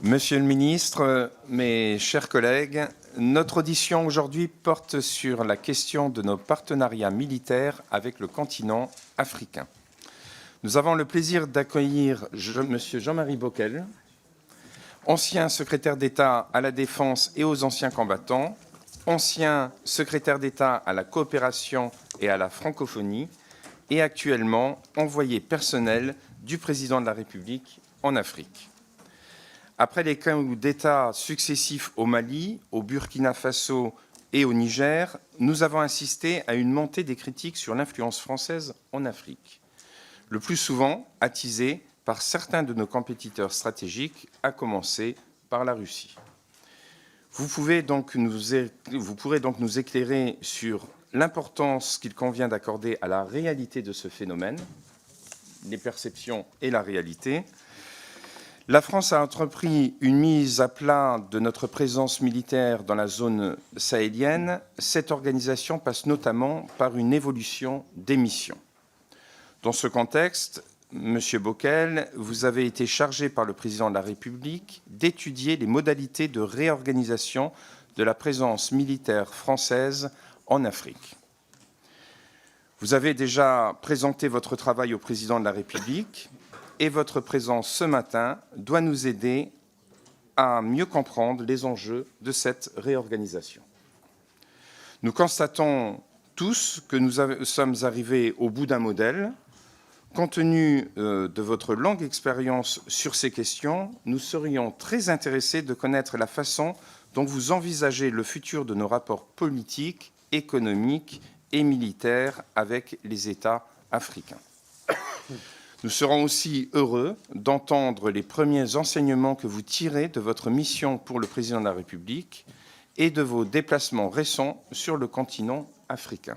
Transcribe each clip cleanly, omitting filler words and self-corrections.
Monsieur le ministre, mes chers collègues, notre audition aujourd'hui porte sur la question de nos partenariats militaires avec le continent africain. Nous avons le plaisir d'accueillir Monsieur Jean-Marie Bockel, ancien secrétaire d'État à la Défense et aux anciens combattants, ancien secrétaire d'État à la coopération et à la francophonie et actuellement envoyé personnel du président de la République en Afrique. Après les coups d'État successifs au Mali, au Burkina Faso et au Niger, nous avons assisté à une montée des critiques sur l'influence française en Afrique, le plus souvent attisée par certains de nos compétiteurs stratégiques, à commencer par la Russie. Vous pourrez donc nous éclairer sur l'importance qu'il convient d'accorder à la réalité de ce phénomène, les perceptions et la réalité. La France a entrepris une mise à plat de notre présence militaire dans la zone sahélienne. Cette organisation passe notamment par une évolution des missions. Dans ce contexte, Monsieur Bockel, vous avez été chargé par le président de la République d'étudier les modalités de réorganisation de la présence militaire française en Afrique. Vous avez déjà présenté votre travail au président de la République et votre présence ce matin doit nous aider à mieux comprendre les enjeux de cette réorganisation. Nous constatons tous que nous sommes arrivés au bout d'un modèle. Compte tenu de votre longue expérience sur ces questions, nous serions très intéressés de connaître la façon dont vous envisagez le futur de nos rapports politiques, économiques et militaires avec les États africains. Nous serons aussi heureux d'entendre les premiers enseignements que vous tirez de votre mission pour le président de la République et de vos déplacements récents sur le continent africain.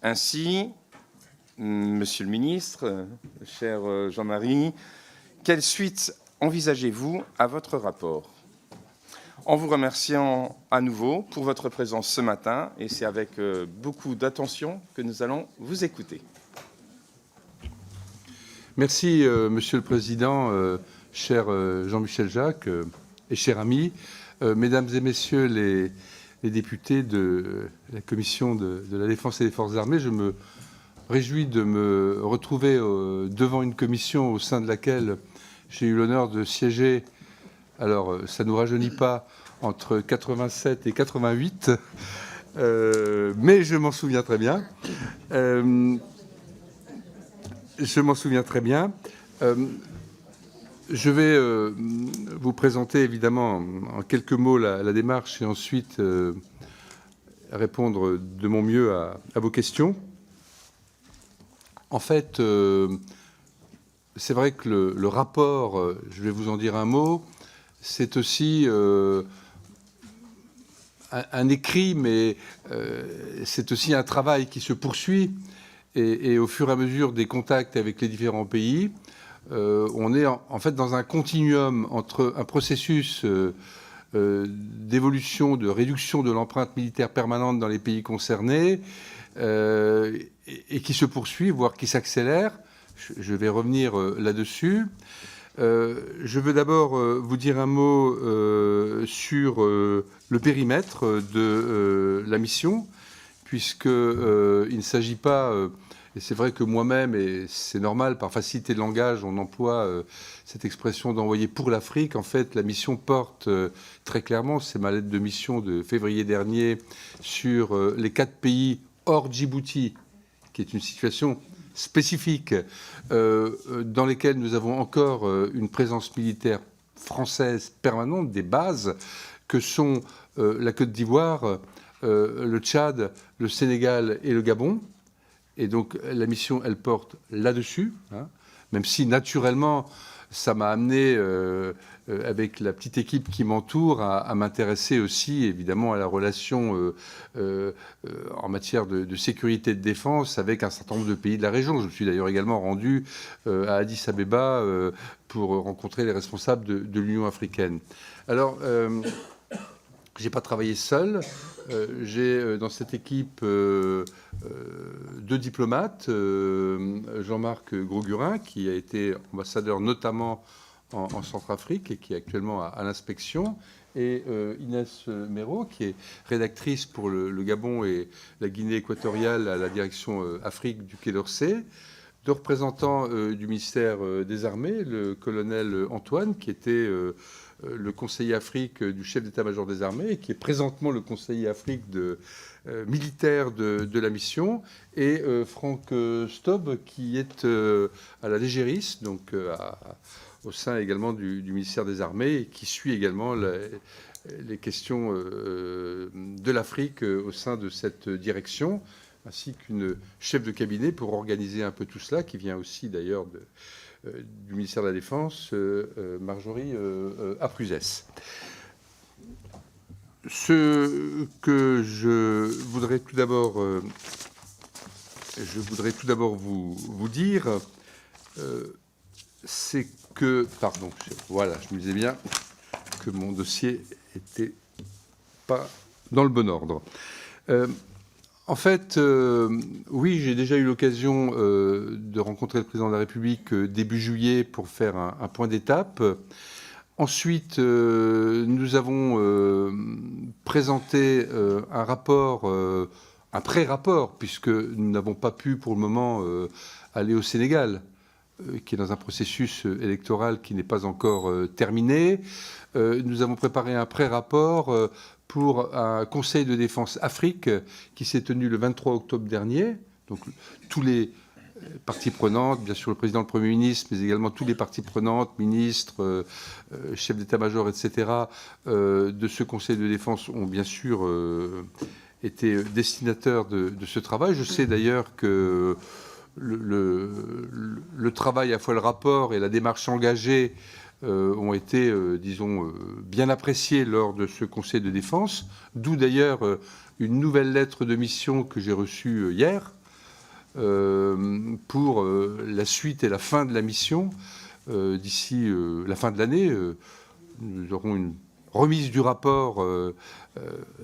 Ainsi, Monsieur le ministre, cher Jean-Marie, quelle suite envisagez-vous à votre rapport? En vous remerciant à nouveau pour votre présence ce matin, et c'est avec beaucoup d'attention que nous allons vous écouter. Merci, Monsieur le Président, cher Jean-Michel Jacques et chers amis, Mesdames et Messieurs les députés de la Commission de la Défense et des Forces armées, je me réjouis de me retrouver devant une commission au sein de laquelle j'ai eu l'honneur de siéger. Alors, ça ne nous rajeunit pas entre 87 et 88, mais je m'en souviens très bien. Je m'en souviens très bien. Je vais vous présenter évidemment en quelques mots la démarche et ensuite répondre de mon mieux à vos questions. En fait, c'est vrai que le rapport, je vais vous en dire un mot, c'est aussi un écrit, mais c'est aussi un travail qui se poursuit. Et au fur et à mesure des contacts avec les différents pays, on est en fait dans un continuum entre un processus d'évolution, de réduction de l'empreinte militaire permanente dans les pays concernés, et qui se poursuit, voire qui s'accélère. Je vais revenir là-dessus. Je veux d'abord vous dire un mot sur le périmètre de la mission, puisqu'il ne s'agit pas, et c'est vrai que moi-même, et c'est normal, par facilité de langage, on emploie cette expression d'envoyer pour l'Afrique. En fait, la mission porte très clairement, c'est ma lettre de mission de février dernier, sur les 4 pays hors Djibouti, qui est une situation spécifique, dans lesquels nous avons encore une présence militaire française permanente, des bases, que sont la Côte d'Ivoire, le Tchad, le Sénégal et le Gabon. Et donc la mission, elle porte là-dessus, hein, même si naturellement, ça m'a amené, avec la petite équipe qui m'entoure, à m'intéresser aussi, évidemment, à la relation en matière de sécurité et de défense avec un certain nombre de pays de la région. Je me suis d'ailleurs également rendu à Addis Abeba pour rencontrer les responsables de l'Union africaine. Alors, je n'ai pas travaillé seul. J'ai dans cette équipe 2 diplomates, Jean-Marc Grosgurin, qui a été ambassadeur notamment en Centrafrique et qui est actuellement à l'inspection, et Inès Méraud, qui est rédactrice pour le Gabon et la Guinée équatoriale à la direction Afrique du Quai d'Orsay, deux représentants du ministère des Armées, le colonel Antoine, qui était le conseiller Afrique du chef d'état-major des armées, et qui est présentement le conseiller Afrique militaire de la mission, et Franck Stob, qui est à la DGRIS, donc au sein également du ministère des Armées, et qui suit également les questions de l'Afrique au sein de cette direction, ainsi qu'une chef de cabinet pour organiser un peu tout cela, qui vient aussi d'ailleurs du ministère de la Défense, Marjorie Apruzès. Ce que je voudrais tout d'abord vous dire, c'est que, pardon, voilà, je me disais bien que mon dossier n'était pas dans le bon ordre. En fait, oui, j'ai déjà eu l'occasion de rencontrer le président de la République début juillet pour faire un point d'étape. Ensuite, nous avons présenté un rapport, un pré-rapport, puisque nous n'avons pas pu pour le moment aller au Sénégal, qui est dans un processus électoral qui n'est pas encore terminé. Nous avons préparé un pré-rapport pour un Conseil de défense Afrique qui s'est tenu le 23 octobre dernier. Donc tous les parties prenantes, bien sûr le président, le Premier ministre, mais également toutes les parties prenantes, ministres, chefs d'état-major, etc., de ce Conseil de défense ont bien sûr été destinataires de ce travail. Je sais d'ailleurs que le travail, à la fois le rapport et la démarche engagée, ont été, disons, bien appréciés lors de ce Conseil de défense, d'où d'ailleurs une nouvelle lettre de mission que j'ai reçue hier pour la suite et la fin de la mission. D'ici la fin de l'année, nous aurons une remise du rapport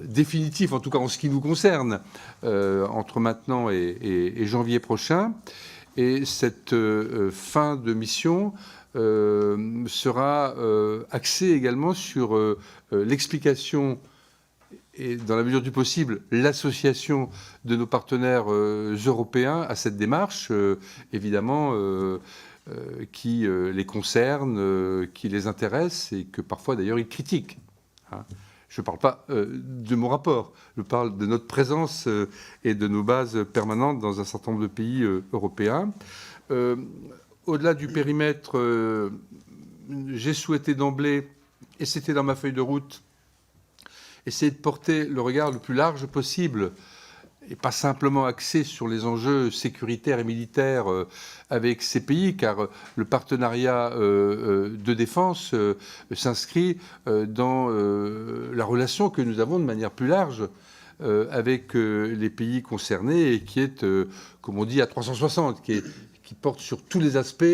définitif, en tout cas en ce qui nous concerne, entre maintenant et janvier prochain. Et cette fin de mission sera axée également sur l'explication et, dans la mesure du possible, l'association de nos partenaires européens à cette démarche, évidemment, qui les concerne, qui les intéresse et que parfois d'ailleurs ils critiquent. Hein. Je ne parle pas de mon rapport, je parle de notre présence et de nos bases permanentes dans un certain nombre de pays européens. Au-delà du périmètre, j'ai souhaité d'emblée, et c'était dans ma feuille de route, essayer de porter le regard le plus large possible et pas simplement axé sur les enjeux sécuritaires et militaires avec ces pays, car le partenariat de défense s'inscrit dans la relation que nous avons de manière plus large avec les pays concernés et qui est, comme on dit, à 360, qui porte sur tous les aspects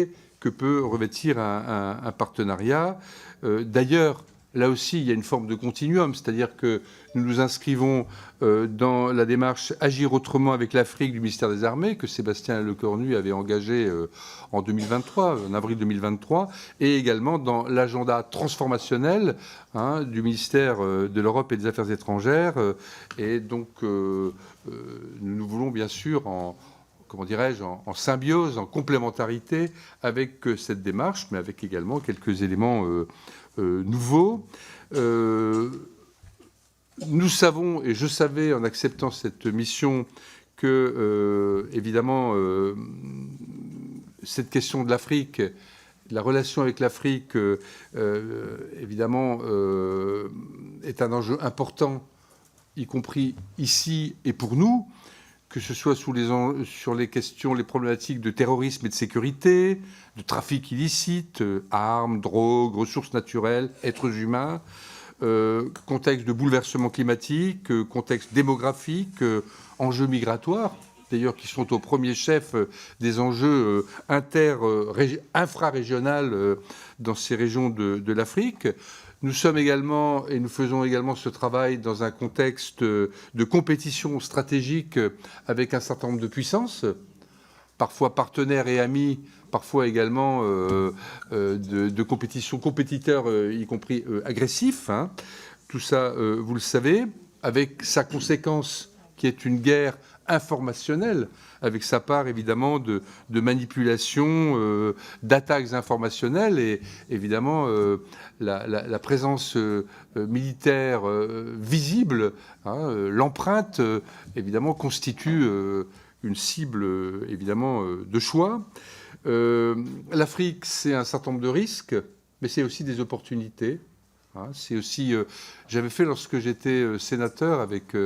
que peut revêtir un partenariat. D'ailleurs, là aussi, il y a une forme de continuum, c'est-à-dire que nous nous inscrivons dans la démarche Agir autrement avec l'Afrique du ministère des Armées, que Sébastien Lecornu avait engagé en 2023, en avril 2023, et également dans l'agenda transformationnel du ministère de l'Europe et des Affaires étrangères. Et donc, nous voulons bien sûr en symbiose, en complémentarité avec cette démarche, mais avec également quelques éléments nouveaux. Nous savons, et je savais en acceptant cette mission, que, évidemment, cette question de l'Afrique, la relation avec l'Afrique, évidemment, est un enjeu important, y compris ici et pour nous, que ce soit sur les questions, les problématiques de terrorisme et de sécurité, de trafic illicite, armes, drogues, ressources naturelles, êtres humains, contexte de bouleversement climatique, contexte démographique, enjeux migratoires, d'ailleurs qui sont au premier chef des enjeux infrarégionaux dans ces régions de l'Afrique. Nous sommes également, et nous faisons également ce travail dans un contexte de compétition stratégique avec un certain nombre de puissances, parfois partenaires et amis, parfois également de compétiteurs, y compris agressifs. Hein. Tout ça, vous le savez, avec sa conséquence qui est une guerre informationnelle, avec sa part évidemment de manipulation, d'attaques informationnelles et évidemment la présence militaire visible, hein, l'empreinte évidemment constitue une cible évidemment de choix. L'Afrique, c'est un certain nombre de risques, mais c'est aussi des opportunités. Hein, c'est aussi, j'avais fait lorsque j'étais sénateur avec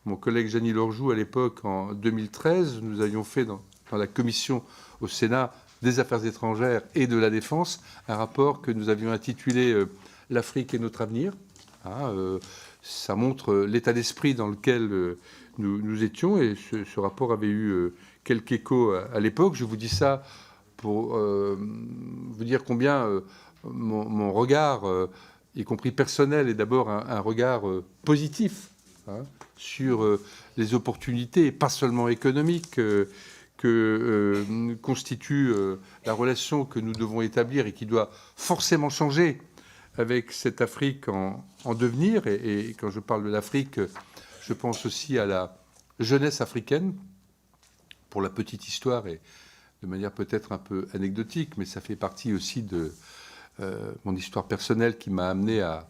mon collègue Jeannie Lorjou à l'époque, en 2013, nous avions fait dans la commission au Sénat des Affaires étrangères et de la Défense un rapport que nous avions intitulé « L'Afrique et notre avenir ». Hein, ça montre l'état d'esprit dans lequel nous étions et ce rapport avait eu quelques échos à l'époque. Je vous dis ça pour vous dire combien mon regard, y compris personnel, est d'abord un regard positif, hein, sur les opportunités, pas seulement économiques, que constitue la relation que nous devons établir et qui doit forcément changer avec cette Afrique en devenir. Et quand je parle de l'Afrique, je pense aussi à la jeunesse africaine. Pour la petite histoire, et de manière peut-être un peu anecdotique, mais ça fait partie aussi de mon histoire personnelle qui m'a amené à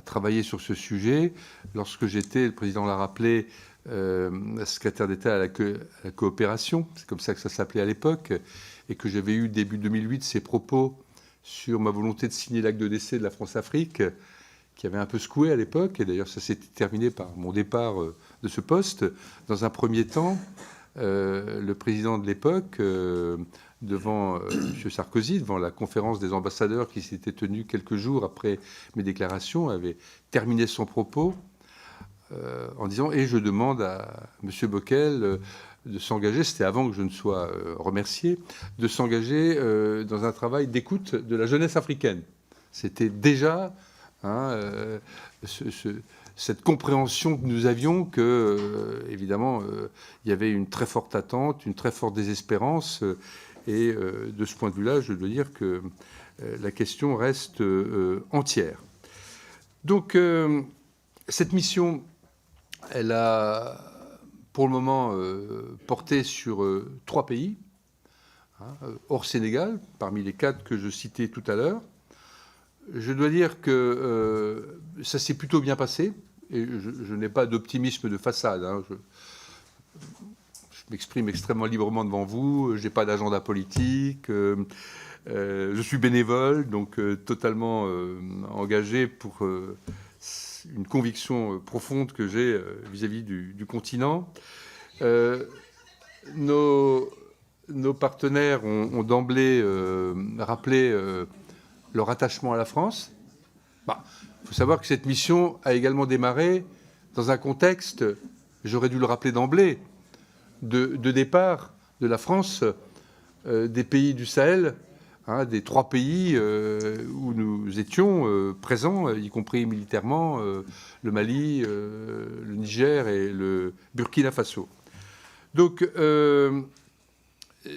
travailler sur ce sujet. Lorsque j'étais, le président l'a rappelé, secrétaire d'État à la coopération, c'est comme ça que ça s'appelait à l'époque, et que j'avais eu début 2008 ces propos sur ma volonté de signer l'acte de décès de la France-Afrique, qui avait un peu secoué à l'époque, et d'ailleurs ça s'est terminé par mon départ de ce poste. Dans un premier temps, le président de l'époque, devant M. Sarkozy, devant la conférence des ambassadeurs qui s'était tenue quelques jours après mes déclarations, avait terminé son propos en disant « Et je demande à M. Bockel de s'engager », c'était avant que je ne sois remercié, de s'engager dans un travail d'écoute de la jeunesse africaine. C'était déjà cette compréhension que nous avions que, évidemment, il y avait une très forte attente, une très forte désespérance. Et de ce point de vue-là, je dois dire que la question reste entière. Donc, cette mission, elle a, pour le moment, porté sur 3 pays, hein, hors Sénégal, parmi les 4 que je citais tout à l'heure. Je dois dire que ça s'est plutôt bien passé, et je n'ai pas d'optimisme de façade. Hein. Je m'exprime extrêmement librement devant vous, je n'ai pas d'agenda politique, je suis bénévole, donc totalement engagé pour une conviction profonde que j'ai vis-à-vis du continent. Nos partenaires ont d'emblée rappelé leur attachement à la France. Il faut savoir que cette mission a également démarré dans un contexte, j'aurais dû le rappeler d'emblée, de départ de la France des pays du Sahel, hein, des 3 pays où nous étions présents, y compris militairement, le Mali, le Niger et le Burkina Faso. Donc,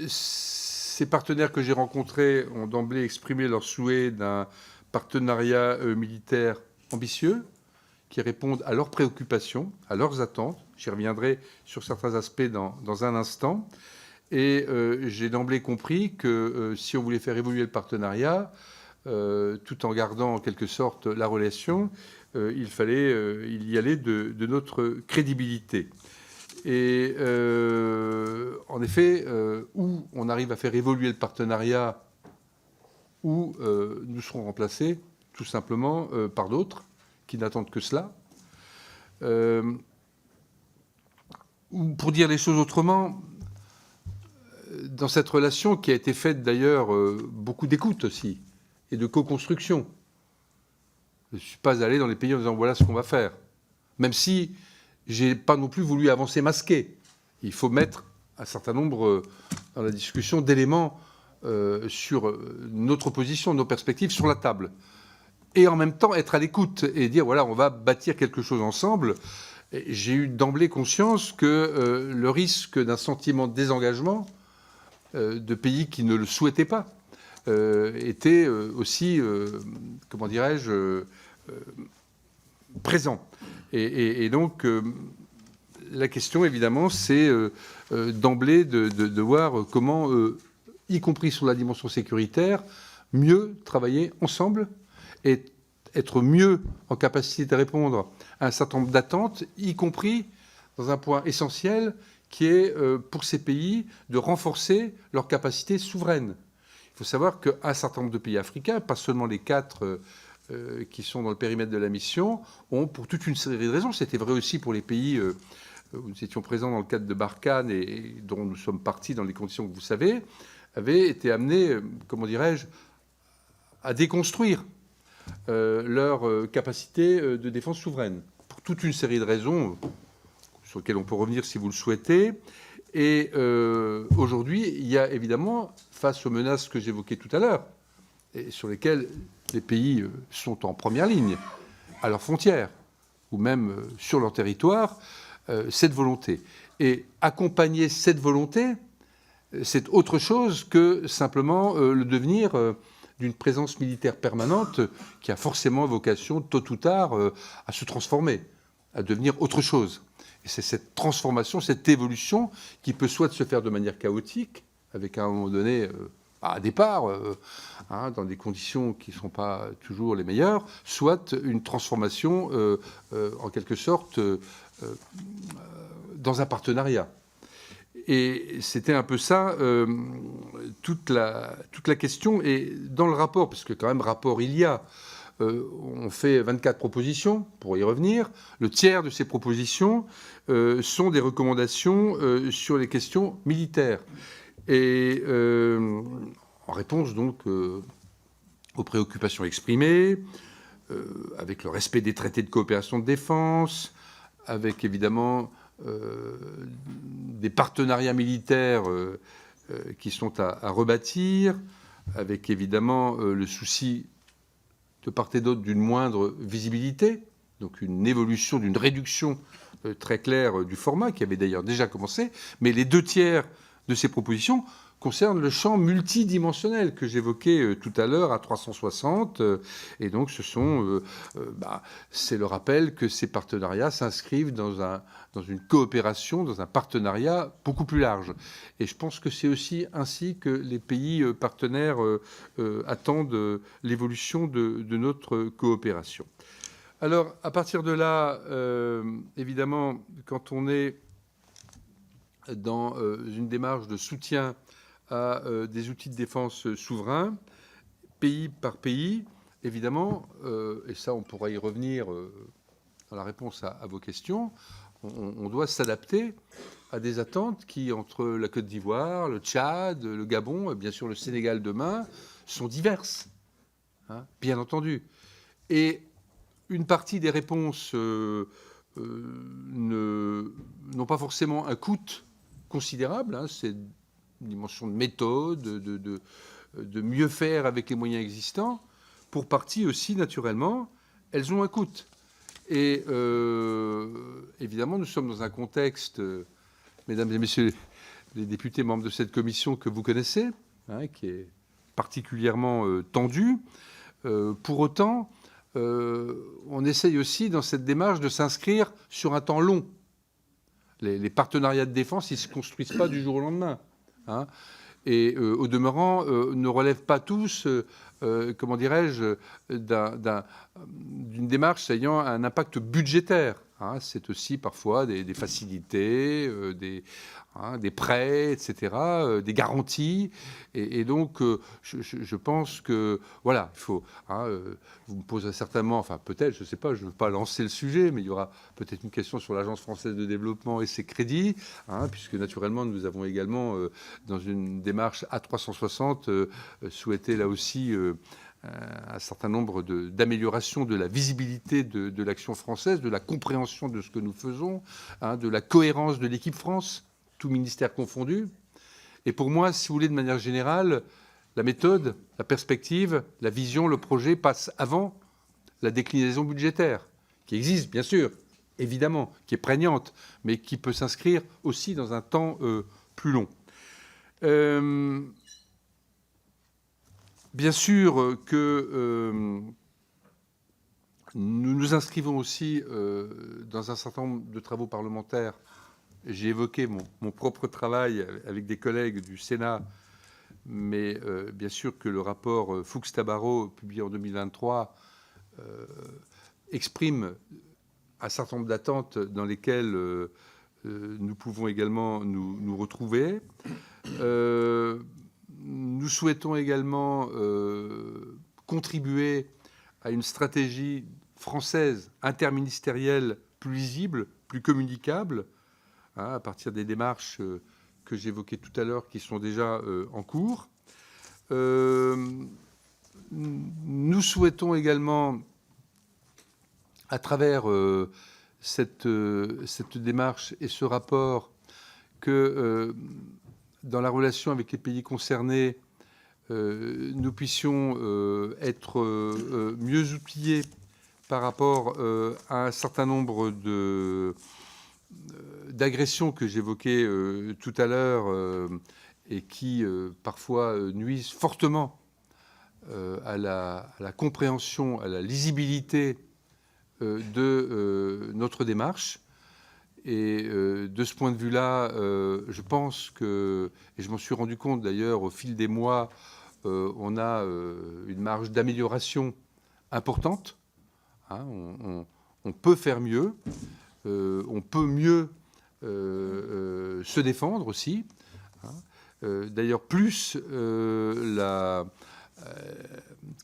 ces partenaires que j'ai rencontrés ont d'emblée exprimé leur souhait d'un partenariat militaire ambitieux qui répondent à leurs préoccupations, à leurs attentes. J'y reviendrai sur certains aspects dans un instant. Et j'ai d'emblée compris que si on voulait faire évoluer le partenariat, tout en gardant en quelque sorte la relation, il fallait y aller de notre crédibilité. Et en effet, où on arrive à faire évoluer le partenariat, où nous serons remplacés tout simplement par d'autres qui n'attendent que cela. Ou pour dire les choses autrement, dans cette relation qui a été faite d'ailleurs beaucoup d'écoute aussi et de co-construction. Je ne suis pas allé dans les pays en disant voilà ce qu'on va faire. Même si je n'ai pas non plus voulu avancer masqué. Il faut mettre un certain nombre dans la discussion d'éléments sur notre position, nos perspectives sur la table. Et en même temps être à l'écoute et dire voilà on va bâtir quelque chose ensemble. j'ai eu d'emblée conscience que le risque d'un sentiment de désengagement de pays qui ne le souhaitaient pas était aussi, comment dirais-je, présent. Et donc, la question, évidemment, c'est d'emblée de voir comment, y compris sur la dimension sécuritaire, mieux travailler ensemble et être mieux en capacité de répondre à un certain nombre d'attentes, y compris dans un point essentiel qui est, pour ces pays, de renforcer leur capacité souveraine. Il faut savoir qu'un certain nombre de pays africains, pas seulement les 4 qui sont dans le périmètre de la mission, ont pour toute une série de raisons, c'était vrai aussi pour les pays où nous étions présents dans le cadre de Barkhane et dont nous sommes partis dans les conditions que vous savez, avaient été amenés, comment dirais-je, à déconstruire leur capacité de défense souveraine, pour toute une série de raisons sur lesquelles on peut revenir si vous le souhaitez. Et aujourd'hui, il y a évidemment, face aux menaces que j'évoquais tout à l'heure, et sur lesquelles les pays sont en première ligne, à leurs frontières, ou même sur leur territoire, cette volonté. Et accompagner cette volonté, c'est autre chose que simplement le devenir d'une présence militaire permanente qui a forcément vocation, tôt ou tard, à se transformer, à devenir autre chose. Et c'est cette transformation, cette évolution qui peut soit se faire de manière chaotique, avec à un moment donné, à départ, dans des conditions qui ne sont pas toujours les meilleures, soit une transformation, en quelque sorte, dans un partenariat. Et c'était un peu ça, toute la question. Et dans le rapport, parce que quand même rapport il y a, on fait 24 propositions, pour y revenir. Le tiers de ces propositions sont des recommandations sur les questions militaires. Et en réponse donc aux préoccupations exprimées, avec le respect des traités de coopération de défense, avec évidemment des partenariats militaires qui sont à rebâtir, avec évidemment le souci de part et d'autre d'une moindre visibilité, donc une évolution, d'une réduction très claire du format, qui avait d'ailleurs déjà commencé, mais les 2 tiers de ces propositions concernent le champ multidimensionnel que j'évoquais tout à l'heure à 360. Et donc, c'est le rappel que ces partenariats s'inscrivent dans une coopération, dans un partenariat beaucoup plus large. Et je pense que c'est aussi ainsi que les pays partenaires attendent l'évolution de notre coopération. Alors, à partir de là, évidemment, quand on est dans une démarche de soutien à des outils de défense souverains, pays par pays, évidemment, et ça on pourra y revenir dans la réponse à vos questions, on doit s'adapter à des attentes qui, entre la Côte d'Ivoire, le Tchad, le Gabon, et bien sûr le Sénégal demain, sont diverses, bien entendu. Et une partie des réponses n'ont pas forcément un coût considérable, c'est une dimension de méthode, de mieux faire avec les moyens existants. Pour partie aussi, naturellement, elles ont un coût. Et évidemment, nous sommes dans un contexte, mesdames et messieurs les députés membres de cette commission que vous connaissez, qui est particulièrement tendu. Pour autant, on essaye aussi, dans cette démarche, de s'inscrire sur un temps long. Les partenariats de défense, ils ne se construisent pas du jour au lendemain. Et au demeurant, ne relèvent pas tous, comment dirais-je, d'une démarche ayant un impact budgétaire. C'est aussi parfois des facilités, des prêts, etc., des garanties. Et donc, je pense que, voilà, il faut... vous me poserez certainement, enfin peut-être, je ne sais pas, je ne veux pas lancer le sujet, mais il y aura peut-être une question sur l'Agence française de développement et ses crédits, puisque naturellement, nous avons également, dans une démarche A360, souhaité là aussi... un certain nombre d'améliorations de la visibilité de l'action française, de la compréhension de ce que nous faisons, de la cohérence de l'équipe France, tout ministère confondu. Et pour moi, si vous voulez, de manière générale, la méthode, la perspective, la vision, le projet passent avant la déclinaison budgétaire, qui existe, bien sûr, évidemment, qui est prégnante, mais qui peut s'inscrire aussi dans un temps plus long. Bien sûr que nous nous inscrivons aussi dans un certain nombre de travaux parlementaires. J'ai évoqué mon propre travail avec des collègues du Sénat, mais bien sûr que le rapport Fuchs-Tabarot, publié en 2023, exprime un certain nombre d'attentes dans lesquelles nous pouvons également nous retrouver. Nous souhaitons également contribuer à une stratégie française interministérielle plus lisible, plus communicable, hein, à partir des démarches que j'évoquais tout à l'heure qui sont déjà en cours. Nous souhaitons également, à travers cette démarche et ce rapport, que dans la relation avec les pays concernés, nous puissions être mieux outillés par rapport à un certain nombre d'agressions que j'évoquais tout à l'heure et qui parfois nuisent fortement à la compréhension, à la lisibilité de notre démarche. Et de ce point de vue-là, je pense que, et je m'en suis rendu compte d'ailleurs au fil des mois, on a une marge d'amélioration importante. Hein, on peut faire mieux, on peut mieux se défendre aussi. Hein. D'ailleurs, plus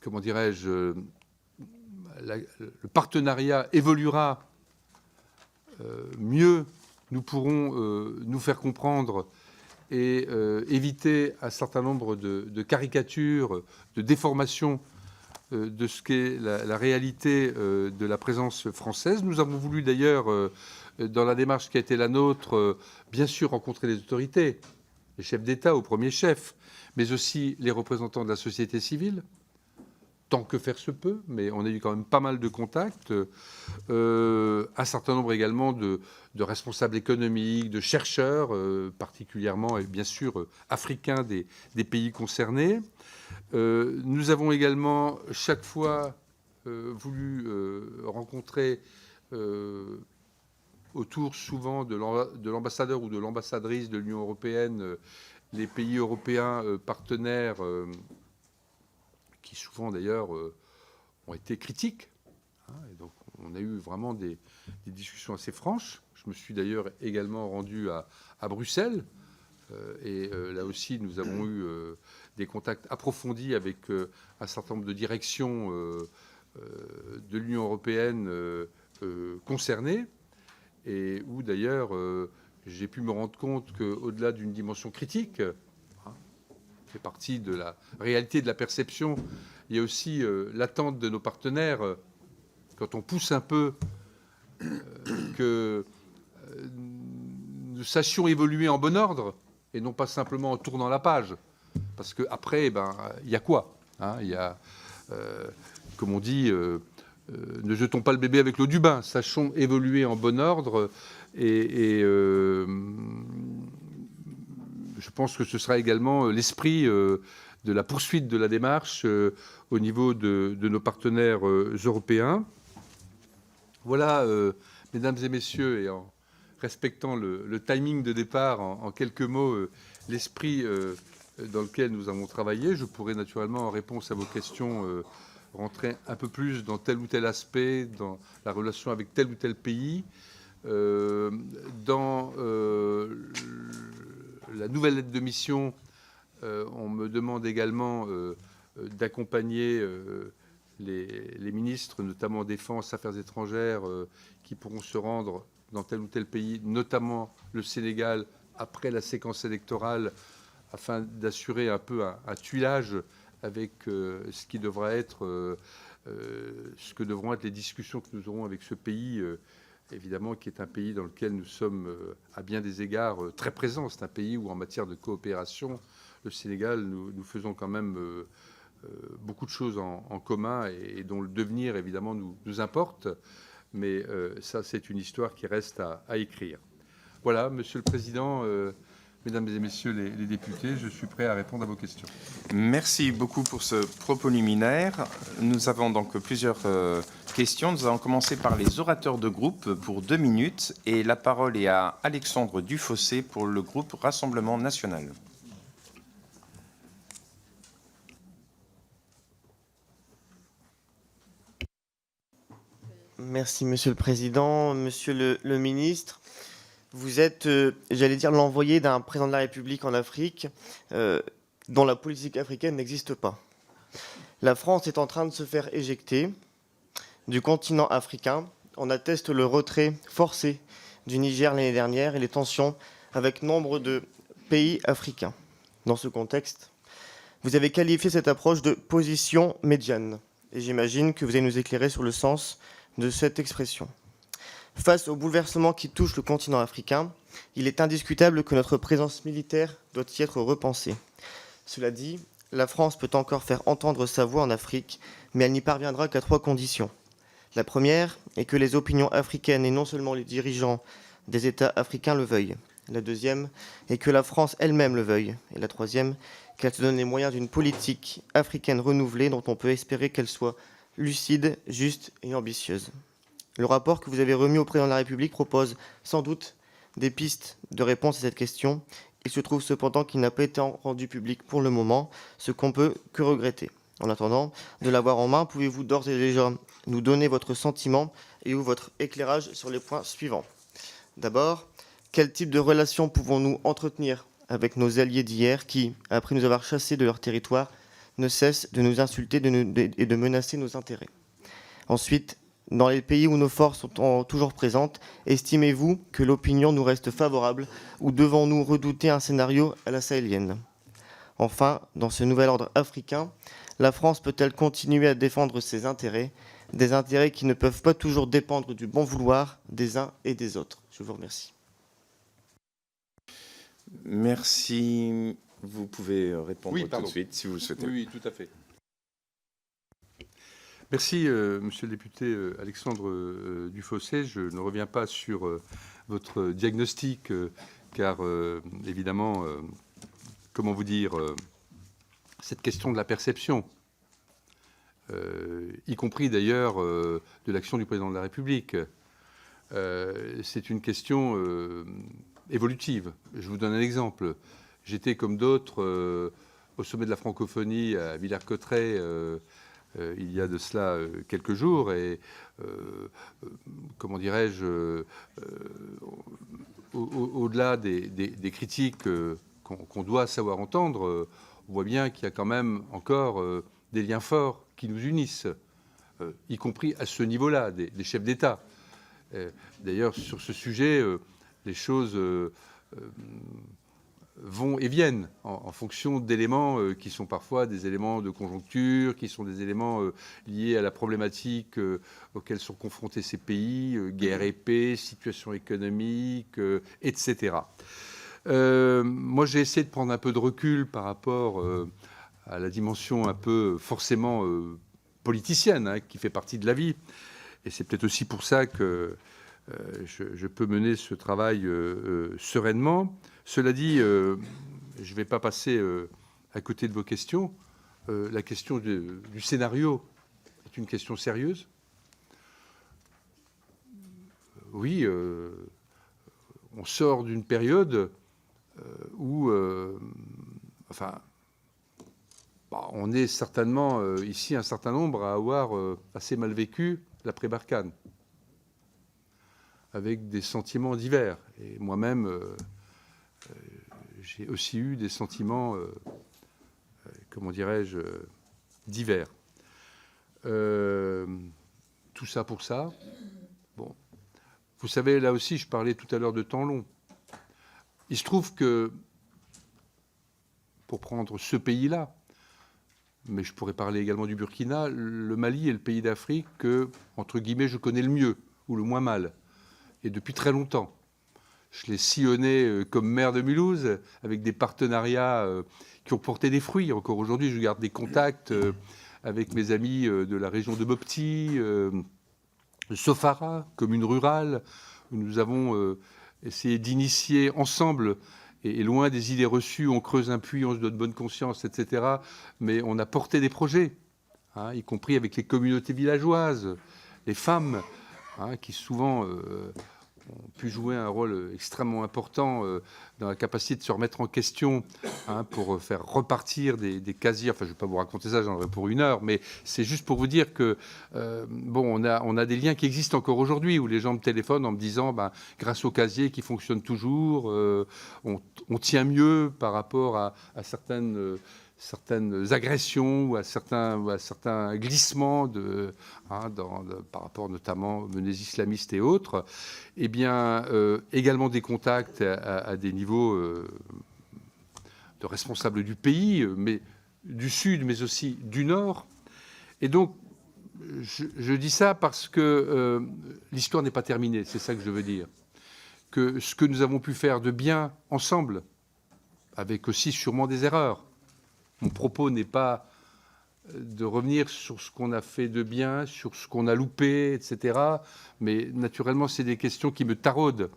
comment dirais-je, le partenariat évoluera, mieux nous pourrons nous faire comprendre et éviter un certain nombre de caricatures, de déformations de ce qu'est la réalité de la présence française. Nous avons voulu d'ailleurs, dans la démarche qui a été la nôtre, bien sûr rencontrer les autorités, les chefs d'État au premier chef, mais aussi les représentants de la société civile, tant que faire se peut, mais on a eu quand même pas mal de contacts, un certain nombre également de responsables économiques, de chercheurs, particulièrement et bien sûr africains des pays concernés. Nous avons également chaque fois voulu rencontrer autour souvent de l'ambassadeur ou de l'ambassadrice de l'Union européenne les pays européens partenaires qui souvent d'ailleurs ont été critiques. Hein, et donc on a eu vraiment des discussions assez franches. Je me suis d'ailleurs également rendu à Bruxelles et là aussi nous avons eu des contacts approfondis avec un certain nombre de directions de l'Union européenne concernées et où d'ailleurs j'ai pu me rendre compte qu'au-delà d'une dimension critique, fait partie de la réalité de la perception. Il y a aussi l'attente de nos partenaires, quand on pousse un peu, que nous sachions évoluer en bon ordre et non pas simplement en tournant la page. Parce qu'après, il y a quoi, hein, il y a, comme on dit, ne jetons pas le bébé avec l'eau du bain. Sachons évoluer en bon ordre et je pense que ce sera également l'esprit de la poursuite de la démarche au niveau de nos partenaires européens. Voilà, mesdames et messieurs, et en respectant le timing de départ, en quelques mots, l'esprit dans lequel nous avons travaillé. Je pourrais naturellement, en réponse à vos questions, rentrer un peu plus dans tel ou tel aspect, dans la relation avec tel ou tel pays, dans la nouvelle lettre de mission, on me demande également d'accompagner les ministres, notamment Défense, Affaires étrangères, qui pourront se rendre dans tel ou tel pays, notamment le Sénégal, après la séquence électorale, afin d'assurer un peu un tuilage avec ce qui devra être, ce que devront être les discussions que nous aurons avec ce pays, évidemment, qui est un pays dans lequel nous sommes, à bien des égards, très présents. C'est un pays où, en matière de coopération, le Sénégal, nous faisons quand même beaucoup de choses en commun et dont le devenir, évidemment, nous importe. mais ça, c'est une histoire qui reste à écrire. Voilà, Monsieur le Président, Mesdames et Messieurs les députés, je suis prêt à répondre à vos questions. Merci beaucoup pour ce propos liminaire. Nous avons donc plusieurs questions. Nous allons commencer par les orateurs de groupe pour 2 minutes. Et la parole est à Alexandre Dufossé pour le groupe Rassemblement national. Merci, Monsieur le Président. Monsieur le ministre, vous êtes, j'allais dire, l'envoyé d'un président de la République en Afrique dont la politique africaine n'existe pas. La France est en train de se faire éjecter du continent africain. On atteste le retrait forcé du Niger l'année dernière et les tensions avec nombre de pays africains. Dans ce contexte, vous avez qualifié cette approche de position médiane. Et j'imagine que vous allez nous éclairer sur le sens de cette expression. Face aux bouleversements qui touchent le continent africain, il est indiscutable que notre présence militaire doit y être repensée. Cela dit, la France peut encore faire entendre sa voix en Afrique, mais elle n'y parviendra qu'à 3 conditions. La première est que les opinions africaines et non seulement les dirigeants des États africains le veuillent. La deuxième est que la France elle-même le veuille. Et la troisième, qu'elle se donne les moyens d'une politique africaine renouvelée dont on peut espérer qu'elle soit lucide, juste et ambitieuse. Le rapport que vous avez remis au président de la République propose sans doute des pistes de réponse à cette question. Il se trouve cependant qu'il n'a pas été rendu public pour le moment, ce qu'on peut que regretter. En attendant de l'avoir en main, pouvez-vous d'ores et déjà nous donner votre sentiment et ou votre éclairage sur les points suivants. D'abord, quel type de relations pouvons-nous entretenir avec nos alliés d'hier qui, après nous avoir chassés de leur territoire, ne cessent de nous insulter et de menacer nos intérêts. Ensuite, dans les pays où nos forces sont toujours présentes, estimez-vous que l'opinion nous reste favorable ou devons-nous redouter un scénario à la sahélienne? Enfin, dans ce nouvel ordre africain, la France peut-elle continuer à défendre ses intérêts, des intérêts qui ne peuvent pas toujours dépendre du bon vouloir des uns et des autres? Je vous remercie. Merci. Vous pouvez répondre tout de suite, si vous le souhaitez. Oui, tout à fait. Merci, monsieur le député Alexandre Dufossé. Je ne reviens pas sur votre diagnostic, car évidemment, comment vous dire, cette question de la perception, y compris d'ailleurs de l'action du président de la République, c'est une question évolutive. Je vous donne un exemple. J'étais, comme d'autres, au sommet de la francophonie à Villers-Cotterêts il y a de cela quelques jours. Et, comment dirais-je, au-delà des critiques qu'on doit savoir entendre, on voit bien qu'il y a quand même encore des liens forts qui nous unissent, y compris à ce niveau-là, des chefs d'État. D'ailleurs, sur ce sujet, les choses vont et viennent en fonction d'éléments qui sont parfois des éléments de conjoncture, qui sont des éléments liés à la problématique auxquelles sont confrontés ces pays, guerre et paix, situation économique, etc. Moi, j'ai essayé de prendre un peu de recul par rapport à la dimension un peu forcément politicienne qui fait partie de la vie. Et c'est peut-être aussi pour ça que je peux mener ce travail sereinement. Cela dit, je ne vais pas passer à côté de vos questions. La question du scénario est une question sérieuse. Oui, on sort d'une période où, on est certainement ici un certain nombre à avoir assez mal vécu l'après-Barkhane, avec des sentiments divers. Et moi-même, j'ai aussi eu des sentiments, comment dirais-je, divers. Tout ça pour ça. Bon. Vous savez, là aussi, je parlais tout à l'heure de temps long. Il se trouve que, pour prendre ce pays-là, mais je pourrais parler également du Burkina, le Mali est le pays d'Afrique que, entre guillemets, je connais le mieux, ou le moins mal, et depuis très longtemps. Je l'ai sillonné comme maire de Mulhouse, avec des partenariats qui ont porté des fruits. Encore aujourd'hui, je garde des contacts avec mes amis de la région de Mopti. le Sofara, commune rurale, où nous avons essayé d'initier ensemble, et loin des idées reçues, on creuse un puits, on se donne bonne conscience, etc. Mais on a porté des projets, hein, y compris avec les communautés villageoises, les femmes, hein, qui souvent ont pu jouer un rôle extrêmement important dans la capacité de se remettre en question, hein, pour faire repartir des casiers. Enfin, je ne vais pas vous raconter ça, j'en aurai pour 1 heure, mais c'est juste pour vous dire que bon, on a des liens qui existent encore aujourd'hui, où les gens me téléphonent en me disant, grâce au casier qui fonctionne toujours, on tient mieux par rapport à certaines agressions ou à certains glissements par rapport notamment aux menées islamistes et autres. Eh bien, également des contacts à des niveaux de responsables du pays, mais du Sud, mais aussi du Nord. Et donc, je dis ça parce que l'histoire n'est pas terminée, c'est ça que je veux dire. Que ce que nous avons pu faire de bien ensemble, avec aussi sûrement des erreurs. Mon propos n'est pas de revenir sur ce qu'on a fait de bien, sur ce qu'on a loupé, etc. Mais naturellement, c'est des questions qui me taraudent.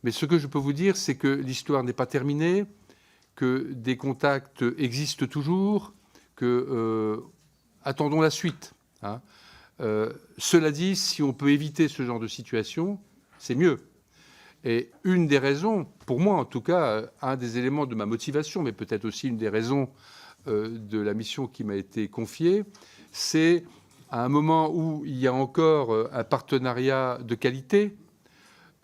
Mais ce que je peux vous dire, c'est que l'histoire n'est pas terminée, que des contacts existent toujours, que attendons la suite, hein. Cela dit, si on peut éviter ce genre de situation, c'est mieux. Et une des raisons, pour moi en tout cas, un des éléments de ma motivation, mais peut-être aussi une des raisons de la mission qui m'a été confiée, c'est à un moment où il y a encore un partenariat de qualité,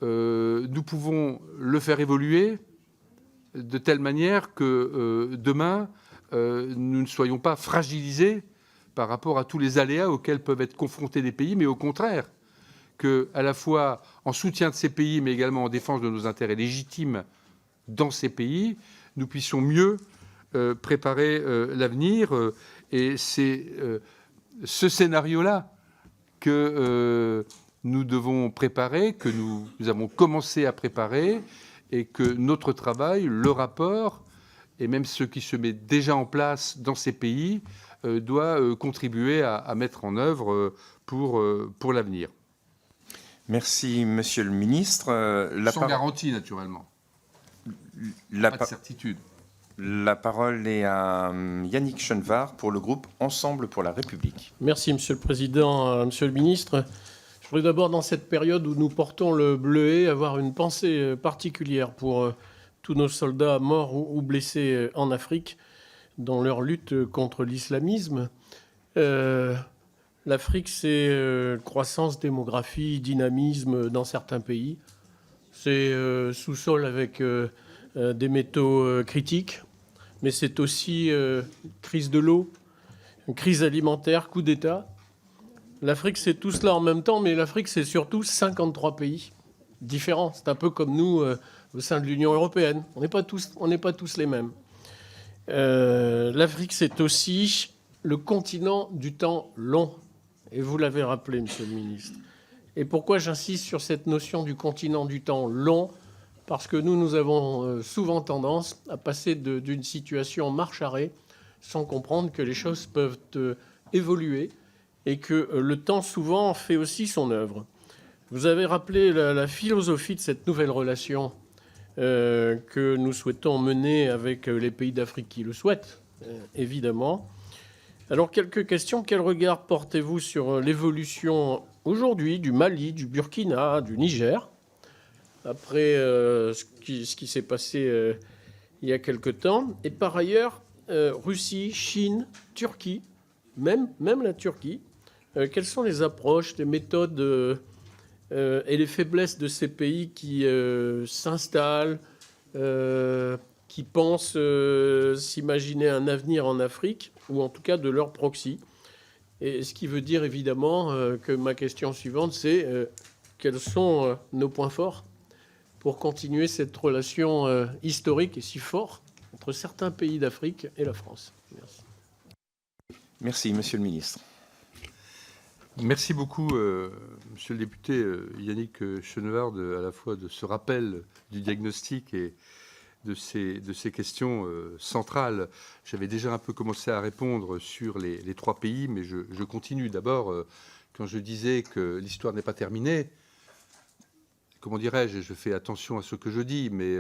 nous pouvons le faire évoluer de telle manière que demain, nous ne soyons pas fragilisés par rapport à tous les aléas auxquels peuvent être confrontés des pays, mais au contraire, qu'à la fois en soutien de ces pays, mais également en défense de nos intérêts légitimes dans ces pays, nous puissions mieux préparer l'avenir. Et c'est ce scénario-là que nous devons préparer, que nous avons commencé à préparer, et que notre travail, le rapport, et même ce qui se met déjà en place dans ces pays, doit contribuer à mettre en œuvre pour l'avenir. Merci, Monsieur le Ministre. Sans garantie, naturellement. Pas de certitude. La parole est à Yannick Chenevard pour le groupe Ensemble pour la République. Merci, Monsieur le Président. Monsieur le Ministre, je voudrais d'abord, dans cette période où nous portons le bleuet, avoir une pensée particulière pour tous nos soldats morts ou blessés en Afrique dans leur lutte contre l'islamisme. L'Afrique, c'est croissance, démographie, dynamisme dans certains pays. C'est sous-sol avec des métaux critiques, mais c'est aussi crise de l'eau, crise alimentaire, coup d'État. L'Afrique, c'est tout cela en même temps, mais l'Afrique, c'est surtout 53 pays différents. C'est un peu comme nous au sein de l'Union européenne. On n'est pas tous les mêmes. L'Afrique, c'est aussi le continent du temps long. Et vous l'avez rappelé, Monsieur le Ministre. Et pourquoi j'insiste sur cette notion du continent du temps long ? Parce que nous avons souvent tendance à passer d'une situation marche-arrêt sans comprendre que les choses peuvent évoluer et que le temps, souvent, fait aussi son œuvre. Vous avez rappelé la philosophie de cette nouvelle relation que nous souhaitons mener avec les pays d'Afrique qui le souhaitent, évidemment. Alors, quelques questions. Quel regard portez-vous sur l'évolution aujourd'hui du Mali, du Burkina, du Niger, après ce qui s'est passé il y a quelque temps? Et par ailleurs, Russie, Chine, Turquie, même la Turquie, quelles sont les approches, les méthodes et les faiblesses de ces pays qui s'installent, qui pensent s'imaginer un avenir en Afrique, ou en tout cas de leur proxy. Et ce qui veut dire évidemment que ma question suivante, c'est quels sont nos points forts pour continuer cette relation historique et si forte entre certains pays d'Afrique et la France. Merci. Merci, Monsieur le Ministre. Merci beaucoup, Monsieur le député Yannick Chenevard, à la fois de ce rappel du diagnostic et de ces questions centrales. J'avais déjà un peu commencé à répondre sur les 3 pays, mais je continue d'abord, quand je disais que l'histoire n'est pas terminée, comment dirais-je, je fais attention à ce que je dis, mais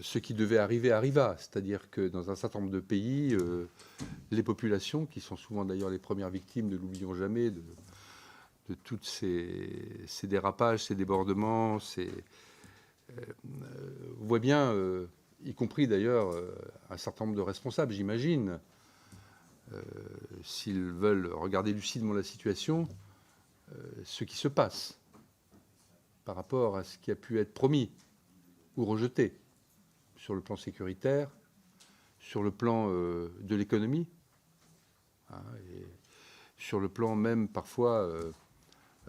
ce qui devait arriver arriva. C'est-à-dire que dans un certain nombre de pays, les populations, qui sont souvent d'ailleurs les premières victimes, ne l'oublions jamais, de tous ces dérapages, ces débordements, on voit bien, y compris d'ailleurs un certain nombre de responsables, j'imagine, s'ils veulent regarder lucidement la situation, ce qui se passe par rapport à ce qui a pu être promis ou rejeté sur le plan sécuritaire, sur le plan de l'économie, hein, et sur le plan même parfois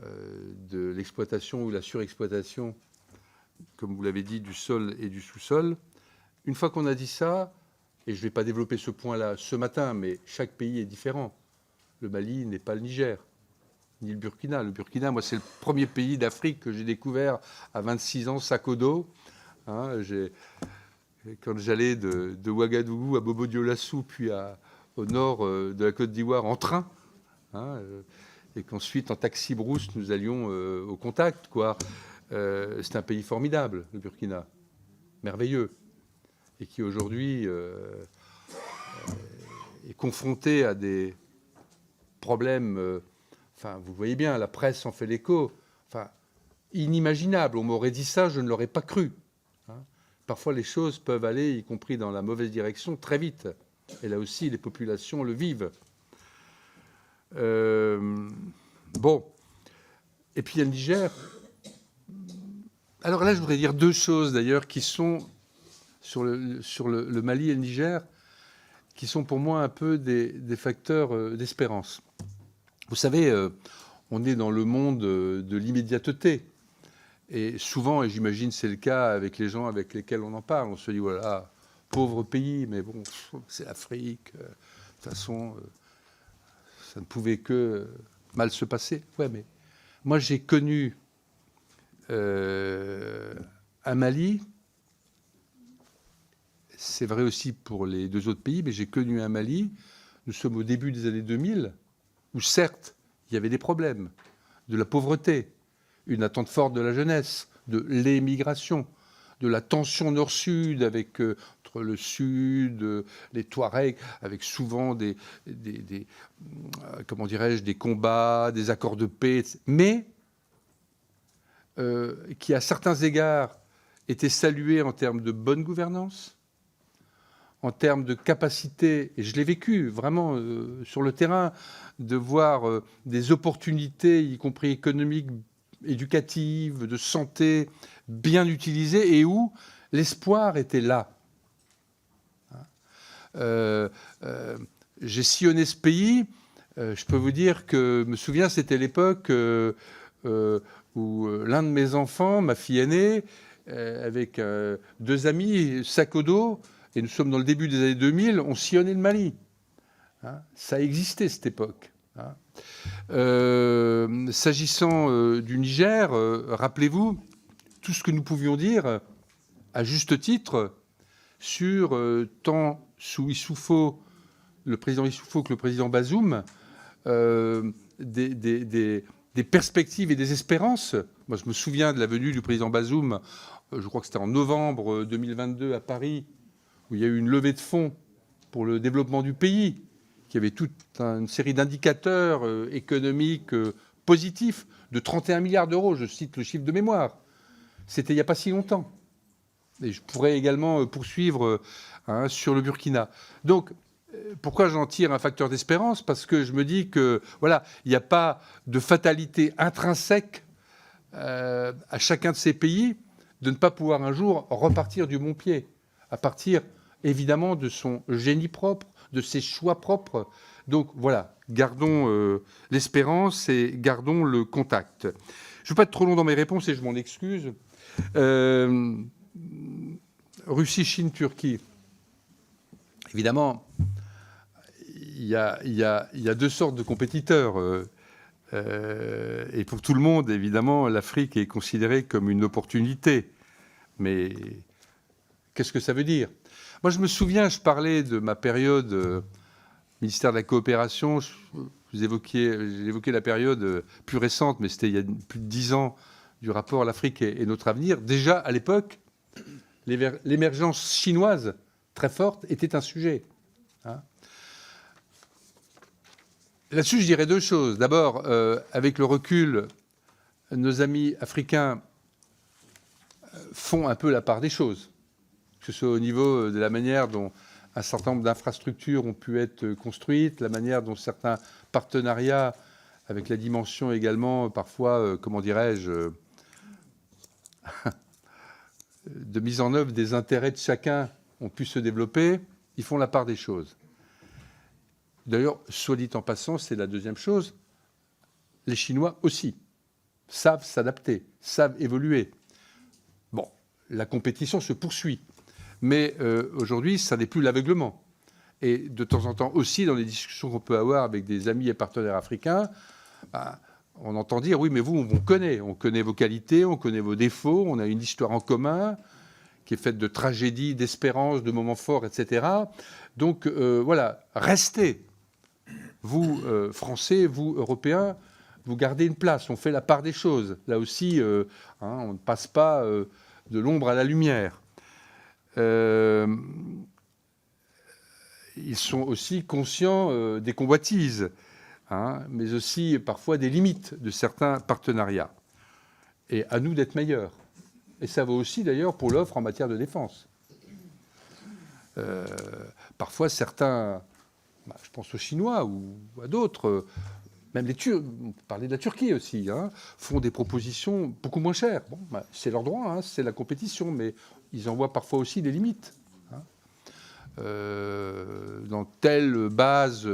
de l'exploitation ou la surexploitation, comme vous l'avez dit, du sol et du sous-sol. Une fois qu'on a dit ça, et je ne vais pas développer ce point-là ce matin, mais chaque pays est différent. Le Mali n'est pas le Niger, ni le Burkina. Le Burkina, moi, c'est le premier pays d'Afrique que j'ai découvert à 26 ans, sac au dos. Hein, quand j'allais de Ouagadougou à Bobo-Dioulassou, puis au nord de la Côte d'Ivoire en train, hein, et qu'ensuite, en taxi brousse, nous allions au contact, quoi. C'est un pays formidable, le Burkina, merveilleux, et qui aujourd'hui est confronté à des problèmes, enfin, vous voyez bien, la presse en fait l'écho, enfin, inimaginable. On m'aurait dit ça, je ne l'aurais pas cru. Hein. Parfois, les choses peuvent aller, y compris dans la mauvaise direction, très vite. Et là aussi, les populations le vivent. Bon. Et puis, il y a le Niger. Alors là, je voudrais dire deux choses, d'ailleurs, qui sont sur le Mali et le Niger, qui sont pour moi un peu des facteurs d'espérance. Vous savez, on est dans le monde de l'immédiateté. Et souvent, et j'imagine c'est le cas avec les gens avec lesquels on en parle, on se dit, voilà, pauvre pays, mais bon, c'est l'Afrique. De toute façon, ça ne pouvait que mal se passer. Ouais, mais moi, j'ai connu un Mali, c'est vrai aussi pour les deux autres pays, mais j'ai connu un Mali, nous sommes au début des années 2000, où certes, il y avait des problèmes, de la pauvreté, une attente forte de la jeunesse, de l'émigration, de la tension nord-sud avec entre le sud, les Touaregs, avec souvent comment dirais-je, des combats, des accords de paix, mais qui, à certains égards, étaient salués en termes de bonne gouvernance, en termes de capacité, et je l'ai vécu vraiment sur le terrain, de voir des opportunités, y compris économiques, éducatives, de santé, bien utilisées, et où l'espoir était là. J'ai sillonné ce pays, je peux vous dire que, je me souviens, c'était l'époque où l'un de mes enfants, ma fille aînée, avec deux amis, sac au dos, et nous sommes dans le début des années 2000, on sillonnait le Mali. Hein, ça existait, cette époque. Hein. S'agissant du Niger, rappelez-vous tout ce que nous pouvions dire, à juste titre, sur tant sous Issoufou, le président Issoufou que le président Bazoum, des perspectives et des espérances. Moi, je me souviens de la venue du président Bazoum, je crois que c'était en novembre 2022 à Paris, où il y a eu une levée de fonds pour le développement du pays, qui avait toute une série d'indicateurs économiques positifs de 31 milliards d'euros, je cite le chiffre de mémoire. C'était il n'y a pas si longtemps. Et je pourrais également poursuivre sur le Burkina. Donc, pourquoi j'en tire un facteur d'espérance? Parce que je me dis que, voilà, il n'y a pas de fatalité intrinsèque à chacun de ces pays de ne pas pouvoir un jour repartir du bon pied, à partir évidemment de son génie propre, de ses choix propres. Donc voilà, gardons l'espérance et gardons le contact. Je ne veux pas être trop long dans mes réponses et je m'en excuse. Russie, Chine, Turquie. Évidemment, il y a deux sortes de compétiteurs. Et pour tout le monde, évidemment, l'Afrique est considérée comme une opportunité. Mais qu'est-ce que ça veut dire? Moi, je me souviens, je parlais de ma période ministère de la Coopération. j'ai évoqué la période plus récente, mais c'était il y a plus de 10 ans, du rapport L'Afrique et notre avenir. Déjà, à l'époque, l'émergence chinoise très forte était un sujet. Hein. Là-dessus, je dirais deux choses. D'abord, avec le recul, nos amis africains font un peu la part des choses, que ce soit au niveau de la manière dont un certain nombre d'infrastructures ont pu être construites, la manière dont certains partenariats, avec la dimension également parfois, comment dirais-je, de mise en œuvre des intérêts de chacun ont pu se développer, ils font la part des choses. D'ailleurs, soit dit en passant, c'est la deuxième chose, les Chinois aussi savent s'adapter, savent évoluer. Bon, la compétition se poursuit, mais aujourd'hui, ça n'est plus l'aveuglement. Et de temps en temps aussi, dans les discussions qu'on peut avoir avec des amis et partenaires africains, on entend dire, oui, mais vous, on vous connaît. On connaît vos qualités, on connaît vos défauts, on a une histoire en commun qui est faite de tragédies, d'espérances, de moments forts, etc. Donc, voilà, restez. Vous, Français, vous, Européens, vous gardez une place. On fait la part des choses. Là aussi, on ne passe pas de l'ombre à la lumière. Ils sont aussi conscients des convoitises, mais aussi parfois des limites de certains partenariats. Et à nous d'être meilleurs. Et ça vaut aussi d'ailleurs pour l'offre en matière de défense. Parfois certains, je pense aux Chinois ou à d'autres, même les Turcs, on peut parler de la Turquie aussi, font des propositions beaucoup moins chères. Bon, c'est leur droit, c'est la compétition, mais ils en voient parfois aussi des limites. Dans telle base,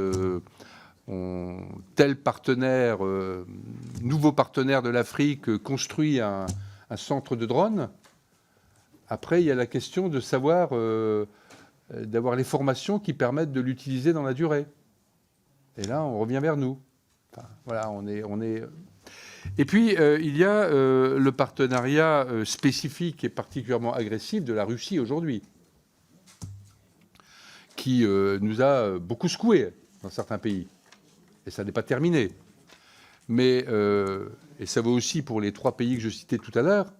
tel partenaire, nouveau partenaire de l'Afrique construit un centre de drones. Après, il y a la question de savoir, d'avoir les formations qui permettent de l'utiliser dans la durée. Et là, on revient vers nous. Enfin, voilà, on est. Et puis, il y a le partenariat spécifique et particulièrement agressif de la Russie aujourd'hui, qui nous a beaucoup secoués dans certains pays. Et ça n'est pas terminé. Mais, et ça vaut aussi pour les 3 pays que je citais tout à l'heure,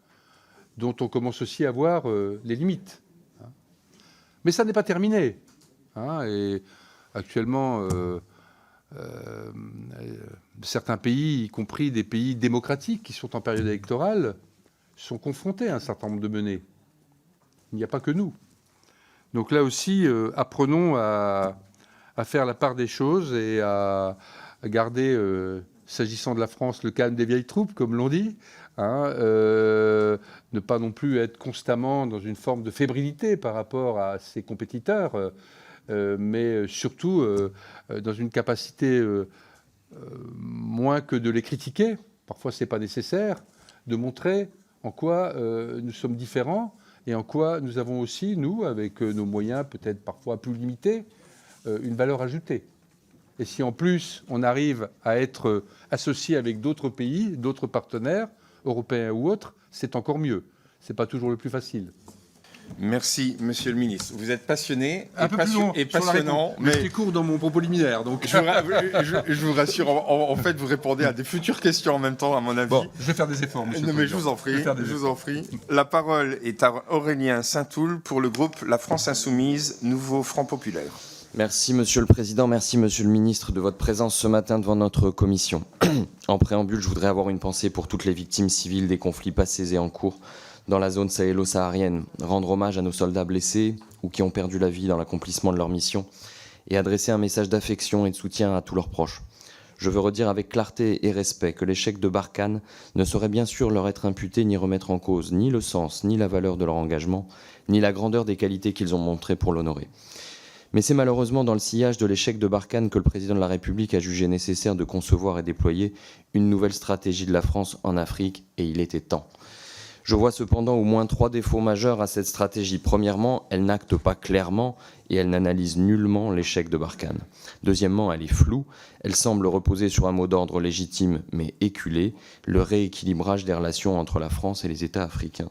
dont on commence aussi à voir les limites. Mais ça n'est pas terminé. Et actuellement, certains pays, y compris des pays démocratiques qui sont en période électorale, sont confrontés à un certain nombre de menées. Il n'y a pas que nous. Donc là aussi, apprenons à faire la part des choses et à garder, s'agissant de la France, le calme des vieilles troupes, comme l'on dit, ne pas non plus être constamment dans une forme de fébrilité par rapport à ses compétiteurs, mais surtout dans une capacité, moins que de les critiquer, parfois ce n'est pas nécessaire, de montrer en quoi nous sommes différents et en quoi nous avons aussi, nous, avec nos moyens peut-être parfois plus limités, une valeur ajoutée. Et si en plus on arrive à être associé avec d'autres pays, d'autres partenaires, européens ou autres, c'est encore mieux. Ce n'est pas toujours le plus facile. Merci, Monsieur le Ministre. Vous êtes passionné et passionnant. Mais j'étais court dans mon propos liminaire. Donc. Je vous rassure, en fait, vous répondez à des futures questions en même temps, à mon avis. Bon, je vais faire des efforts, monsieur. Non, mais je vous en prie. Je vous en prie. La parole est à Aurélien Saint-Toul pour le groupe La France Insoumise, Nouveau Front Populaire. Merci, Monsieur le Président. Merci, Monsieur le Ministre, de votre présence ce matin devant notre commission. En préambule, je voudrais avoir une pensée pour toutes les victimes civiles des conflits passés et en cours dans la zone sahélo-saharienne, rendre hommage à nos soldats blessés ou qui ont perdu la vie dans l'accomplissement de leur mission et adresser un message d'affection et de soutien à tous leurs proches. Je veux redire avec clarté et respect que l'échec de Barkhane ne saurait bien sûr leur être imputé ni remettre en cause ni le sens, ni la valeur de leur engagement, ni la grandeur des qualités qu'ils ont montrées pour l'honorer. Mais c'est malheureusement dans le sillage de l'échec de Barkhane que le président de la République a jugé nécessaire de concevoir et déployer une nouvelle stratégie de la France en Afrique, et il était temps. Je vois cependant au moins 3 défauts majeurs à cette stratégie. Premièrement, elle n'acte pas clairement et elle n'analyse nullement l'échec de Barkhane. Deuxièmement, elle est floue. Elle semble reposer sur un mot d'ordre légitime mais éculé, le rééquilibrage des relations entre la France et les États africains.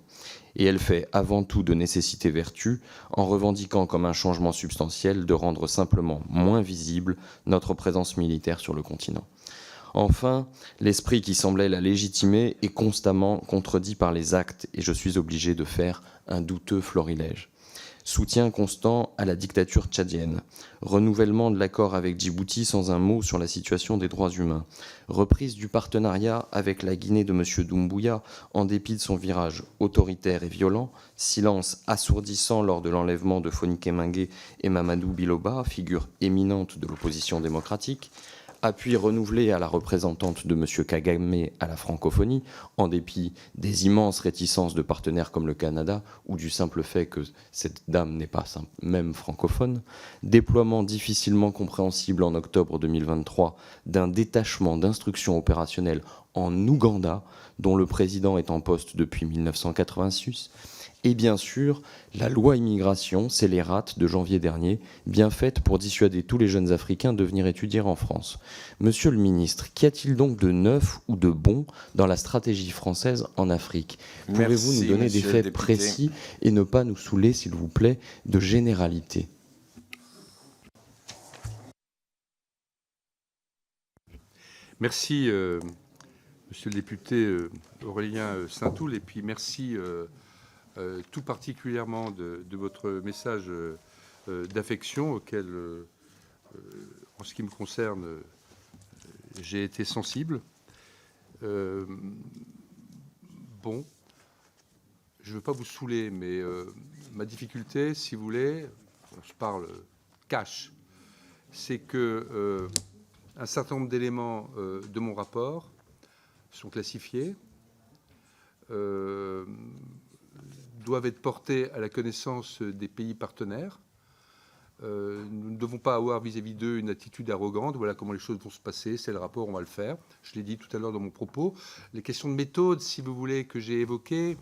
et elle fait avant tout de nécessité vertu, en revendiquant comme un changement substantiel de rendre simplement moins visible notre présence militaire sur le continent. Enfin, l'esprit qui semblait la légitimer est constamment contredit par les actes, et je suis obligé de faire un douteux florilège. Soutien constant à la dictature tchadienne, renouvellement de l'accord avec Djibouti sans un mot sur la situation des droits humains, reprise du partenariat avec la Guinée de M. Doumbouya en dépit de son virage autoritaire et violent, silence assourdissant lors de l'enlèvement de Fonike Mengue et Mamadou Biloba, figure éminente de l'opposition démocratique, appui renouvelé à la représentante de M. Kagame à la francophonie, en dépit des immenses réticences de partenaires comme le Canada ou du simple fait que cette dame n'est pas même francophone, déploiement difficilement compréhensible en octobre 2023 d'un détachement d'instructions opérationnelles en Ouganda, dont le président est en poste depuis 1986, et bien sûr, la loi immigration scélérate de janvier dernier, bien faite pour dissuader tous les jeunes Africains de venir étudier en France. Monsieur le ministre, qu'y a-t-il donc de neuf ou de bon dans la stratégie française en Afrique? Pouvez-vous nous donner des faits précis et ne pas nous saouler, s'il vous plaît, de généralités? Merci, monsieur le député Aurélien Saint-Toul, et puis merci tout particulièrement de votre message d'affection auquel, en ce qui me concerne, j'ai été sensible. Bon, je ne veux pas vous saouler, mais ma difficulté, si vous voulez, je parle cash, c'est que un certain nombre d'éléments de mon rapport sont classifiés, doivent être portés à la connaissance des pays partenaires. Nous ne devons pas avoir vis-à-vis d'eux une attitude arrogante. Voilà comment les choses vont se passer. C'est le rapport, on va le faire. Je l'ai dit tout à l'heure dans mon propos. Les questions de méthode, si vous voulez, que j'ai évoquées,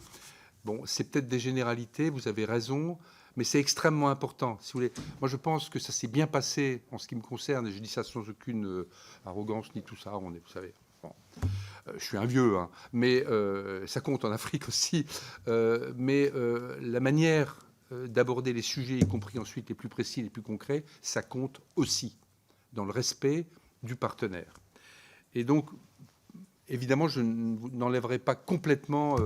bon, c'est peut-être des généralités, vous avez raison, mais c'est extrêmement important. Si vous voulez, moi, je pense que ça s'est bien passé en ce qui me concerne, et je dis ça sans aucune arrogance ni tout ça. On est, vous savez. Bon. Je suis un vieux, hein, mais ça compte en Afrique aussi. Mais la manière d'aborder les sujets, y compris ensuite les plus précis, les plus concrets, ça compte aussi dans le respect du partenaire. Et donc, évidemment, je n'enlèverai pas complètement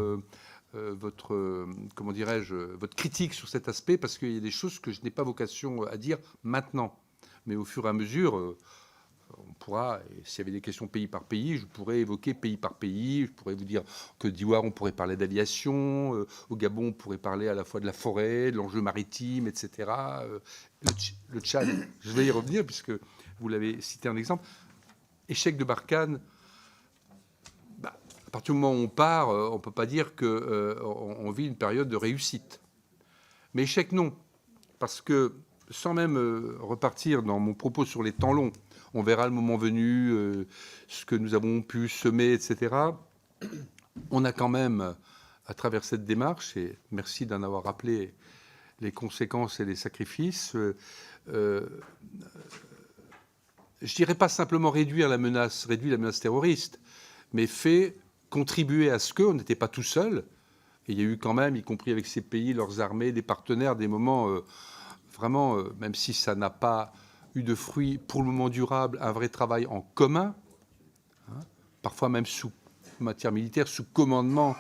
votre, comment dirais-je, votre critique sur cet aspect, parce qu'il y a des choses que je n'ai pas vocation à dire maintenant. Mais au fur et à mesure, on pourra, s'il y avait des questions pays par pays, je pourrais évoquer pays par pays. Je pourrais vous dire que d'Ivoire, on pourrait parler d'aviation. Au Gabon, on pourrait parler à la fois de la forêt, de l'enjeu maritime, etc. Le Tchad, je vais y revenir puisque vous l'avez cité un exemple. Échec de Barkhane. Bah, à partir du moment où on part, on ne peut pas dire qu'on vit une période de réussite. Mais échec, non. Parce que, sans même repartir dans mon propos sur les temps longs, on verra le moment venu, ce que nous avons pu semer, etc. On a quand même, à travers cette démarche, et merci d'en avoir rappelé les conséquences et les sacrifices, je dirais pas simplement réduire la menace terroriste, mais fait contribuer à ce qu'on n'était pas tout seul. Et il y a eu quand même, y compris avec ces pays, leurs armées, des partenaires, des moments vraiment, même si ça n'a pas eu de fruits pour le moment durable, un vrai travail en commun, hein, parfois même sous matière militaire, sous commandement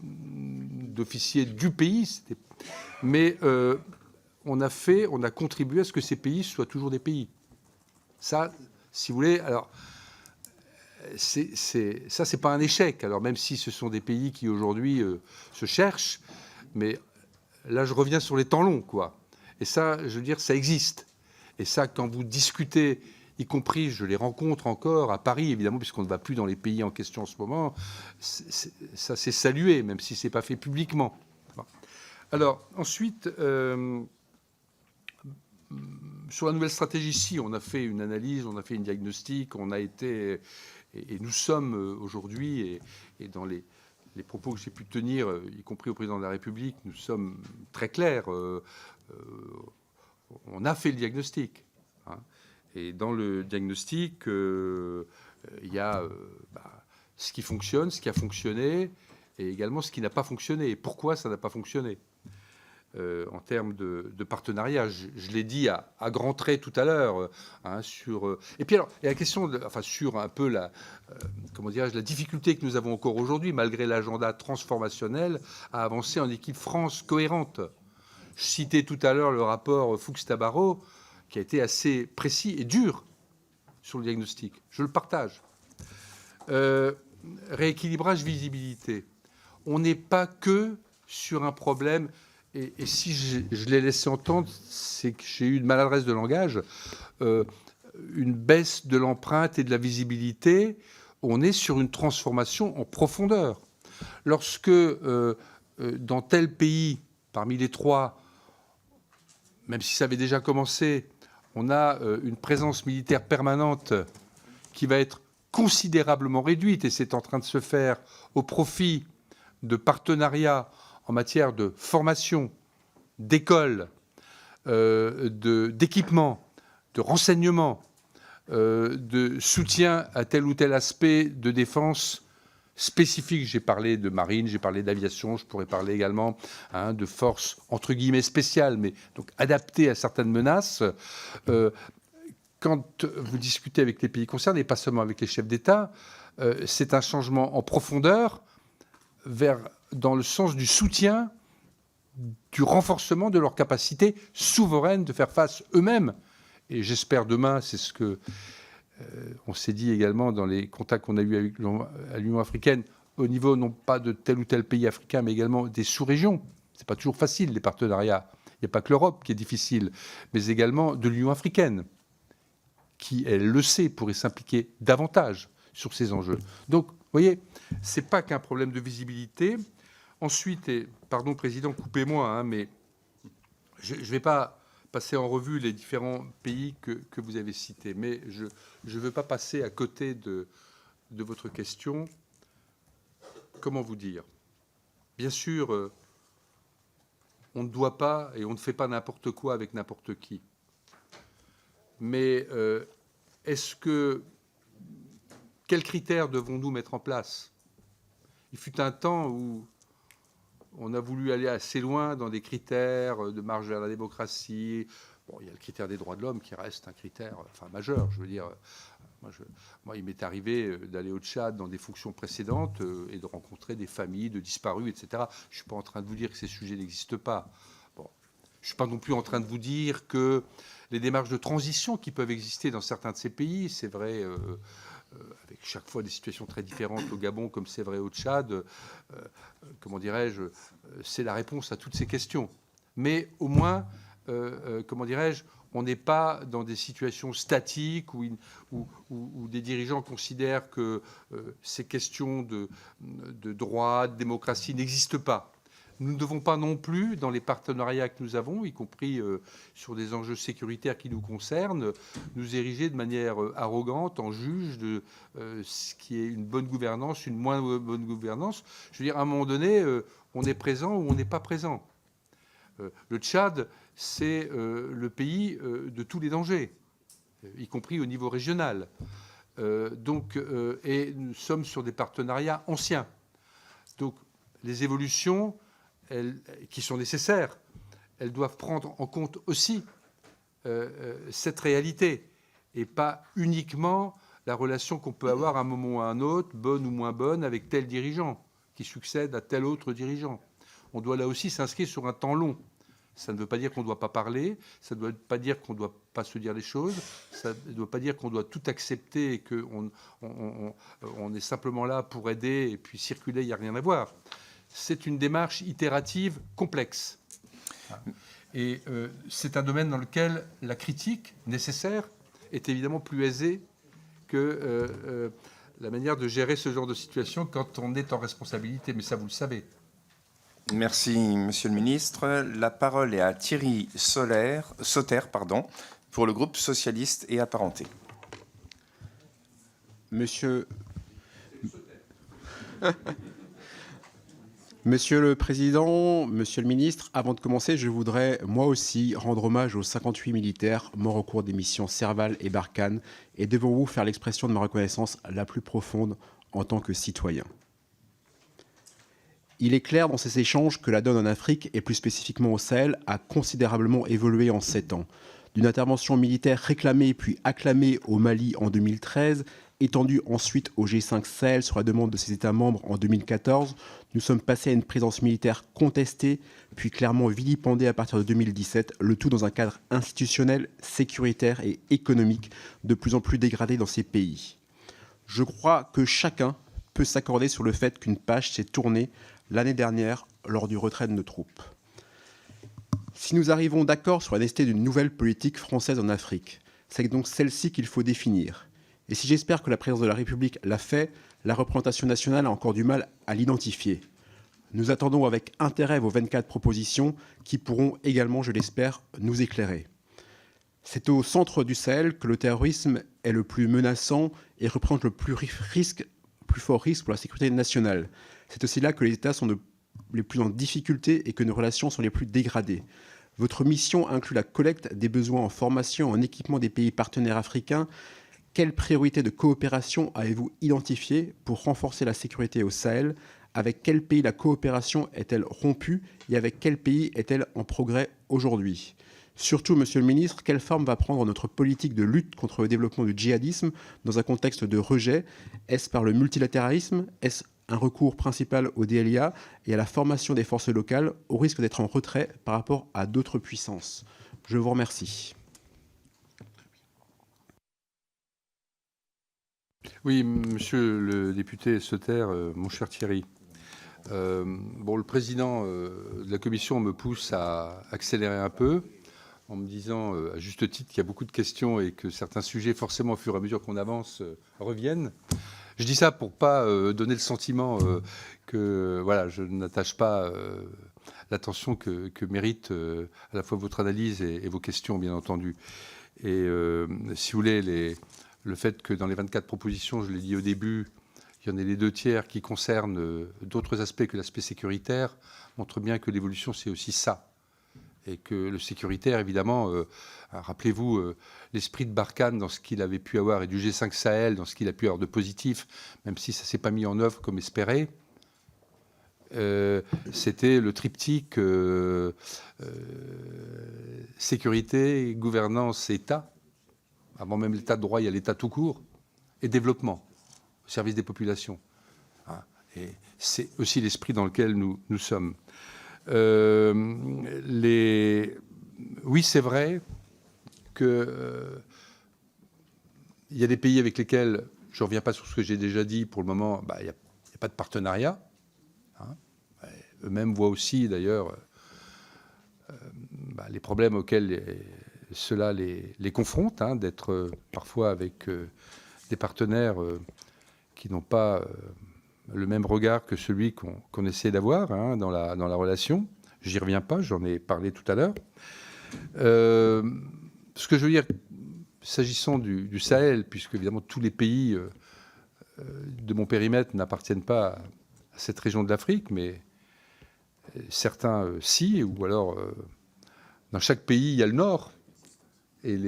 d'officiers du pays. Mais on a contribué à ce que ces pays soient toujours des pays. Ça, si vous voulez, alors ça, c'est pas un échec. Alors même si ce sont des pays qui aujourd'hui se cherchent, mais là, je reviens sur les temps longs, quoi. Et ça, je veux dire, ça existe. Et ça, quand vous discutez, y compris, je les rencontre encore à Paris, évidemment, puisqu'on ne va plus dans les pays en question en ce moment, ça s'est salué, même si ce n'est pas fait publiquement. Bon. Alors, ensuite, sur la nouvelle stratégie, si, on a fait une analyse, on a fait un diagnostic, on a été, et nous sommes aujourd'hui, et dans les propos que j'ai pu tenir, y compris au président de la République, nous sommes très clairs. On a fait le diagnostic. Hein, et dans le diagnostic, il y a ce qui fonctionne, ce qui a fonctionné, et également ce qui n'a pas fonctionné et pourquoi ça n'a pas fonctionné en termes de partenariat. Je l'ai dit à grands traits tout à l'heure. Et puis alors, il y a la question, sur un peu la difficulté que nous avons encore aujourd'hui, malgré l'agenda transformationnel, à avancer en équipe France cohérente. Je citais tout à l'heure le rapport Fuchs-Tabarot, qui a été assez précis et dur sur le diagnostic. Je le partage. Rééquilibrage, visibilité. On n'est pas que sur un problème, et si je l'ai laissé entendre, c'est que j'ai eu une maladresse de langage, une baisse de l'empreinte et de la visibilité. On est sur une transformation en profondeur. Lorsque, dans tel pays, parmi les 3, même si ça avait déjà commencé, on a une présence militaire permanente qui va être considérablement réduite, et c'est en train de se faire au profit de partenariats en matière de formation, d'école, d'équipement, de renseignement, de soutien à tel ou tel aspect de défense spécifique. J'ai parlé de marine, j'ai parlé d'aviation, je pourrais parler également de forces entre guillemets spéciales, mais donc adaptées à certaines menaces. Quand vous discutez avec les pays concernés, et pas seulement avec les chefs d'État, c'est un changement en profondeur dans le sens du soutien, du renforcement de leur capacité souveraine de faire face eux-mêmes. Et j'espère demain, c'est ce que on s'est dit également dans les contacts qu'on a eus avec l'Union africaine, au niveau non pas de tel ou tel pays africain, mais également des sous-régions. Ce n'est pas toujours facile, les partenariats. Il n'y a pas que l'Europe qui est difficile, mais également de l'Union africaine, qui, elle le sait, pourrait s'impliquer davantage sur ces enjeux. Donc, vous voyez, ce n'est pas qu'un problème de visibilité. Ensuite, et pardon, Président, coupez-moi, mais je ne vais pas passer en revue les différents pays que vous avez cités, mais je ne veux pas passer à côté de votre question. Comment vous dire ? Bien sûr, on ne doit pas et on ne fait pas n'importe quoi avec n'importe qui. Mais quels critères devons-nous mettre en place ? Il fut un temps où on a voulu aller assez loin dans des critères de marge vers la démocratie. Bon, il y a le critère des droits de l'homme qui reste un critère majeur. Je veux dire, moi, il m'est arrivé d'aller au Tchad dans des fonctions précédentes et de rencontrer des familles de disparus, etc. Je ne suis pas en train de vous dire que ces sujets n'existent pas. Bon, je ne suis pas non plus en train de vous dire que les démarches de transition qui peuvent exister dans certains de ces pays, c'est vrai, avec chaque fois des situations très différentes au Gabon, comme c'est vrai au Tchad, comment dirais-je, c'est la réponse à toutes ces questions. Mais au moins, comment dirais-je, on n'est pas dans des situations statiques où des dirigeants considèrent que ces questions de droit, de démocratie n'existent pas. Nous ne devons pas non plus, dans les partenariats que nous avons, y compris sur des enjeux sécuritaires qui nous concernent, nous ériger de manière arrogante en juge de ce qui est une bonne gouvernance, une moins bonne gouvernance. Je veux dire, à un moment donné, on est présent ou on n'est pas présent. Le Tchad, c'est le pays de tous les dangers, y compris au niveau régional. Et nous sommes sur des partenariats anciens. Donc, les évolutions qui sont nécessaires, elles doivent prendre en compte aussi cette réalité et pas uniquement la relation qu'on peut avoir à un moment ou à un autre, bonne ou moins bonne, avec tel dirigeant qui succède à tel autre dirigeant. On doit là aussi s'inscrire sur un temps long. Ça ne veut pas dire qu'on ne doit pas parler, ça ne veut pas dire qu'on ne doit pas se dire les choses, ça ne doit pas dire qu'on doit tout accepter et qu'on est simplement là pour aider et puis circuler, il n'y a rien à voir. C'est une démarche itérative complexe. Et c'est un domaine dans lequel la critique nécessaire est évidemment plus aisée que la manière de gérer ce genre de situation quand on est en responsabilité. Mais ça, vous le savez. Merci, Monsieur le Ministre. La parole est à Thierry Sauter, pour le groupe socialiste et apparenté. Monsieur le Président, Monsieur le Ministre, avant de commencer, je voudrais moi aussi rendre hommage aux 58 militaires morts au cours des missions Serval et Barkhane et devant vous faire l'expression de ma reconnaissance la plus profonde en tant que citoyen. Il est clair dans ces échanges que la donne en Afrique, et plus spécifiquement au Sahel, a considérablement évolué en 7 ans. D'une intervention militaire réclamée puis acclamée au Mali en 2013, étendue ensuite au G5 Sahel sur la demande de ses États membres en 2014, nous sommes passés à une présence militaire contestée, puis clairement vilipendée à partir de 2017, le tout dans un cadre institutionnel, sécuritaire et économique de plus en plus dégradé dans ces pays. Je crois que chacun peut s'accorder sur le fait qu'une page s'est tournée l'année dernière lors du retrait de nos troupes. Si nous arrivons d'accord sur la nécessité d'une nouvelle politique française en Afrique, c'est donc celle-ci qu'il faut définir. Et si j'espère que la présidence de la République l'a fait, la représentation nationale a encore du mal à l'identifier. Nous attendons avec intérêt vos 24 propositions qui pourront également, je l'espère, nous éclairer. C'est au centre du Sahel que le terrorisme est le plus menaçant et représente le plus fort risque pour la sécurité nationale. C'est aussi là que les États sont les plus en difficulté et que nos relations sont les plus dégradées. Votre mission inclut la collecte des besoins en formation et en équipement des pays partenaires africains. Quelles priorités de coopération avez-vous identifiées pour renforcer la sécurité au Sahel? Avec quel pays la coopération est-elle rompue et avec quel pays est-elle en progrès aujourd'hui? Surtout, Monsieur le Ministre, quelle forme va prendre notre politique de lutte contre le développement du djihadisme dans un contexte de rejet? Est-ce par le multilatéralisme? Est-ce un recours principal au DLIA et à la formation des forces locales, au risque d'être en retrait par rapport à d'autres puissances? Je vous remercie. Oui, monsieur le député Sauter, mon cher Thierry. Le président de la commission me pousse à accélérer un peu en me disant, à juste titre, qu'il y a beaucoup de questions et que certains sujets, forcément, au fur et à mesure qu'on avance, reviennent. Je dis ça pour pas donner le sentiment que voilà, je n'attache pas l'attention que mérite à la fois votre analyse et vos questions, bien entendu. Et si vous voulez, le fait que dans les 24 propositions, je l'ai dit au début, il y en ait les 2 tiers qui concernent d'autres aspects que l'aspect sécuritaire, montre bien que l'évolution, c'est aussi ça. Et que le sécuritaire, évidemment, rappelez-vous l'esprit de Barkhane dans ce qu'il avait pu avoir, et du G5 Sahel dans ce qu'il a pu avoir de positif, même si ça ne s'est pas mis en œuvre comme espéré, c'était le triptyque sécurité, gouvernance, État. Avant même l'État de droit, il y a l'État tout court, et développement, au service des populations. Et c'est aussi l'esprit dans lequel nous sommes. Oui, c'est vrai qu'il y a des pays avec lesquels, je ne reviens pas sur ce que j'ai déjà dit, pour le moment, il n'y a pas de partenariat. Eux-mêmes voient aussi, d'ailleurs, les problèmes auxquels cela les confronte, d'être parfois avec des partenaires qui n'ont pas le même regard que celui qu'on essaie d'avoir dans la relation. J'y reviens pas, j'en ai parlé tout à l'heure. Ce que je veux dire, s'agissant du Sahel, puisque évidemment tous les pays de mon périmètre n'appartiennent pas à cette région de l'Afrique, mais certains si, ou alors dans chaque pays il y a le Nord et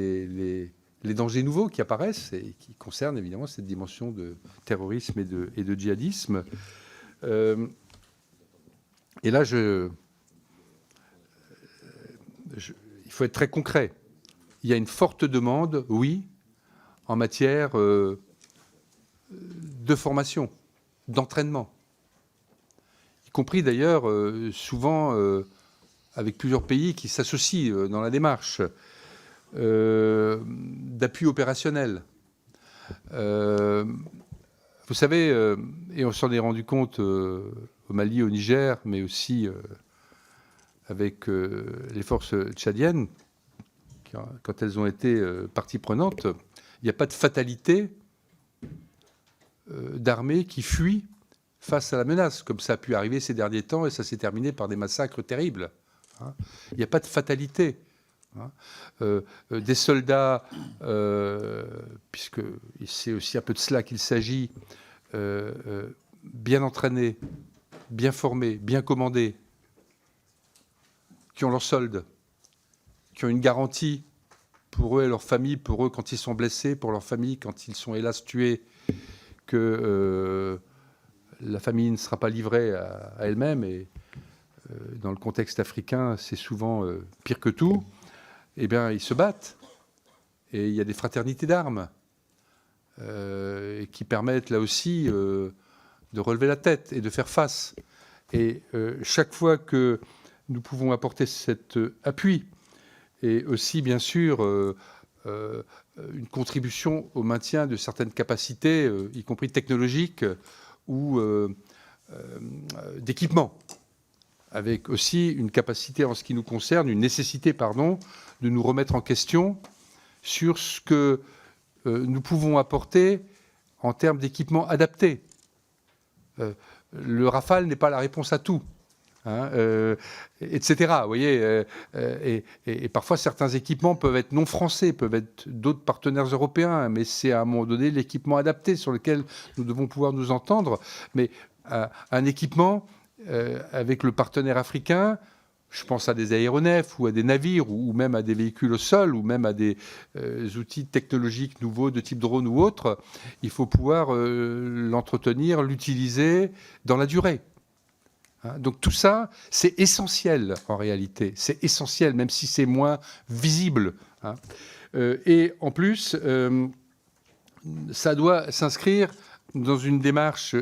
les dangers nouveaux qui apparaissent et qui concernent évidemment cette dimension de terrorisme et de djihadisme. Et là, il faut être très concret. Il y a une forte demande, oui, en matière de formation, d'entraînement, y compris d'ailleurs souvent avec plusieurs pays qui s'associent dans la démarche. D'appui opérationnel. Vous savez, et on s'en est rendu compte au Mali, au Niger, mais aussi avec les forces tchadiennes, quand elles ont été partie prenante, il n'y a pas de fatalité d'armées qui fuient face à la menace, comme ça a pu arriver ces derniers temps, et ça s'est terminé par des massacres terribles. Il n'y a pas de fatalité. Des soldats, puisque c'est aussi un peu de cela qu'il s'agit, bien entraînés, bien formés, bien commandés, qui ont leur solde, qui ont une garantie pour eux et leur famille, pour eux quand ils sont blessés, pour leur famille quand ils sont hélas tués, que la famille ne sera pas livrée à elle-même, et dans le contexte africain, c'est souvent pire que tout, eh bien, ils se battent. Et il y a des fraternités d'armes qui permettent, là aussi, de relever la tête et de faire face. Et chaque fois que nous pouvons apporter cet appui, et aussi, bien sûr, une contribution au maintien de certaines capacités, y compris technologiques ou d'équipement, avec aussi une capacité en ce qui nous concerne, une nécessité, pardon, de nous remettre en question sur ce que nous pouvons apporter en termes d'équipement adapté. Le Rafale n'est pas la réponse à tout, hein, etc. Vous voyez, et parfois certains équipements peuvent être non français, peuvent être d'autres partenaires européens, mais c'est à un moment donné l'équipement adapté sur lequel nous devons pouvoir nous entendre. Mais un équipement avec le partenaire africain, je pense à des aéronefs ou à des navires ou même à des véhicules au sol ou même à des outils technologiques nouveaux de type drone ou autre, il faut pouvoir l'entretenir, l'utiliser dans la durée. Hein, donc tout ça, c'est essentiel en réalité. C'est essentiel, même si c'est moins visible. Hein. Et en plus, ça doit s'inscrire dans une démarche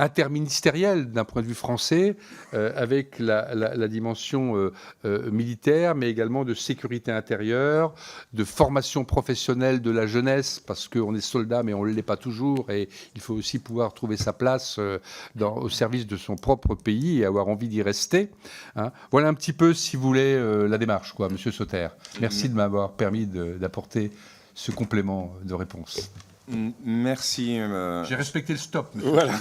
interministérielle d'un point de vue français, avec la dimension militaire, mais également de sécurité intérieure, de formation professionnelle de la jeunesse, parce qu'on est soldat, mais on ne l'est pas toujours, et il faut aussi pouvoir trouver sa place au service de son propre pays et avoir envie d'y rester. Hein. Voilà un petit peu, si vous voulez, la démarche, quoi, Monsieur Sauter. Merci de m'avoir permis d'apporter ce complément de réponse. Merci. J'ai respecté le stop, monsieur Voilà.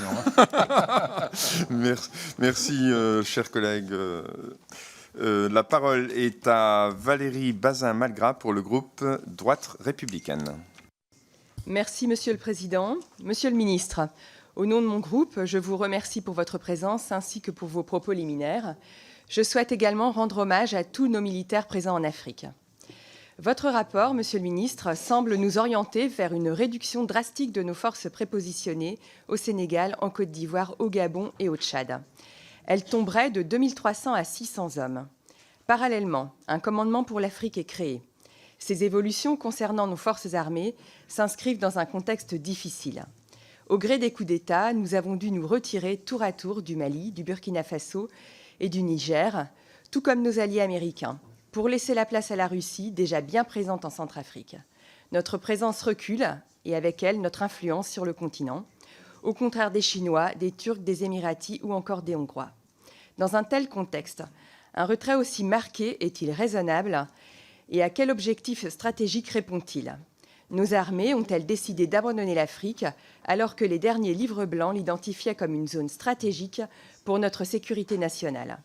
le Président. Merci, chers collègues. La parole est à Valérie Bazin-Malgras pour le groupe Droite républicaine. Merci, Monsieur le Président. Monsieur le Ministre, au nom de mon groupe, je vous remercie pour votre présence ainsi que pour vos propos liminaires. Je souhaite également rendre hommage à tous nos militaires présents en Afrique. Votre rapport, Monsieur le Ministre, semble nous orienter vers une réduction drastique de nos forces prépositionnées au Sénégal, en Côte d'Ivoire, au Gabon et au Tchad. Elles tomberaient de 2300 à 600 hommes. Parallèlement, un commandement pour l'Afrique est créé. Ces évolutions concernant nos forces armées s'inscrivent dans un contexte difficile. Au gré des coups d'État, nous avons dû nous retirer tour à tour du Mali, du Burkina Faso et du Niger, tout comme nos alliés américains, pour laisser la place à la Russie, déjà bien présente en Centrafrique. Notre présence recule, et avec elle, notre influence sur le continent, au contraire des Chinois, des Turcs, des Émiratis ou encore des Hongrois. Dans un tel contexte, un retrait aussi marqué est-il raisonnable, et à quel objectif stratégique répond-il ? Nos armées ont-elles décidé d'abandonner l'Afrique, alors que les derniers livres blancs l'identifiaient comme une zone stratégique pour notre sécurité nationale ?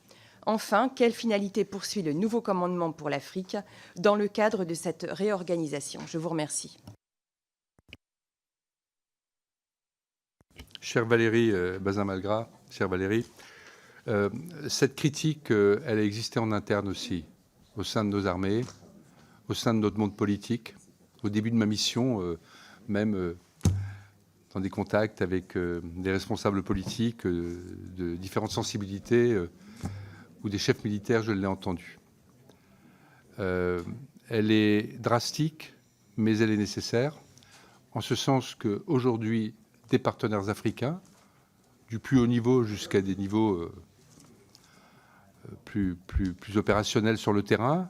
Enfin, quelle finalité poursuit le nouveau commandement pour l'Afrique dans le cadre de cette réorganisation ? Je vous remercie. Chère Valérie Bazin-Malgras, chère Valérie, cette critique, elle a existé en interne aussi, au sein de nos armées, au sein de notre monde politique. Au début de ma mission, même dans des contacts avec des responsables politiques de différentes sensibilités, ou des chefs militaires, je l'ai entendu. Elle est drastique, mais elle est nécessaire, en ce sens qu'aujourd'hui, des partenaires africains, du plus haut niveau jusqu'à des niveaux plus opérationnels sur le terrain,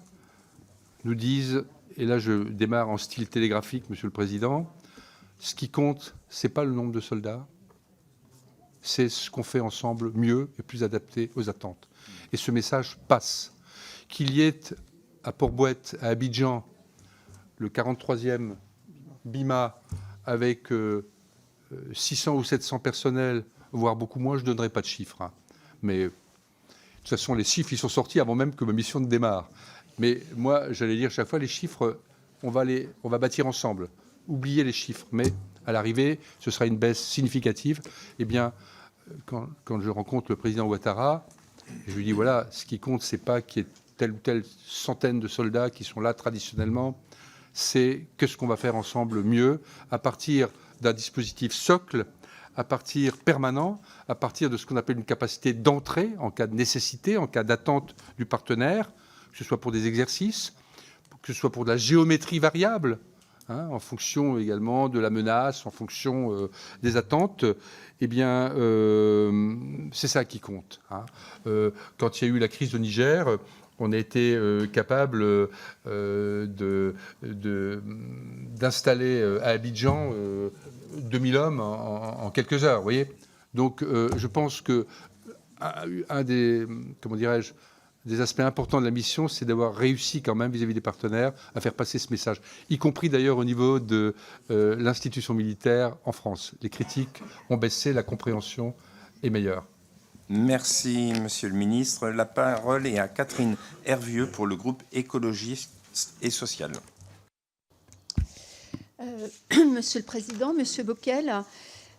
nous disent, et là je démarre en style télégraphique, Monsieur le Président, ce qui compte, ce n'est pas le nombre de soldats, c'est ce qu'on fait ensemble mieux et plus adapté aux attentes. Et ce message passe. Qu'il y ait à Port-Bouët, à Abidjan, le 43e BIMA avec 600 ou 700 personnels, voire beaucoup moins, je ne donnerai pas de chiffres. Hein. Mais de toute façon, les chiffres, ils sont sortis avant même que ma mission ne démarre. Mais moi, j'allais dire chaque fois, les chiffres, on va bâtir ensemble. Oubliez les chiffres. Mais à l'arrivée, ce sera une baisse significative. Eh bien, quand je rencontre le président Ouattara, je lui dis, voilà, ce qui compte, c'est pas qu'il y ait telle ou telle centaine de soldats qui sont là traditionnellement, c'est qu'est-ce qu'on va faire ensemble mieux à partir d'un dispositif socle permanent, à partir de ce qu'on appelle une capacité d'entrée en cas de nécessité, en cas d'attente du partenaire, que ce soit pour des exercices, que ce soit pour de la géométrie variable, en fonction également de la menace, en fonction des attentes, eh bien, c'est ça qui compte. Quand il y a eu la crise au Niger, on a été capable d'installer à Abidjan 2000 hommes en quelques heures, vous voyez. Donc, je pense que un des, comment dirais-je, des aspects importants de la mission, c'est d'avoir réussi quand même vis-à-vis des partenaires à faire passer ce message, y compris d'ailleurs au niveau de l'institution militaire en France. Les critiques ont baissé, la compréhension est meilleure. Merci, Monsieur le Ministre. La parole est à Catherine Hervieux pour le groupe écologiste et social. Monsieur le Président, Monsieur Bockel,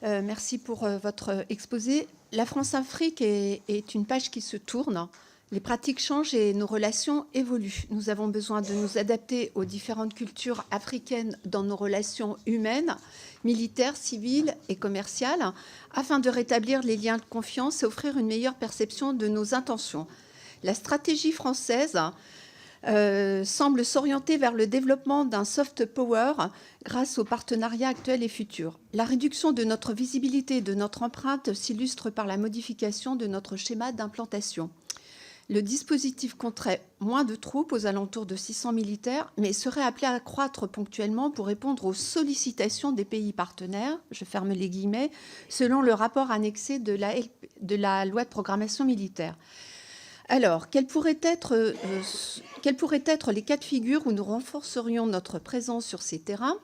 merci pour votre exposé. La France-Afrique est une page qui se tourne. Les pratiques changent et nos relations évoluent. Nous avons besoin de nous adapter aux différentes cultures africaines dans nos relations humaines, militaires, civiles et commerciales, afin de rétablir les liens de confiance et offrir une meilleure perception de nos intentions. La stratégie française semble s'orienter vers le développement d'un soft power grâce aux partenariats actuels et futurs. La réduction de notre visibilité et de notre empreinte s'illustre par la modification de notre schéma d'implantation. Le dispositif compterait moins de troupes, aux alentours de 600 militaires, mais serait appelé à croître ponctuellement pour répondre aux sollicitations des pays partenaires, je ferme les guillemets, selon le rapport annexé de la loi de programmation militaire. Alors, quels pourraient être les cas de figure où nous renforcerions notre présence sur ces terrains ?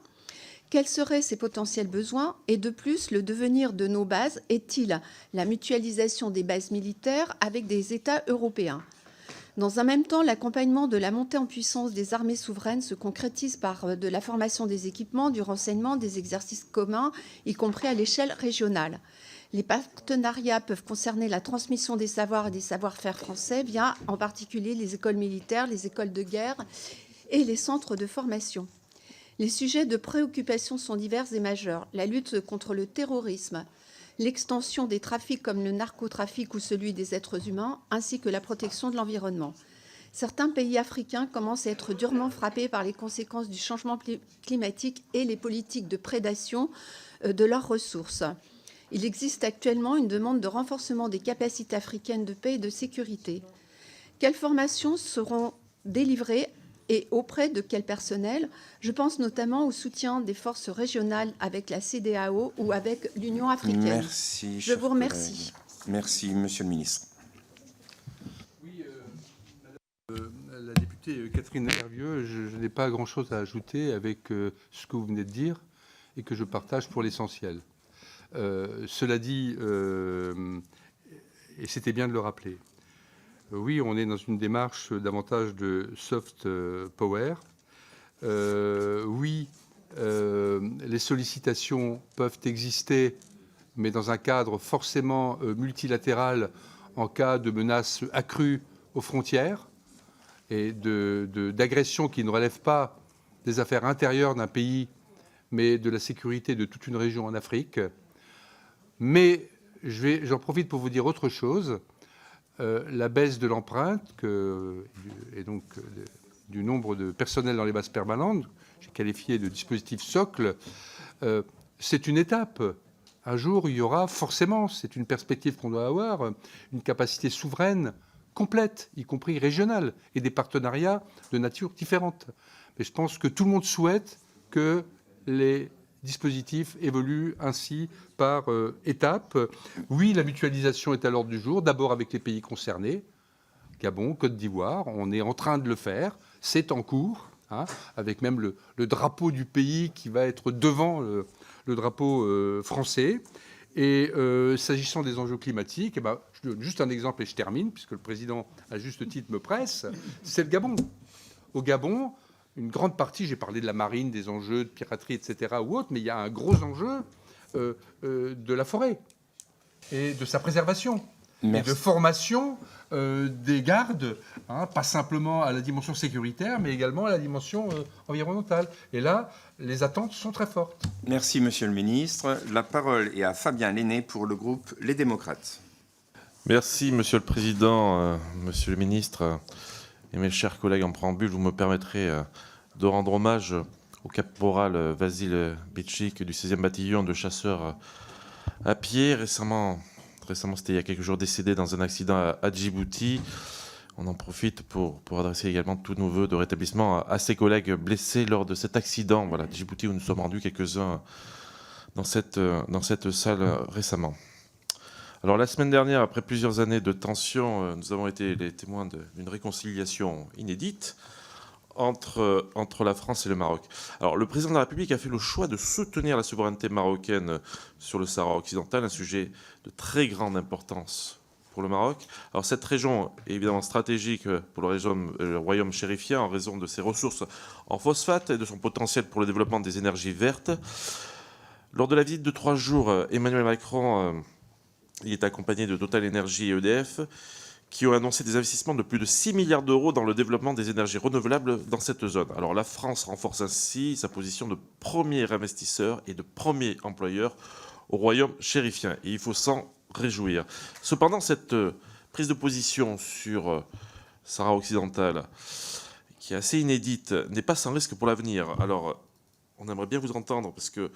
Quels seraient ces potentiels besoins? Et de plus, le devenir de nos bases est-il la mutualisation des bases militaires avec des États européens? Dans un même temps, l'accompagnement de la montée en puissance des armées souveraines se concrétise par de la formation des équipements, du renseignement, des exercices communs, y compris à l'échelle régionale. Les partenariats peuvent concerner la transmission des savoirs et des savoir-faire français via en particulier les écoles militaires, les écoles de guerre et les centres de formation. Les sujets de préoccupation sont divers et majeurs. La lutte contre le terrorisme, l'extension des trafics comme le narcotrafic ou celui des êtres humains, ainsi que la protection de l'environnement. Certains pays africains commencent à être durement frappés par les conséquences du changement climatique et les politiques de prédation de leurs ressources. Il existe actuellement une demande de renforcement des capacités africaines de paix et de sécurité. Quelles formations seront délivrées et auprès de quel personnel? Je pense notamment au soutien des forces régionales avec la CEDEAO ou avec l'Union africaine. Merci. Je vous remercie. Merci, Monsieur le Ministre. Oui, la députée Catherine Hervieux, je n'ai pas grand-chose à ajouter avec ce que vous venez de dire et que je partage pour l'essentiel. Cela dit, et c'était bien de le rappeler, oui, on est dans une démarche davantage de soft power. Oui, les sollicitations peuvent exister, mais dans un cadre forcément multilatéral en cas de menace accrue aux frontières et d'agressions qui ne relèvent pas des affaires intérieures d'un pays, mais de la sécurité de toute une région en Afrique. Mais j'en profite pour vous dire autre chose. La baisse de l'empreinte et donc du nombre de personnel dans les bases permanentes, j'ai qualifié de dispositif socle, c'est une étape. Un jour, il y aura forcément, c'est une perspective qu'on doit avoir, une capacité souveraine complète, y compris régionale, et des partenariats de nature différente. Mais je pense que tout le monde souhaite que les dispositif évolue ainsi par étapes. Oui, la mutualisation est à l'ordre du jour, d'abord avec les pays concernés, Gabon, Côte d'Ivoire, on est en train de le faire, c'est en cours, avec même le drapeau du pays qui va être devant le drapeau français. Et s'agissant des enjeux climatiques, je donne juste un exemple et je termine, puisque le président, à juste titre, me presse, c'est le Gabon. Au Gabon, une grande partie, j'ai parlé de la marine, des enjeux de piraterie, etc., ou autre, mais il y a un gros enjeu de la forêt et de sa préservation. et Merci. de formation des gardes, hein, pas simplement à la dimension sécuritaire, mais également à la dimension environnementale. Et là, les attentes sont très fortes. Merci, Monsieur le Ministre. La parole est à Fabien Lenné pour le groupe Les Démocrates. Merci, Monsieur le Président, Monsieur le Ministre et mes chers collègues. En préambule, vous me permettrez de rendre hommage au caporal Vasil Bitchik du 16e bataillon de chasseurs à pied, récemment c'était il y a quelques jours, décédé dans un accident à Djibouti. On en profite pour adresser également tous nos voeux de rétablissement à ses collègues blessés lors de cet accident. Voilà, Djibouti, où nous sommes rendus quelques-uns dans cette salle récemment. Alors la semaine dernière, après plusieurs années de tensions, nous avons été les témoins d'une réconciliation inédite entre la France et le Maroc. Alors le président de la République a fait le choix de soutenir la souveraineté marocaine sur le Sahara occidental, un sujet de très grande importance pour le Maroc. Alors cette région est évidemment stratégique pour le royaume chérifien en raison de ses ressources en phosphate et de son potentiel pour le développement des énergies vertes. Lors de la visite de 3 jours, Emmanuel Macron il est accompagné de Total Energy et EDF, qui ont annoncé des investissements de plus de 6 milliards d'euros dans le développement des énergies renouvelables dans cette zone. Alors la France renforce ainsi sa position de premier investisseur et de premier employeur au royaume chérifien. Et il faut s'en réjouir. Cependant, cette prise de position sur Sahara occidental, qui est assez inédite, n'est pas sans risque pour l'avenir. Alors, on aimerait bien vous entendre, parce que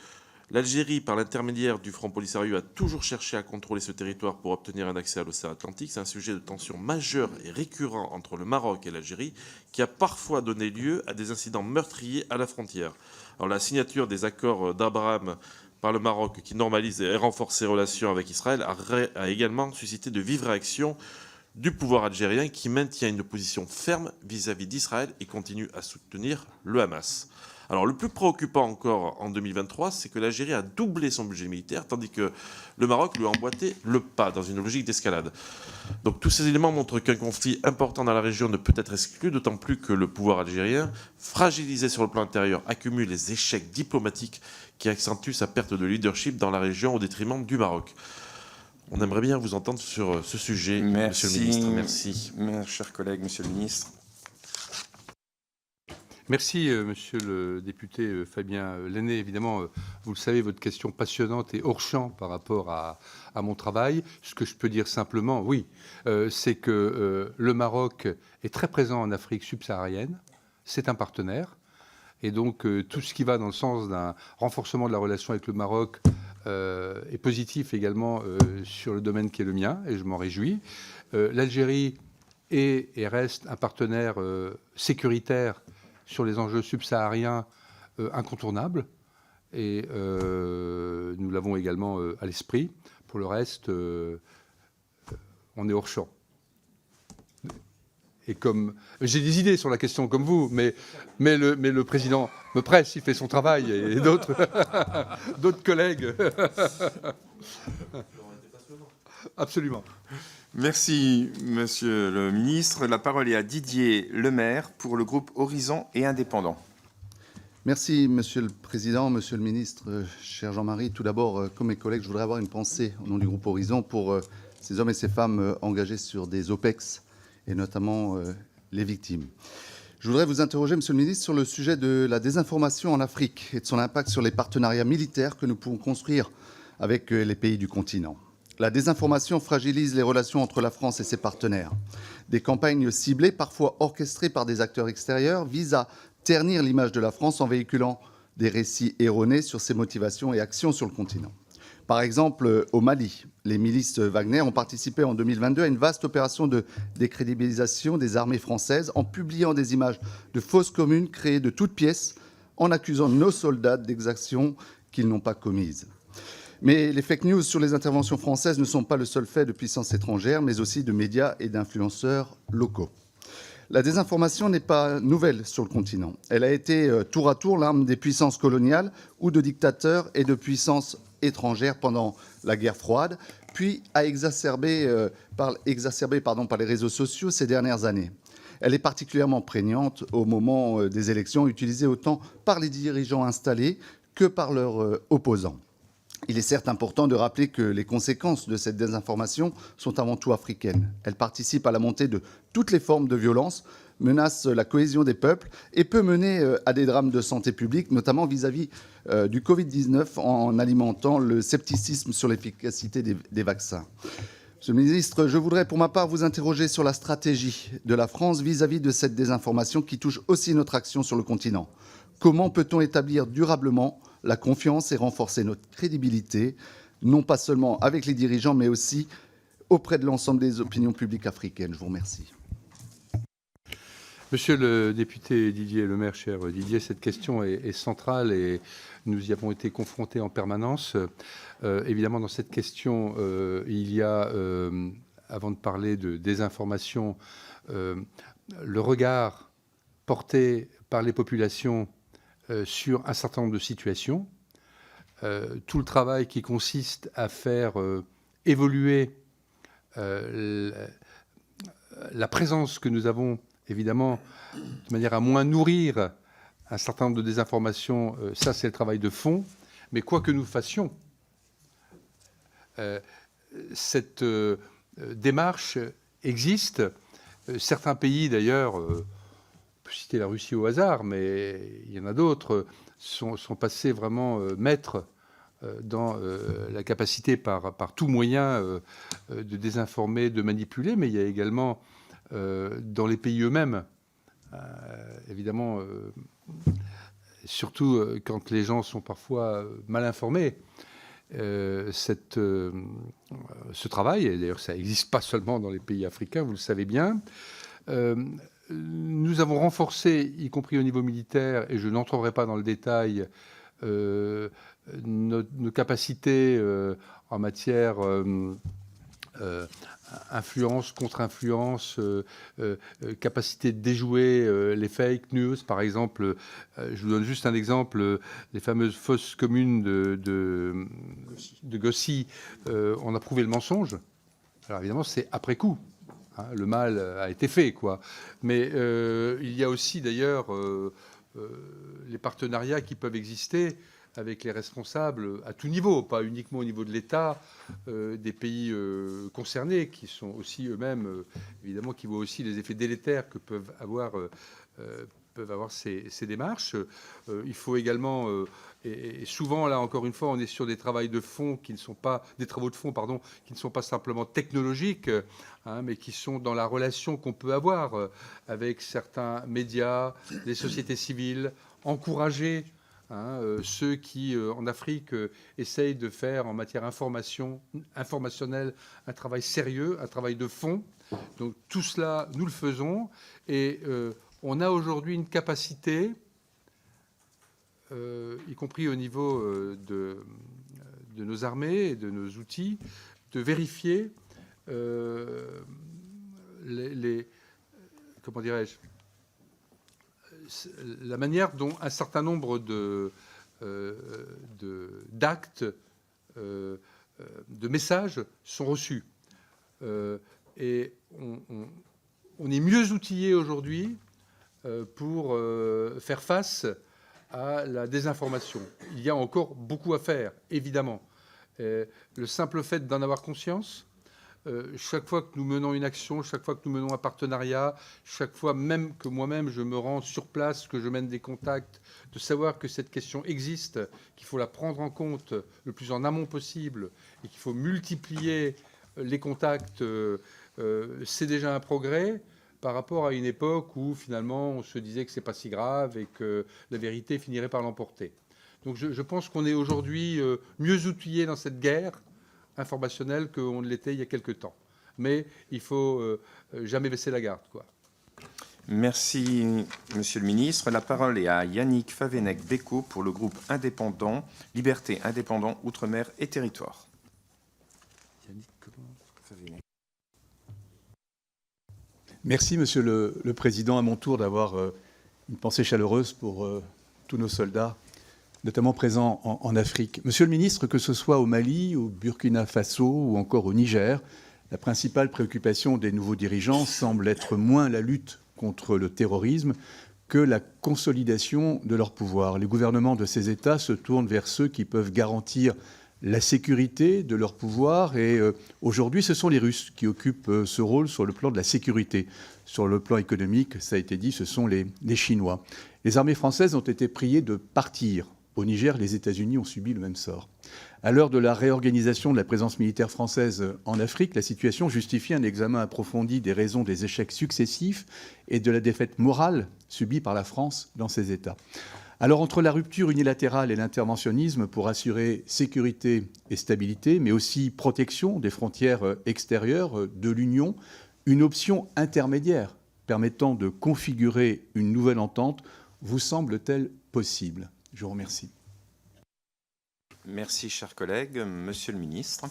l'Algérie, par l'intermédiaire du Front Polisario, a toujours cherché à contrôler ce territoire pour obtenir un accès à l'océan Atlantique. C'est un sujet de tension majeur et récurrent entre le Maroc et l'Algérie, qui a parfois donné lieu à des incidents meurtriers à la frontière. Alors, la signature des accords d'Abraham par le Maroc, qui normalise et renforce ses relations avec Israël, a également suscité de vives réactions du pouvoir algérien, qui maintient une position ferme vis-à-vis d'Israël et continue à soutenir le Hamas. Alors le plus préoccupant encore en 2023, c'est que l'Algérie a doublé son budget militaire, tandis que le Maroc lui a emboîté le pas dans une logique d'escalade. Donc tous ces éléments montrent qu'un conflit important dans la région ne peut être exclu, d'autant plus que le pouvoir algérien, fragilisé sur le plan intérieur, accumule les échecs diplomatiques qui accentuent sa perte de leadership dans la région au détriment du Maroc. On aimerait bien vous entendre sur ce sujet, Merci. Monsieur le Ministre. Merci. Mes chers collègues, Monsieur le Ministre. Merci, monsieur le député Fabien Lenné. Évidemment, vous le savez, votre question passionnante est hors champ par rapport à mon travail. Ce que je peux dire simplement, oui, c'est que le Maroc est très présent en Afrique subsaharienne. C'est un partenaire. Et donc, tout ce qui va dans le sens d'un renforcement de la relation avec le Maroc est positif également sur le domaine qui est le mien, et je m'en réjouis. L'Algérie est et reste un partenaire sécuritaire sur les enjeux subsahariens incontournables, et nous l'avons également à l'esprit. Pour le reste, on est hors champ. Et comme j'ai des idées sur la question comme vous, mais le président me presse, il fait son travail, et d'autres collègues. Absolument. Merci, Monsieur le Ministre. La parole est à Didier Lemaire pour le groupe Horizon et Indépendants. Merci, Monsieur le Président, Monsieur le Ministre, cher Jean-Marie. Tout d'abord, comme mes collègues, je voudrais avoir une pensée au nom du groupe Horizon pour ces hommes et ces femmes engagés sur des OPEX, et notamment les victimes. Je voudrais vous interroger, Monsieur le Ministre, sur le sujet de la désinformation en Afrique et de son impact sur les partenariats militaires que nous pouvons construire avec les pays du continent. La désinformation fragilise les relations entre la France et ses partenaires. Des campagnes ciblées, parfois orchestrées par des acteurs extérieurs, visent à ternir l'image de la France en véhiculant des récits erronés sur ses motivations et actions sur le continent. Par exemple, au Mali, les milices Wagner ont participé en 2022 à une vaste opération de décrédibilisation des armées françaises en publiant des images de fausses communes créées de toutes pièces en accusant nos soldats d'exactions qu'ils n'ont pas commises. Mais les fake news sur les interventions françaises ne sont pas le seul fait de puissances étrangères, mais aussi de médias et d'influenceurs locaux. La désinformation n'est pas nouvelle sur le continent. Elle a été tour à tour l'arme des puissances coloniales ou de dictateurs et de puissances étrangères pendant la guerre froide, puis a exacerbé par les réseaux sociaux ces dernières années. Elle est particulièrement prégnante au moment des élections, utilisée autant par les dirigeants installés que par leurs opposants. Il est certes important de rappeler que les conséquences de cette désinformation sont avant tout africaines. Elles participent à la montée de toutes les formes de violence, menacent la cohésion des peuples et peut mener à des drames de santé publique, notamment vis-à-vis du Covid-19, en alimentant le scepticisme sur l'efficacité des vaccins. Monsieur le ministre, je voudrais pour ma part vous interroger sur la stratégie de la France vis-à-vis de cette désinformation qui touche aussi notre action sur le continent. Comment peut-on établir durablement la confiance et renforcer notre crédibilité, non pas seulement avec les dirigeants, mais aussi auprès de l'ensemble des opinions publiques africaines? Je vous remercie. Monsieur le député Didier Lemaire, cher Didier, cette question est centrale et nous y avons été confrontés en permanence. Évidemment, dans cette question, il y a, avant de parler de désinformation, le regard porté par les populations sur un certain nombre de situations, tout le travail qui consiste à faire évoluer la présence que nous avons, évidemment, de manière à moins nourrir un certain nombre de désinformations, ça c'est le travail de fond, mais quoi que nous fassions, cette démarche existe. Certains pays, d'ailleurs, on peut citer la Russie au hasard, mais il y en a d'autres, sont passés vraiment maîtres dans la capacité par tout moyen de désinformer, de manipuler, mais il y a également dans les pays eux-mêmes, évidemment, surtout quand les gens sont parfois mal informés, ce travail, et d'ailleurs ça n'existe pas seulement dans les pays africains, vous le savez bien, nous avons renforcé, y compris au niveau militaire, et je n'entrerai pas dans le détail, nos capacités en matière influence, contre-influence, capacité de déjouer les fake news. Par exemple, je vous donne juste un exemple, les fameuses fausses communes de Gossi, on a prouvé le mensonge. Alors évidemment, c'est après coup. Hein, le mal a été fait, quoi. Mais il y a aussi, d'ailleurs, les partenariats qui peuvent exister avec les responsables à tout niveau, pas uniquement au niveau de l'État, des pays concernés, qui sont aussi eux-mêmes, évidemment, qui voient aussi les effets délétères que peuvent avoir ces démarches. Il faut également, et souvent, là, encore une fois, on est sur des travaux de fond qui ne sont pas, qui ne sont pas simplement technologiques, hein, mais qui sont dans la relation qu'on peut avoir avec certains médias, les sociétés civiles, encourager ceux qui, en Afrique, essayent de faire en matière informationnelle un travail sérieux, un travail de fond. Donc tout cela, nous le faisons. Et on a aujourd'hui une capacité, y compris au niveau de nos armées et de nos outils, de vérifier comment dirais-je, la manière dont un certain nombre d'actes, de messages sont reçus. Et on est mieux outillé aujourd'hui pour faire face à la désinformation. Il y a encore beaucoup à faire, évidemment. Le simple fait d'en avoir conscience, chaque fois que nous menons une action, chaque fois que nous menons un partenariat, chaque fois même que moi-même je me rends sur place, que je mène des contacts, de savoir que cette question existe, qu'il faut la prendre en compte le plus en amont possible et qu'il faut multiplier les contacts, c'est déjà un progrès par rapport à une époque où finalement on se disait que c'est pas si grave et que la vérité finirait par l'emporter. Donc je pense qu'on est aujourd'hui mieux outillé dans cette guerre informationnelle qu'on ne l'était il y a quelque temps. Mais il ne faut jamais baisser la garde, quoi. Merci, Monsieur le Ministre. La parole est à Yannick Favennec-Becot pour le groupe indépendant, Liberté indépendant, Outre-mer et Territoires. Merci, Monsieur le Président. À mon tour d'avoir une pensée chaleureuse pour tous nos soldats, notamment présents en Afrique. Monsieur le ministre, que ce soit au Mali, au Burkina Faso ou encore au Niger, la principale préoccupation des nouveaux dirigeants semble être moins la lutte contre le terrorisme que la consolidation de leur pouvoir. Les gouvernements de ces États se tournent vers ceux qui peuvent garantir la sécurité de leur pouvoir. Et aujourd'hui, ce sont les Russes qui occupent ce rôle sur le plan de la sécurité. Sur le plan économique, ça a été dit, ce sont les Chinois. Les armées françaises ont été priées de partir. Au Niger, les États-Unis ont subi le même sort. À l'heure de la réorganisation de la présence militaire française en Afrique, la situation justifie un examen approfondi des raisons des échecs successifs et de la défaite morale subie par la France dans ces États. Alors, entre la rupture unilatérale et l'interventionnisme pour assurer sécurité et stabilité, mais aussi protection des frontières extérieures de l'Union, une option intermédiaire permettant de configurer une nouvelle entente vous semble-t-elle possible? Je vous remercie. Merci, cher collègue. Monsieur le ministre.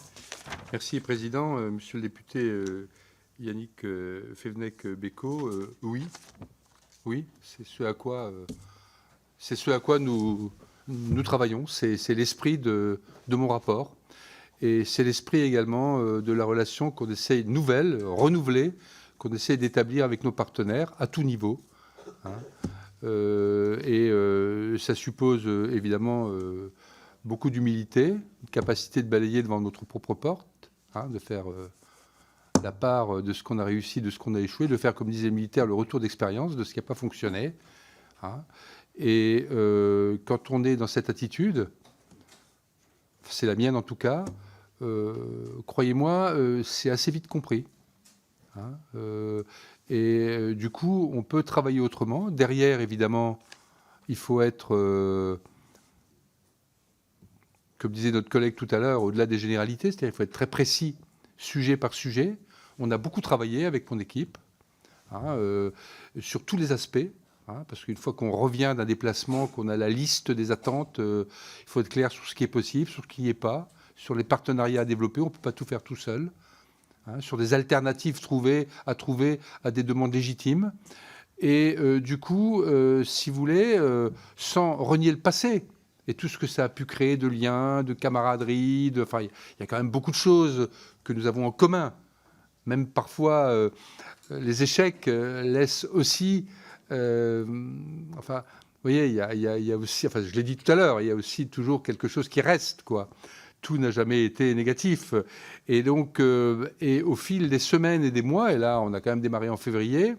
Merci, Président. Monsieur le député Yannick Févenec-Bécaud, oui, c'est ce à quoi nous travaillons. C'est l'esprit de mon rapport. Et c'est l'esprit également de la relation qu'on essaie renouvelée, qu'on essaie d'établir avec nos partenaires à tout niveau. Ça suppose évidemment beaucoup d'humilité, une capacité de balayer devant notre propre porte, de faire la part de ce qu'on a réussi, de ce qu'on a échoué, de faire, comme disaient les militaires, le retour d'expérience de ce qui n'a pas fonctionné. Et quand on est dans cette attitude, c'est la mienne en tout cas, croyez-moi, c'est assez vite compris. Du coup, on peut travailler autrement. Derrière, évidemment, il faut être, comme disait notre collègue tout à l'heure, au-delà des généralités, c'est-à-dire qu'il faut être très précis, sujet par sujet. On a beaucoup travaillé avec mon équipe sur tous les aspects. Parce qu'une fois qu'on revient d'un déplacement, qu'on a la liste des attentes, il faut être clair sur ce qui est possible, sur ce qui n'y est pas, sur les partenariats à développer. On ne peut pas tout faire tout seul. Sur des alternatives à trouver à des demandes légitimes. Et du coup, si vous voulez, sans renier le passé et tout ce que ça a pu créer de liens, de camaraderie, il y a quand même beaucoup de choses que nous avons en commun. Même parfois, les échecs laissent aussi... vous voyez, il y a aussi, je l'ai dit tout à l'heure, il y a aussi toujours quelque chose qui reste, quoi. Tout n'a jamais été négatif. Et donc, et au fil des semaines et des mois, et là, on a quand même démarré en février,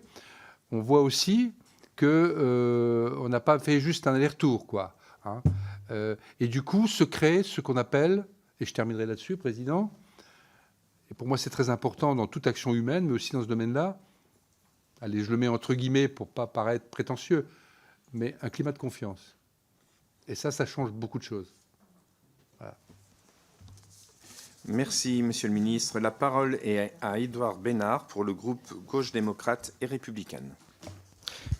on voit aussi qu'on n'a pas fait juste un aller-retour, quoi. Et du coup, se crée ce qu'on appelle, et je terminerai là-dessus, Président, et pour moi, c'est très important dans toute action humaine, mais aussi dans ce domaine-là, allez, je le mets entre guillemets pour ne pas paraître prétentieux, mais un climat de confiance. Et ça change beaucoup de choses. Voilà. Merci, Monsieur le Ministre. La parole est à Édouard Bénard pour le groupe Gauche démocrate et républicaine.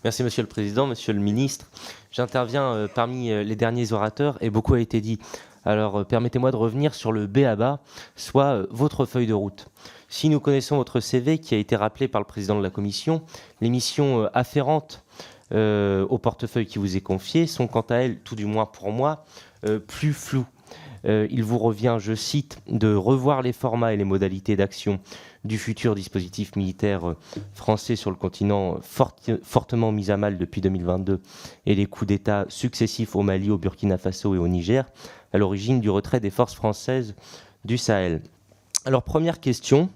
Merci, Monsieur le Président. Monsieur le Ministre, j'interviens parmi les derniers orateurs et beaucoup a été dit. Alors, permettez-moi de revenir sur le b.a.-ba, soit votre feuille de route. Si nous connaissons votre CV qui a été rappelé par le président de la Commission, les missions afférentes au portefeuille qui vous est confié sont quant à elles, tout du moins pour moi, plus floues. Il vous revient, je cite, de revoir les formats et les modalités d'action du futur dispositif militaire français sur le continent fortement mis à mal depuis 2022 et les coups d'État successifs au Mali, au Burkina Faso et au Niger à l'origine du retrait des forces françaises du Sahel. Alors, première question,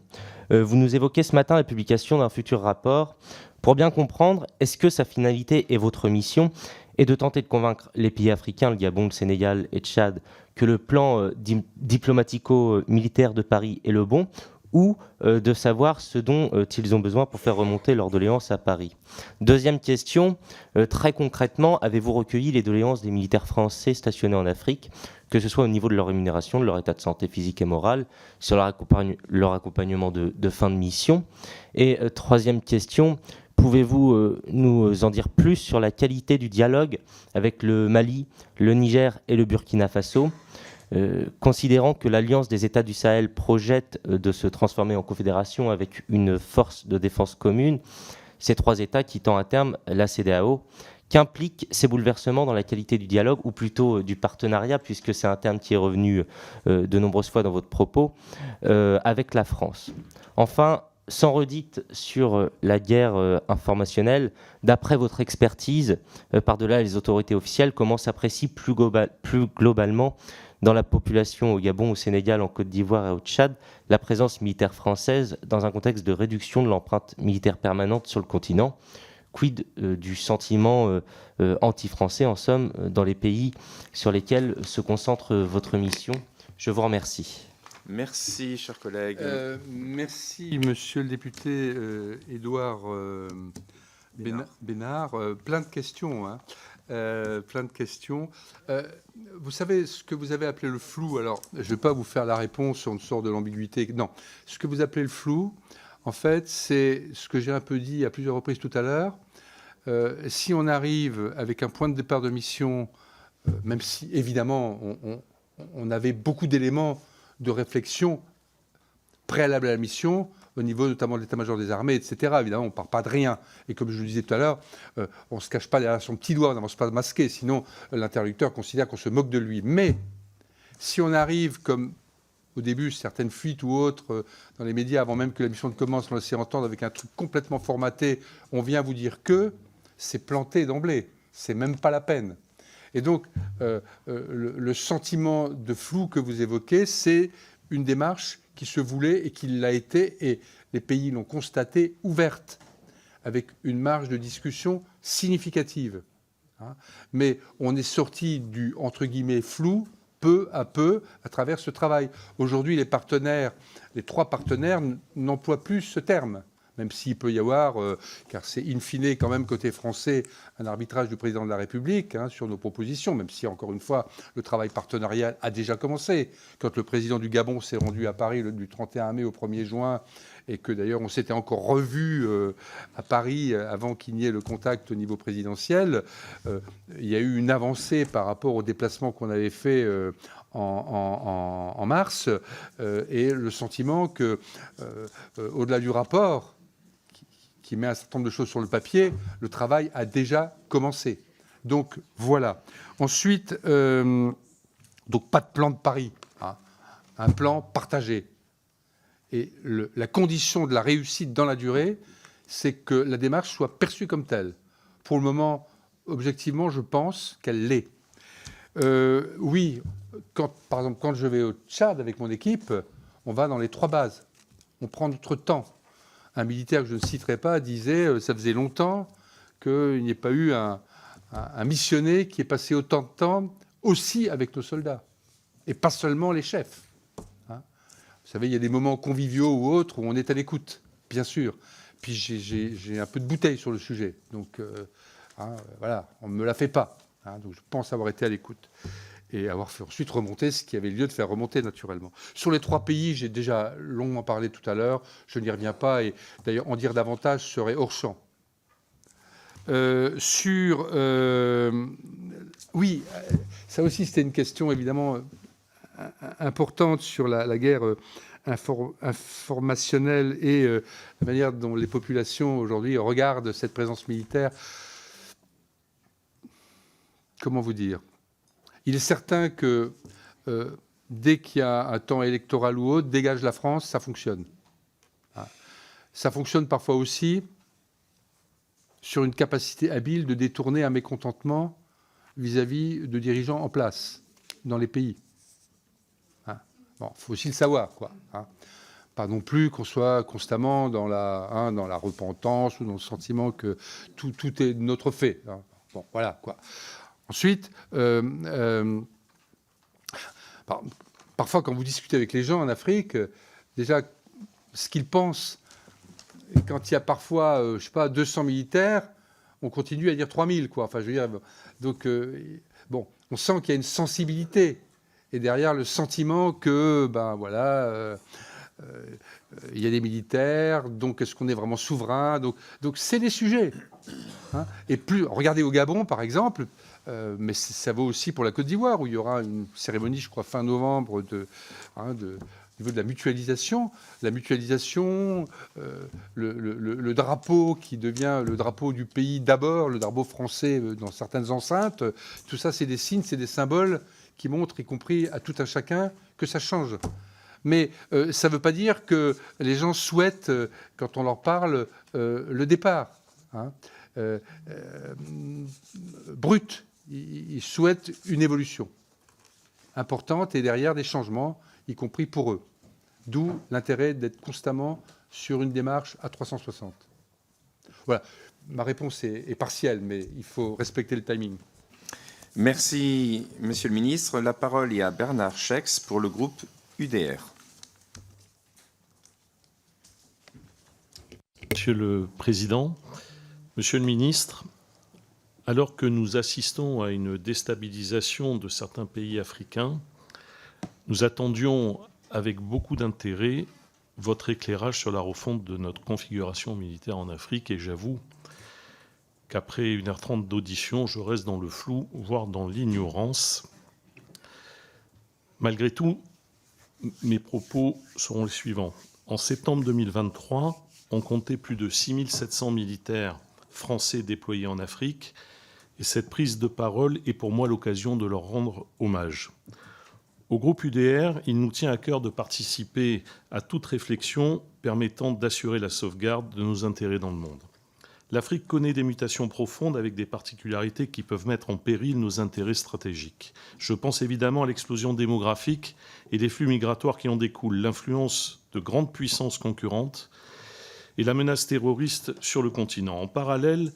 vous nous évoquez ce matin la publication d'un futur rapport. Pour bien comprendre, est-ce que sa finalité et votre mission est de tenter de convaincre les pays africains, le Gabon, le Sénégal et le Tchad, que le plan diplomatico-militaire de Paris est le bon, ou de savoir ce dont ils ont besoin pour faire remonter leurs doléances à Paris? Deuxième question, très concrètement, avez-vous recueilli les doléances des militaires français stationnés en Afrique, que ce soit au niveau de leur rémunération, de leur état de santé physique et moral, sur leur accompagnement de fin de mission? Et troisième question, pouvez-vous nous en dire plus sur la qualité du dialogue avec le Mali, le Niger et le Burkina Faso, considérant que l'Alliance des États du Sahel projette de se transformer en confédération avec une force de défense commune, ces trois États quittant à terme la CEDEAO? Qu'impliquent ces bouleversements dans la qualité du dialogue, ou plutôt du partenariat, puisque c'est un terme qui est revenu de nombreuses fois dans votre propos, avec la France? Enfin, sans redite sur la guerre informationnelle, d'après votre expertise, par-delà les autorités officielles, comment s'apprécie plus globalement dans la population au Gabon, au Sénégal, en Côte d'Ivoire et au Tchad, la présence militaire française dans un contexte de réduction de l'empreinte militaire permanente sur le continent? Quid du sentiment anti-français, en somme, dans les pays sur lesquels se concentre votre mission? Je vous remercie. Merci, chers collègues. Merci, monsieur le député Édouard Bénard. Plein de questions. Hein. Plein de questions. Vous savez ce que vous avez appelé le flou. Alors, je ne vais pas vous faire la réponse, on sort de l'ambiguïté. Non, ce que vous appelez le flou, en fait, c'est ce que j'ai un peu dit à plusieurs reprises tout à l'heure. Si on arrive avec un point de départ de mission, même si, évidemment, on avait beaucoup d'éléments de réflexion préalable à la mission, au niveau notamment de l'état-major des armées, etc. Évidemment, on ne part pas de rien. Et comme je le disais tout à l'heure, on ne se cache pas derrière son petit doigt, on n'avance pas masqué, sinon l'interlocuteur considère qu'on se moque de lui. Mais si on arrive, comme au début, certaines fuites ou autres dans les médias, avant même que la mission ne commence, on laissait entendre avec un truc complètement formaté, on vient vous dire que, c'est planté d'emblée. C'est même pas la peine. Et donc, le sentiment de flou que vous évoquez, c'est une démarche qui se voulait et qui l'a été, et les pays l'ont constaté, ouverte, avec une marge de discussion significative. Hein. Mais on est sorti du, entre guillemets, flou, peu à peu, à travers ce travail. Aujourd'hui, les partenaires, les trois partenaires, n'emploient plus ce terme. Même s'il peut y avoir, car c'est in fine quand même côté français, un arbitrage du président de la République sur nos propositions, même si, encore une fois, le travail partenarial a déjà commencé. Quand le président du Gabon s'est rendu à Paris du 31 mai au 1er juin, et que d'ailleurs on s'était encore revu à Paris avant qu'il n'y ait le contact au niveau présidentiel, il y a eu une avancée par rapport au déplacement qu'on avait fait en mars, et le sentiment que, au-delà du rapport, qui met un certain nombre de choses sur le papier, le travail a déjà commencé. Donc voilà. Ensuite, donc pas de plan de Paris, hein, un plan partagé. Et la condition de la réussite dans la durée, c'est que la démarche soit perçue comme telle. Pour le moment, objectivement, je pense qu'elle l'est. Oui, par exemple, quand je vais au Tchad avec mon équipe, on va dans les 3 bases. On prend notre temps. Un militaire que je ne citerai pas disait ça faisait longtemps qu'il n'y ait pas eu un missionnaire qui ait passé autant de temps aussi avec nos soldats, et pas seulement les chefs. Hein. Vous savez, il y a des moments conviviaux ou autres où on est à l'écoute, bien sûr. Puis j'ai un peu de bouteille sur le sujet, donc voilà, on ne me la fait pas. Hein, donc je pense avoir été à l'écoute et avoir fait ensuite remonter ce qui avait lieu de faire remonter naturellement. Sur les 3 pays, j'ai déjà longuement parlé tout à l'heure, je n'y reviens pas, et d'ailleurs en dire davantage serait hors champ. Oui, ça aussi c'était une question évidemment importante sur la guerre informationnelle et la manière dont les populations aujourd'hui regardent cette présence militaire. Comment vous dire ? Il est certain que dès qu'il y a un temps électoral ou autre, dégage la France, ça fonctionne. Ça fonctionne parfois aussi sur une capacité habile de détourner un mécontentement vis-à-vis de dirigeants en place dans les pays. Bon, il faut aussi le savoir, quoi. Pas non plus qu'on soit constamment dans la repentance ou dans le sentiment que tout est notre fait. Bon, voilà, quoi. Ensuite, parfois, quand vous discutez avec les gens en Afrique, déjà, ce qu'ils pensent, et quand il y a parfois, je sais pas, 200 militaires, on continue à dire 3000, quoi. Enfin, je veux dire, donc, bon, on sent qu'il y a une sensibilité, et derrière le sentiment que, ben voilà, il y a des militaires, donc est-ce qu'on est vraiment souverain ? Donc c'est des sujets. Hein. Et plus, regardez au Gabon, par exemple. Mais ça vaut aussi pour la Côte d'Ivoire, où il y aura une cérémonie, je crois, fin novembre, au niveau de la mutualisation. La mutualisation, le drapeau qui devient le drapeau du pays d'abord, le drapeau français dans certaines enceintes, tout ça, c'est des signes, c'est des symboles qui montrent, y compris à tout un chacun, que ça change. Mais ça ne veut pas dire que les gens souhaitent, quand on leur parle, le départ. Hein. Brut. Ils souhaitent une évolution importante et derrière des changements, y compris pour eux. D'où l'intérêt d'être constamment sur une démarche à 360. Voilà. Ma réponse est partielle, mais il faut respecter le timing. Merci, Monsieur le Ministre. La parole est à Bernard Schex pour le groupe UDR. Monsieur le Président, Monsieur le Ministre, alors que nous assistons à une déstabilisation de certains pays africains, nous attendions avec beaucoup d'intérêt votre éclairage sur la refonte de notre configuration militaire en Afrique, et j'avoue qu'après 1h30 d'audition, je reste dans le flou, voire dans l'ignorance. Malgré tout, mes propos seront les suivants. En septembre 2023, on comptait plus de 6700 militaires français déployés en Afrique, et cette prise de parole est pour moi l'occasion de leur rendre hommage. Au groupe UDR, il nous tient à cœur de participer à toute réflexion permettant d'assurer la sauvegarde de nos intérêts dans le monde. L'Afrique connaît des mutations profondes avec des particularités qui peuvent mettre en péril nos intérêts stratégiques. Je pense évidemment à l'explosion démographique et des flux migratoires qui en découlent, l'influence de grandes puissances concurrentes et la menace terroriste sur le continent. En parallèle,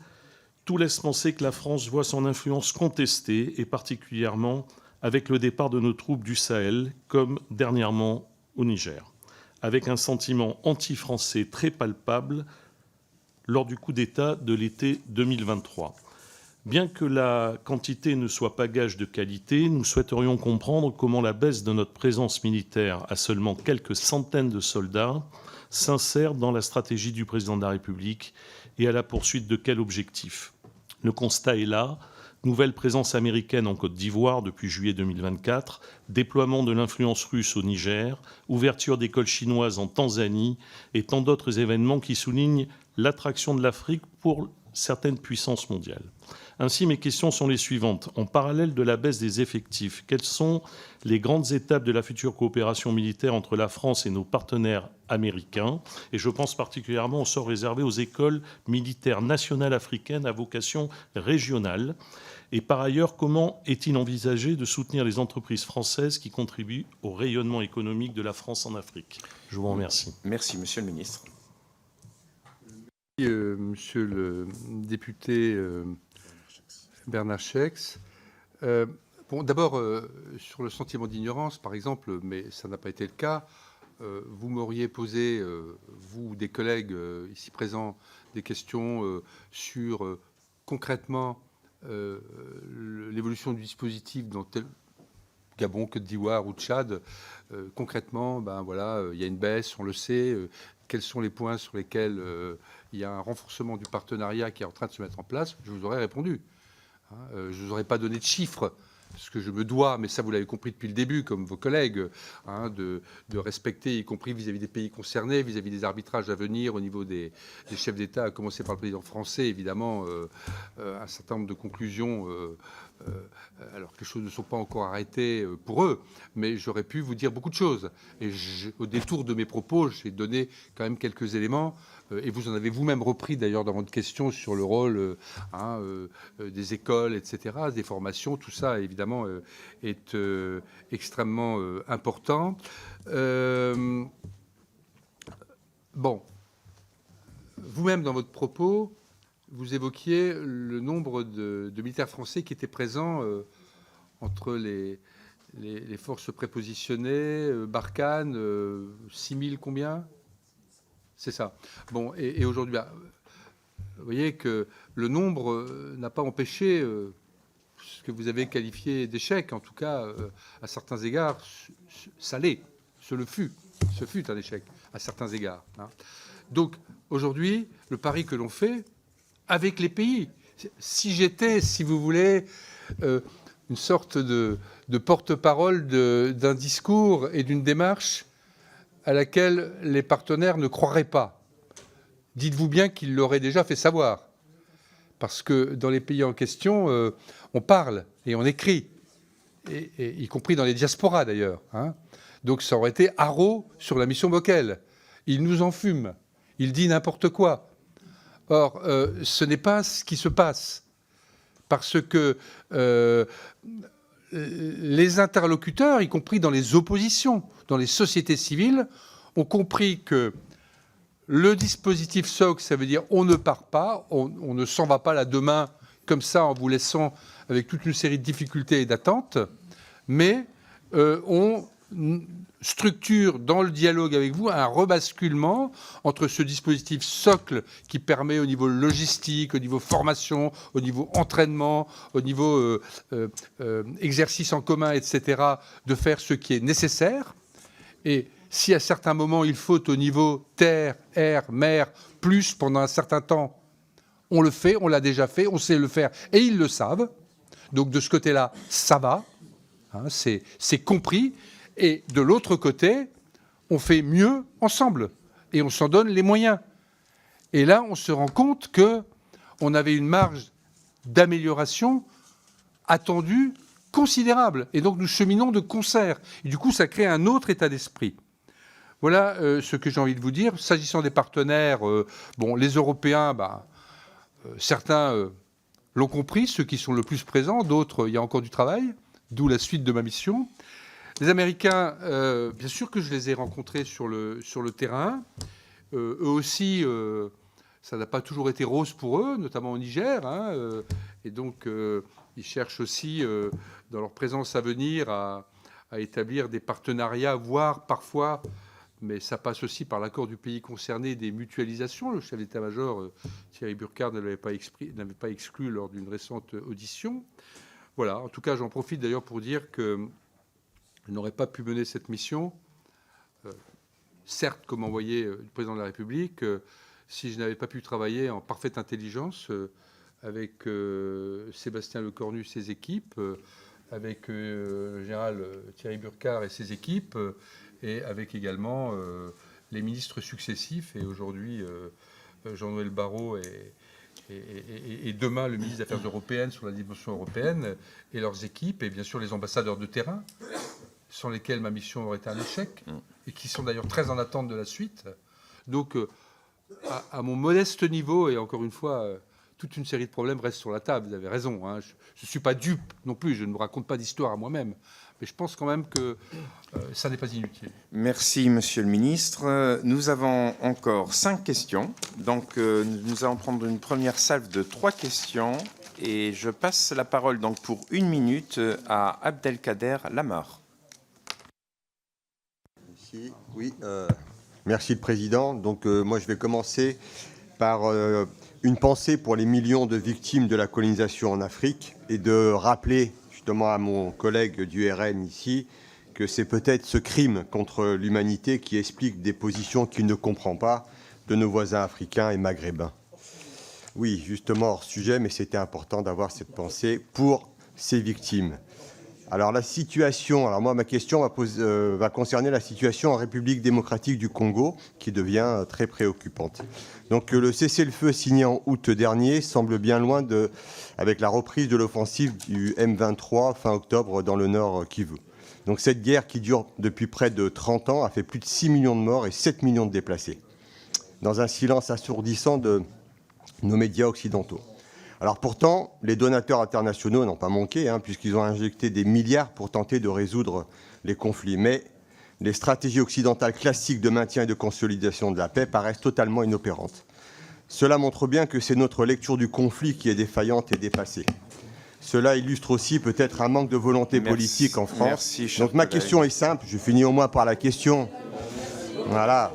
tout laisse penser que la France voit son influence contestée, et particulièrement avec le départ de nos troupes du Sahel, comme dernièrement au Niger, avec un sentiment anti-français très palpable lors du coup d'État de l'été 2023. Bien que la quantité ne soit pas gage de qualité, nous souhaiterions comprendre comment la baisse de notre présence militaire à seulement quelques centaines de soldats s'insère dans la stratégie du président de la République et à la poursuite de quel objectif. Le constat est là. Nouvelle présence américaine en Côte d'Ivoire depuis juillet 2024, déploiement de l'influence russe au Niger, ouverture d'écoles chinoises en Tanzanie et tant d'autres événements qui soulignent l'attraction de l'Afrique pour certaines puissances mondiales. Ainsi, mes questions sont les suivantes. En parallèle de la baisse des effectifs, quelles sont les grandes étapes de la future coopération militaire entre la France et nos partenaires américains? Et je pense particulièrement au sort réservé aux écoles militaires nationales africaines à vocation régionale. Et par ailleurs, comment est-il envisagé de soutenir les entreprises françaises qui contribuent au rayonnement économique de la France en Afrique? Je vous remercie. Merci, Monsieur le Ministre. Monsieur le député Bernard Schex. Bon, d'abord, sur le sentiment d'ignorance, par exemple, mais ça n'a pas été le cas, vous m'auriez posé, vous ou des collègues ici présents, des questions sur concrètement l'évolution du dispositif dans tel Gabon, Côte d'Ivoire ou Tchad. Concrètement, ben voilà, il y a une baisse, on le sait. Quels sont les points sur lesquels il y a un renforcement du partenariat qui est en train de se mettre en place? Je vous aurais répondu. Je ne vous aurais pas donné de chiffres, parce que je me dois, mais ça vous l'avez compris depuis le début, comme vos collègues, de respecter, y compris vis-à-vis des pays concernés, vis-à-vis des arbitrages à venir au niveau des chefs d'État, à commencer par le président français, évidemment, un certain nombre de conclusions, alors que les choses ne sont pas encore arrêtées pour eux, mais j'aurais pu vous dire beaucoup de choses. Et au détour de mes propos, j'ai donné quand même quelques éléments, et vous en avez vous-même repris d'ailleurs dans votre question sur le rôle des écoles, etc., des formations, tout ça évidemment est extrêmement important. Bon, vous-même dans votre propos, vous évoquiez le nombre de militaires français qui étaient présents entre les forces prépositionnées, Barkhane, 6 000 combien? C'est ça. Bon, et aujourd'hui, vous voyez que le nombre n'a pas empêché ce que vous avez qualifié d'échec, en tout cas, à certains égards, ça l'est, ce fut un échec, à certains égards. Donc, aujourd'hui, le pari que l'on fait avec les pays, si j'étais, si vous voulez, une sorte de porte-parole d'un discours et d'une démarche à laquelle les partenaires ne croiraient pas. Dites-vous bien qu'ils l'auraient déjà fait savoir. Parce que dans les pays en question, on parle et on écrit, et y compris dans les diasporas d'ailleurs. Donc ça aurait été haro sur la mission Bockel. Il nous enfume. Il dit n'importe quoi. Or, ce n'est pas ce qui se passe. Parce que les interlocuteurs, y compris dans les oppositions, dans les sociétés civiles, ont compris que le dispositif SOC, ça veut dire on ne part pas, on ne s'en va pas là demain comme ça en vous laissant avec toute une série de difficultés et d'attentes, mais on structure dans le dialogue avec vous un rebasculement entre ce dispositif socle qui permet au niveau logistique, au niveau formation, au niveau entraînement, au niveau exercice en commun, etc., de faire ce qui est nécessaire. Et si à certains moments il faut au niveau terre, air, mer, plus pendant un certain temps, on le fait, on l'a déjà fait, on sait le faire et ils le savent. Donc de ce côté-là, ça va, hein, c'est compris. Et de l'autre côté, on fait mieux ensemble et on s'en donne les moyens. Et là, on se rend compte qu'on avait une marge d'amélioration attendue considérable. Et donc nous cheminons de concert. Et du coup, ça crée un autre état d'esprit. Voilà ce que j'ai envie de vous dire. S'agissant des partenaires, les Européens, certains l'ont compris, ceux qui sont le plus présents, d'autres, il y a encore du travail, d'où la suite de ma mission. Les Américains, bien sûr que je les ai rencontrés sur le terrain. Eux aussi, ça n'a pas toujours été rose pour eux, notamment au Niger. Et donc, ils cherchent aussi, dans leur présence à venir, à établir des partenariats, voire parfois, mais ça passe aussi par l'accord du pays concerné, des mutualisations. Le chef d'état-major, Thierry Burkhardt, ne l'avait pas exclu lors d'une récente audition. Voilà, en tout cas, j'en profite d'ailleurs pour dire que je n'aurais pas pu mener cette mission, certes comme envoyé du président de la République, si je n'avais pas pu travailler en parfaite intelligence avec Sébastien Lecornu et ses équipes, avec le général Thierry Burkhardt et ses équipes, et avec également les ministres successifs, et aujourd'hui Jean-Noël Barrot et demain le ministre des Affaires européennes sur la dimension européenne, et leurs équipes, et bien sûr les ambassadeurs de terrain, sans lesquels ma mission aurait été un échec, et qui sont d'ailleurs très en attente de la suite. Donc, à mon modeste niveau, et encore une fois, toute une série de problèmes restent sur la table, vous avez raison, hein, je ne suis pas dupe non plus, je ne me raconte pas d'histoire à moi-même, mais je pense quand même que ça n'est pas inutile. Merci, Monsieur le Ministre. Nous avons encore 5 questions, donc nous allons prendre une première salve de 3 questions, et je passe la parole donc pour 1 minute à Abdelkader Lamar. Oui, merci le Président. Donc moi je vais commencer par une pensée pour les millions de victimes de la colonisation en Afrique et de rappeler justement à mon collègue du RN ici que c'est peut-être ce crime contre l'humanité qui explique des positions qu'il ne comprend pas de nos voisins africains et maghrébins. Oui, justement hors sujet, mais c'était important d'avoir cette pensée pour ces victimes. Alors la situation, alors moi ma question va concerner la situation en République démocratique du Congo qui devient très préoccupante. Donc le cessez-le-feu signé en août dernier semble bien loin avec la reprise de l'offensive du M23 fin octobre dans le nord Kivu. Donc cette guerre qui dure depuis près de 30 ans a fait plus de 6 millions de morts et 7 millions de déplacés, dans un silence assourdissant de nos médias occidentaux. Alors pourtant, les donateurs internationaux n'ont pas manqué, puisqu'ils ont injecté des milliards pour tenter de résoudre les conflits. Mais les stratégies occidentales classiques de maintien et de consolidation de la paix paraissent totalement inopérantes. Cela montre bien que c'est notre lecture du conflit qui est défaillante et dépassée. Cela illustre aussi peut-être un manque de volonté politique en France. Merci, donc ma question est simple, je finis au moins par la question. Voilà.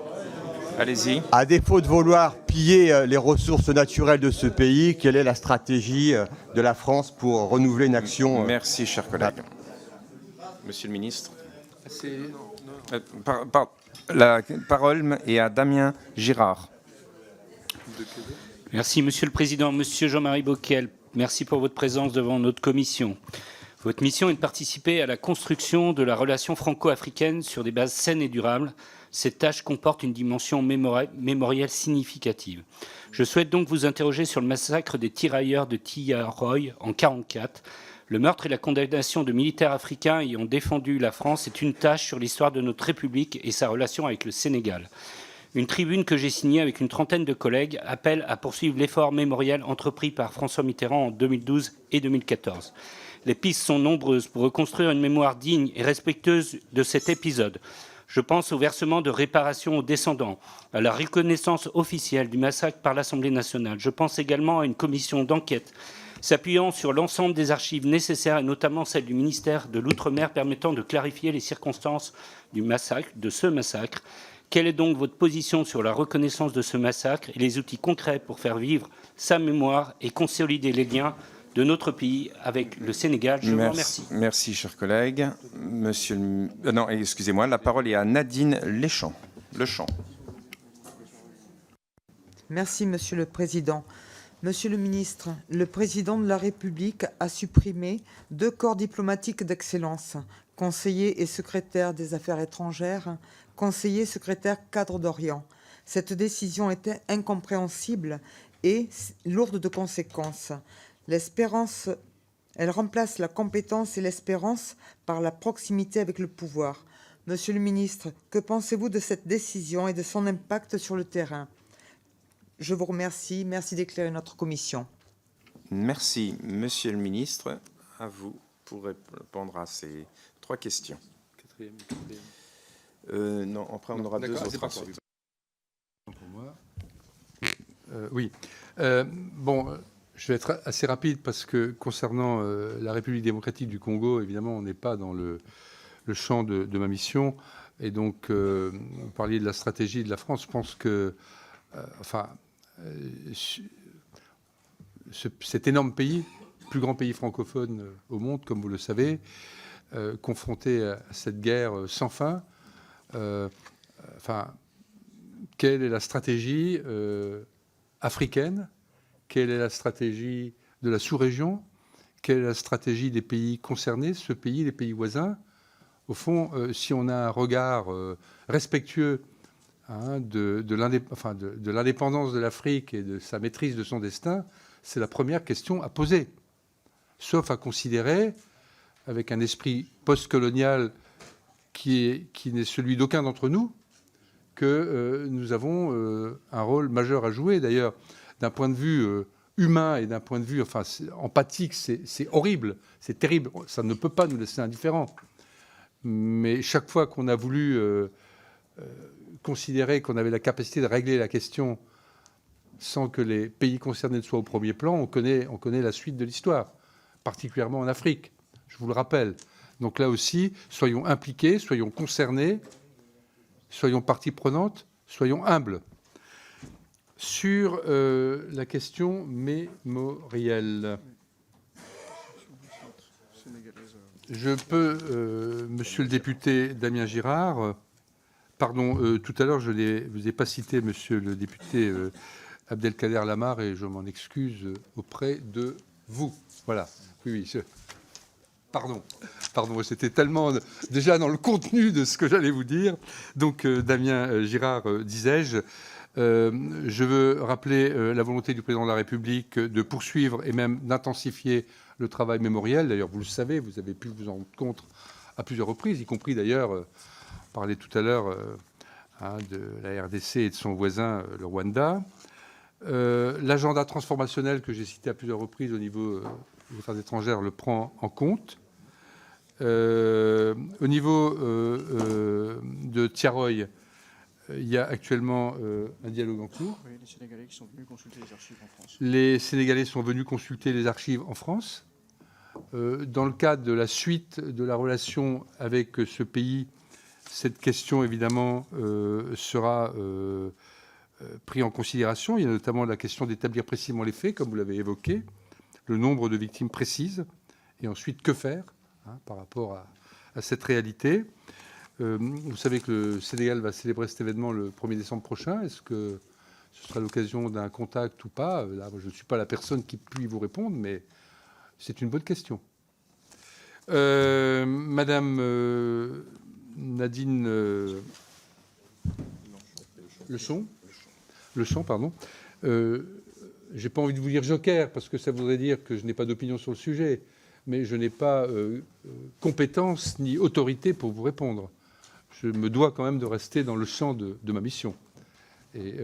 Allez-y. À défaut de vouloir piller les ressources naturelles de ce pays, quelle est la stratégie de la France pour renouveler une action Merci, cher collègue. Monsieur le ministre. La parole est à Damien Girard. Merci, Monsieur le Président. Monsieur Jean-Marie Bockel, merci pour votre présence devant notre commission. Votre mission est de participer à la construction de la relation franco-africaine sur des bases saines et durables. Cette tâche comporte une dimension mémorielle significative. Je souhaite donc vous interroger sur le massacre des tirailleurs de Tiaroy en 1944. Le meurtre et la condamnation de militaires africains ayant défendu la France est une tache sur l'histoire de notre République et sa relation avec le Sénégal. Une tribune que j'ai signée avec une trentaine de collègues appelle à poursuivre l'effort mémoriel entrepris par François Mitterrand en 2012 et 2014. Les pistes sont nombreuses pour reconstruire une mémoire digne et respectueuse de cet épisode. Je pense au versement de réparation aux descendants, à la reconnaissance officielle du massacre par l'Assemblée nationale. Je pense également à une commission d'enquête s'appuyant sur l'ensemble des archives nécessaires, et notamment celle du ministère de l'Outre-mer, permettant de clarifier les circonstances du massacre, de ce massacre. Quelle est donc votre position sur la reconnaissance de ce massacre et les outils concrets pour faire vivre sa mémoire et consolider les liens de notre pays avec le Sénégal? Je vous remercie. Merci, cher collègue. Non, excusez-moi, la parole est à Nadine Lechamp. Merci, Monsieur le Président. Monsieur le Ministre, le Président de la République a supprimé 2 corps diplomatiques d'excellence, conseiller et secrétaire des Affaires étrangères, conseiller secrétaire cadre d'Orient. Cette décision était incompréhensible et lourde de conséquences. Elle remplace la compétence et l'espérance par la proximité avec le pouvoir. Monsieur le ministre, que pensez-vous de cette décision et de son impact sur le terrain? Je vous remercie. Merci d'éclairer notre commission. Merci, Monsieur le ministre. À vous pour répondre à ces 3 questions. Non, après on aura 2 autres ensuite. Pour moi. Oui. Je vais être assez rapide parce que concernant la République démocratique du Congo, évidemment, on n'est pas dans le champ de ma mission. Et donc, vous parliez de la stratégie de la France. Je pense que, cet énorme pays, le plus grand pays francophone au monde, comme vous le savez, confronté à cette guerre sans fin, quelle est la stratégie africaine? Quelle est la stratégie de la sous-région? Quelle est la stratégie des pays concernés, ce pays, les pays voisins? Au fond, si on a un regard respectueux de l'indépendance de l'Afrique et de sa maîtrise de son destin, c'est la première question à poser. Sauf à considérer, avec un esprit post-colonial qui n'est celui d'aucun d'entre nous, que nous avons un rôle majeur à jouer. D'ailleurs, d'un point de vue humain et d'un point de vue empathique, c'est horrible, c'est terrible. Ça ne peut pas nous laisser indifférents. Mais chaque fois qu'on a voulu considérer qu'on avait la capacité de régler la question sans que les pays concernés ne soient au premier plan, on connaît la suite de l'histoire, particulièrement en Afrique, je vous le rappelle. Donc là aussi, soyons impliqués, soyons concernés, soyons partie prenante, soyons humbles. Sur la question mémorielle, je peux, monsieur le député Damien Girard, tout à l'heure je ne vous ai pas cité, monsieur le député Abdelkader Lamar, et je m'en excuse auprès de vous. Voilà, oui. Pardon, c'était tellement déjà dans le contenu de ce que j'allais vous dire. Donc, Damien Girard, disais-je, je veux rappeler la volonté du président de la République de poursuivre et même d'intensifier le travail mémoriel. D'ailleurs, vous le savez, vous avez pu vous en rendre compte à plusieurs reprises, y compris d'ailleurs, on parlait tout à l'heure de la RDC et de son voisin, le Rwanda. L'agenda transformationnel que j'ai cité à plusieurs reprises au niveau des affaires étrangères le prend en compte. Au niveau de Tiaroy, il y a actuellement un dialogue en cours. Oui, les Sénégalais qui sont venus consulter les archives en France. Les Sénégalais sont venus consulter les archives en France. Dans le cadre de la suite de la relation avec ce pays, cette question, évidemment, sera prise en considération. Il y a notamment la question d'établir précisément les faits, comme vous l'avez évoqué, le nombre de victimes précises, et ensuite que faire par rapport à cette réalité. Vous savez que le Sénégal va célébrer cet événement le 1er décembre prochain. Est-ce que ce sera l'occasion d'un contact ou pas? Là, je ne suis pas la personne qui puisse vous répondre, mais c'est une bonne question. Madame Nadine Lechamp, pardon. Je n'ai pas envie de vous dire joker, parce que ça voudrait dire que je n'ai pas d'opinion sur le sujet. mais je n'ai pas compétence ni autorité pour vous répondre. Je me dois quand même de rester dans le champ de ma mission. Et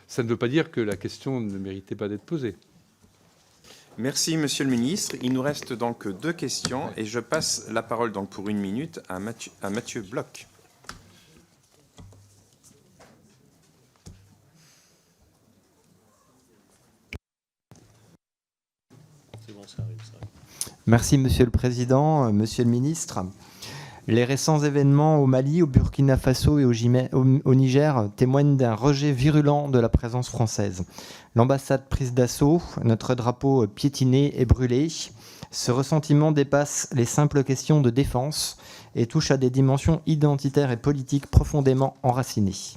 ça ne veut pas dire que la question ne méritait pas d'être posée. Merci, Monsieur le Ministre. Il nous reste donc 2 questions et je passe la parole donc pour 1 minute à Mathieu Bloch. Merci, Monsieur le Président, Monsieur le Ministre. Les récents événements au Mali, au Burkina Faso et au Niger témoignent d'un rejet virulent de la présence française. L'ambassade prise d'assaut, notre drapeau piétiné et brûlé. Ce ressentiment dépasse les simples questions de défense et touche à des dimensions identitaires et politiques profondément enracinées.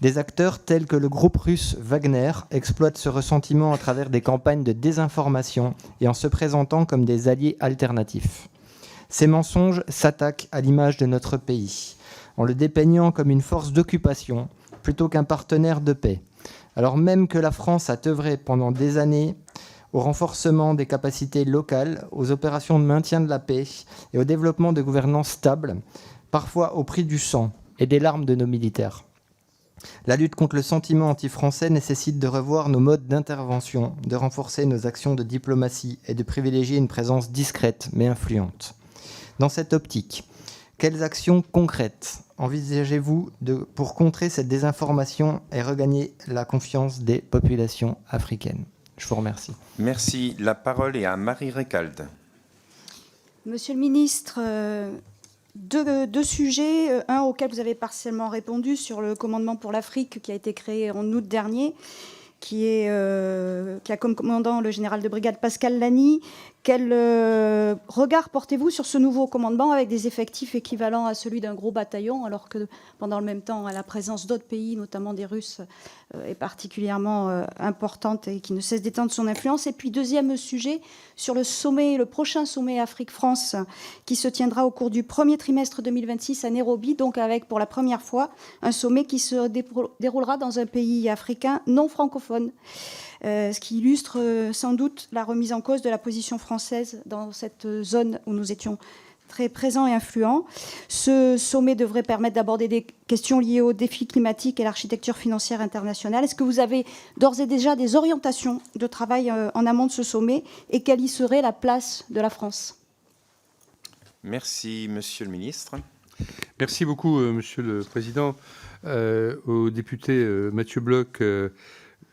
Des acteurs tels que le groupe russe Wagner exploitent ce ressentiment à travers des campagnes de désinformation et en se présentant comme des alliés alternatifs. Ces mensonges s'attaquent à l'image de notre pays, en le dépeignant comme une force d'occupation plutôt qu'un partenaire de paix, alors même que la France a œuvré pendant des années au renforcement des capacités locales, aux opérations de maintien de la paix et au développement de gouvernances stables, parfois au prix du sang et des larmes de nos militaires. La lutte contre le sentiment anti-français nécessite de revoir nos modes d'intervention, de renforcer nos actions de diplomatie et de privilégier une présence discrète mais influente. Dans cette optique, quelles actions concrètes envisagez-vous pour contrer cette désinformation et regagner la confiance des populations africaines? Je vous remercie. Merci. La parole est à Marie Recalde. Monsieur le ministre, deux sujets. Un auquel vous avez partiellement répondu sur le commandement pour l'Afrique qui a été créé en août dernier, qui a comme commandant le général de brigade Pascal Lany. Quel regard portez-vous sur ce nouveau commandement avec des effectifs équivalents à celui d'un gros bataillon, alors que pendant le même temps, la présence d'autres pays, notamment des Russes, est particulièrement importante et qui ne cesse d'étendre son influence? Et puis, deuxième sujet, sur le prochain sommet Afrique-France qui se tiendra au cours du premier trimestre 2026 à Nairobi, donc avec pour la première fois un sommet qui se déroulera dans un pays africain non francophone. Ce qui illustre sans doute la remise en cause de la position française dans cette zone où nous étions très présents et influents. Ce sommet devrait permettre d'aborder des questions liées aux défis climatiques et l'architecture financière internationale. Est-ce que vous avez d'ores et déjà des orientations de travail en amont de ce sommet et quelle y serait la place de la France? Merci, Monsieur le Ministre. Merci beaucoup, Monsieur le Président. Au député Mathieu Bloch,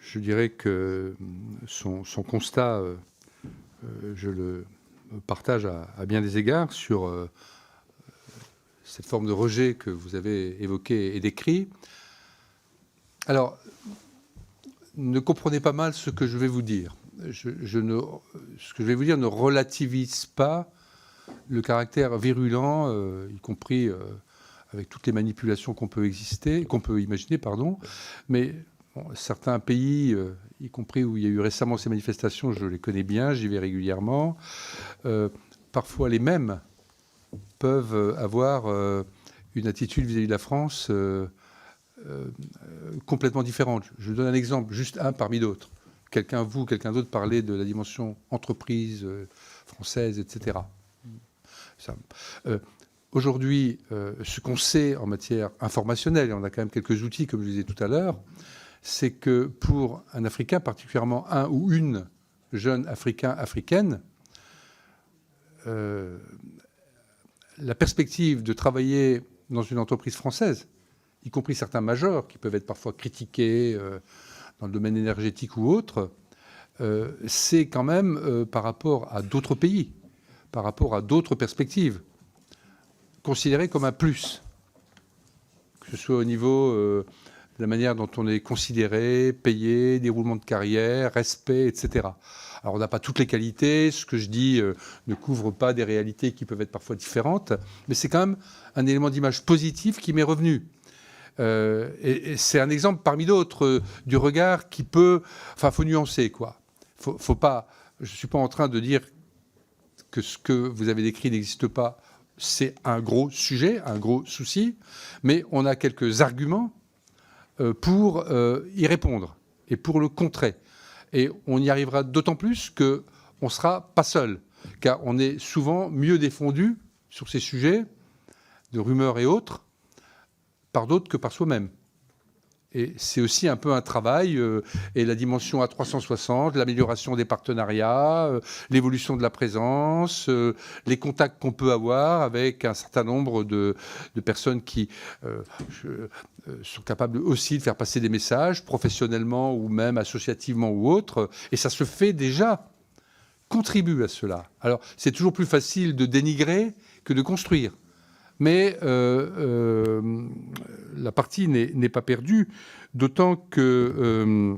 je dirais que son constat, je le partage à bien des égards sur cette forme de rejet que vous avez évoqué et décrit. Alors, ne comprenez pas mal ce que je vais vous dire. Ce que je vais vous dire ne relativise pas le caractère virulent, y compris avec toutes les manipulations qu'on peut imaginer, mais bon, certains pays, y compris où il y a eu récemment ces manifestations, je les connais bien, j'y vais régulièrement. Parfois, les mêmes peuvent avoir une attitude vis-à-vis de la France complètement différente. Je donne un exemple, juste un parmi d'autres. Quelqu'un d'autre parlait de la dimension entreprise française, etc. Aujourd'hui, ce qu'on sait en matière informationnelle, et on a quand même quelques outils, comme je disais tout à l'heure, c'est que pour un Africain, particulièrement un ou une jeune africaine, la perspective de travailler dans une entreprise française, y compris certains majors qui peuvent être parfois critiqués dans le domaine énergétique ou autre, c'est quand même par rapport à d'autres pays, par rapport à d'autres perspectives, considéré comme un plus, que ce soit au niveau de la manière dont on est considéré, payé, déroulement de carrière, respect, etc. Alors on n'a pas toutes les qualités, ce que je dis ne couvre pas des réalités qui peuvent être parfois différentes, mais c'est quand même un élément d'image positif qui m'est revenu. Et c'est un exemple parmi d'autres du regard qui peut... Enfin, il faut nuancer, quoi. Faut pas, je ne suis pas en train de dire que ce que vous avez décrit n'existe pas. C'est un gros sujet, un gros souci, mais on a quelques arguments pour y répondre et pour le contrer. Et on y arrivera d'autant plus qu'on ne sera pas seul. car on est souvent mieux défendu sur ces sujets de rumeurs et autres par d'autres que par soi-même. Et c'est aussi un peu un travail, et la dimension à 360, l'amélioration des partenariats, l'évolution de la présence, les contacts qu'on peut avoir avec un certain nombre de personnes qui sont capables aussi de faire passer des messages, professionnellement ou même associativement ou autres. Et ça se fait déjà, contribue à cela. Alors, c'est toujours plus facile de dénigrer que de construire. Mais la partie n'est pas perdue, d'autant que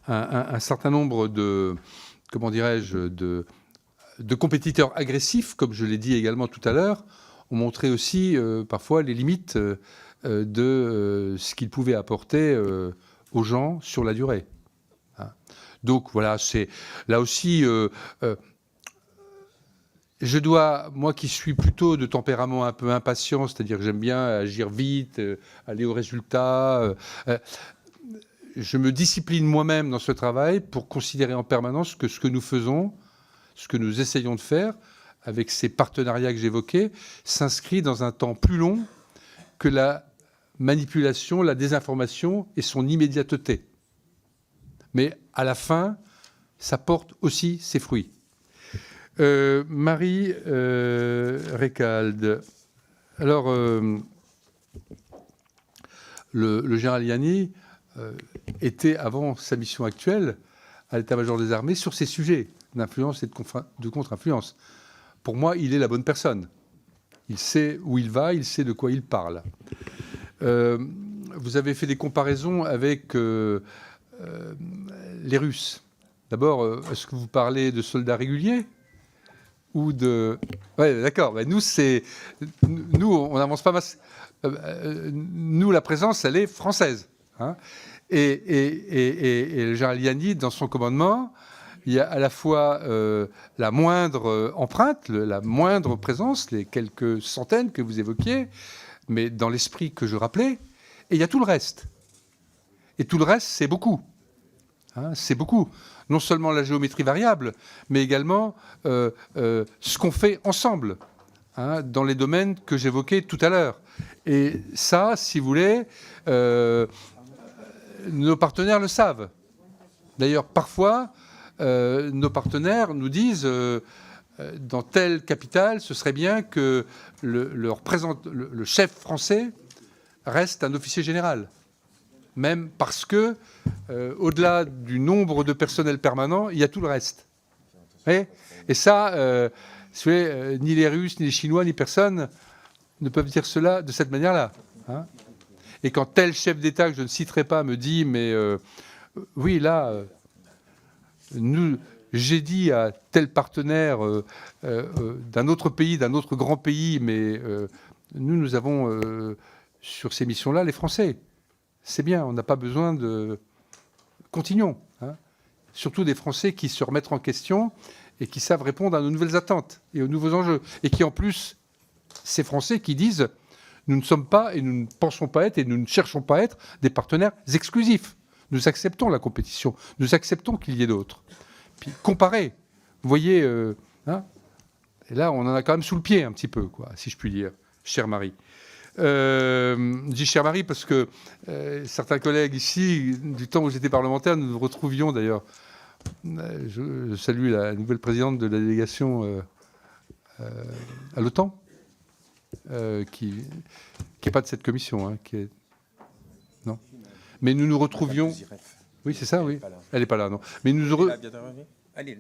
un certain nombre de, comment dirais-je, de compétiteurs agressifs, comme je l'ai dit également tout à l'heure, ont montré aussi parfois les limites de ce qu'ils pouvaient apporter aux gens sur la durée. Donc voilà, c'est là aussi... je dois, moi qui suis plutôt de tempérament un peu impatient, c'est-à-dire que j'aime bien agir vite, aller au résultat, je me discipline moi-même dans ce travail pour considérer en permanence que ce que nous faisons, ce que nous essayons de faire, avec ces partenariats que j'évoquais, s'inscrit dans un temps plus long que la manipulation, la désinformation et son immédiateté. Mais à la fin, ça porte aussi ses fruits. Marie Recalde. Alors, le général Yanni était, avant sa mission actuelle, à l'état-major des armées, sur ces sujets d'influence et de contre-influence. Pour moi, il est la bonne personne. Il sait où il va, il sait de quoi il parle. Vous avez fait des comparaisons avec les Russes. D'abord, est-ce que vous parlez de soldats réguliers ou de... Oui, d'accord. Ben nous, on n'avance pas... nous, la présence, elle est française. Hein. Et le général Yanni, dans son commandement, il y a à la fois la moindre empreinte, la moindre présence, les quelques centaines que vous évoquiez, mais dans l'esprit que je rappelais, et il y a tout le reste. Et tout le reste, c'est beaucoup. Hein, c'est beaucoup. Non seulement la géométrie variable, mais également ce qu'on fait ensemble, hein, dans les domaines que j'évoquais tout à l'heure. Et ça, si vous voulez, nos partenaires le savent. D'ailleurs, parfois, nos partenaires nous disent, dans telle capitale, ce serait bien que le chef français reste un officier général. Même parce que, au-delà du nombre de personnels permanents, il y a tout le reste. Et ça, ni les Russes, ni les Chinois, ni personne ne peuvent dire cela de cette manière-là. Hein. Et quand tel chef d'État, que je ne citerai pas, me dit, mais oui, là, j'ai dit à tel partenaire d'un autre pays, d'un autre grand pays, mais nous avons sur ces missions-là les Français. C'est bien, on n'a pas besoin de... Continuons. Hein. Surtout des Français qui se remettent en question et qui savent répondre à nos nouvelles attentes et aux nouveaux enjeux. Et qui, en plus, ces Français qui disent « Nous ne sommes pas et nous ne pensons pas être et nous ne cherchons pas à être des partenaires exclusifs. Nous acceptons la compétition. Nous acceptons qu'il y ait d'autres. » Puis comparer. Vous voyez, hein, et là, on en a quand même sous le pied un petit peu, quoi, si je puis dire, chère Marie. Je dis cher Marie parce que certains collègues ici, du temps où j'étais parlementaire, nous nous retrouvions d'ailleurs. Je salue la nouvelle présidente de la délégation à l'OTAN, qui n'est pas de cette commission, hein, qui est... Non. Mais nous nous retrouvions... Oui, c'est ça, oui. Elle n'est pas là, non. Mais nous... Allez,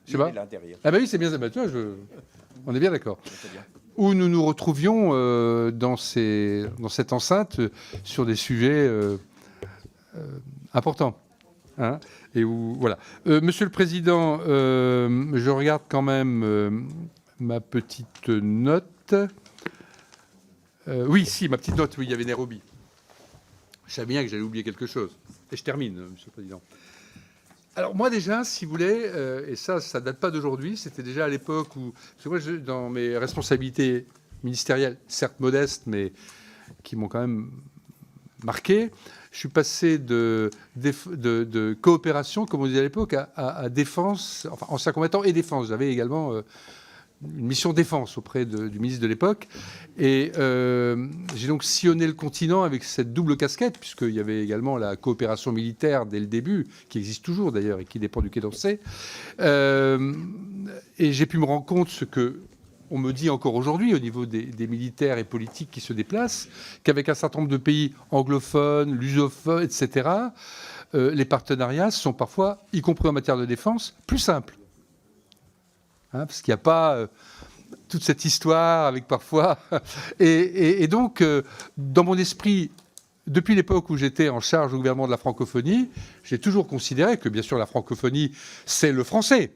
je sais pas. là derrière. Ah ben oui, c'est bien, tu vois, on est bien d'accord. Où nous nous retrouvions dans cette enceinte sur des sujets importants. Hein, et où, voilà. Monsieur le Président, je regarde quand même ma petite note. Oui, si, ma petite note, oui, il y avait Nairobi. Je savais bien que j'allais oublier quelque chose. Et je termine, Monsieur le Président. Alors moi déjà, si vous voulez, et ça date pas d'aujourd'hui, c'était déjà à l'époque où... Parce que moi, dans mes responsabilités ministérielles, certes modestes, mais qui m'ont quand même marqué. Je suis passé de coopération, comme on disait à l'époque, à défense, enfin ancien combattant et défense. J'avais également une mission défense auprès du ministre de l'époque. Et j'ai donc sillonné le continent avec cette double casquette, puisqu'il y avait également la coopération militaire dès le début, qui existe toujours d'ailleurs et qui dépend du Quai d'Orsay. Et j'ai pu me rendre compte ce que on me dit encore aujourd'hui au niveau des militaires et politiques qui se déplacent, qu'avec un certain nombre de pays anglophones, lusophones, etc., les partenariats sont parfois, y compris en matière de défense, plus simples. Hein, parce qu'il n'y a pas toute cette histoire avec parfois... et donc, dans mon esprit, depuis l'époque où j'étais en charge au gouvernement de la francophonie, j'ai toujours considéré que, bien sûr, la francophonie, c'est le français.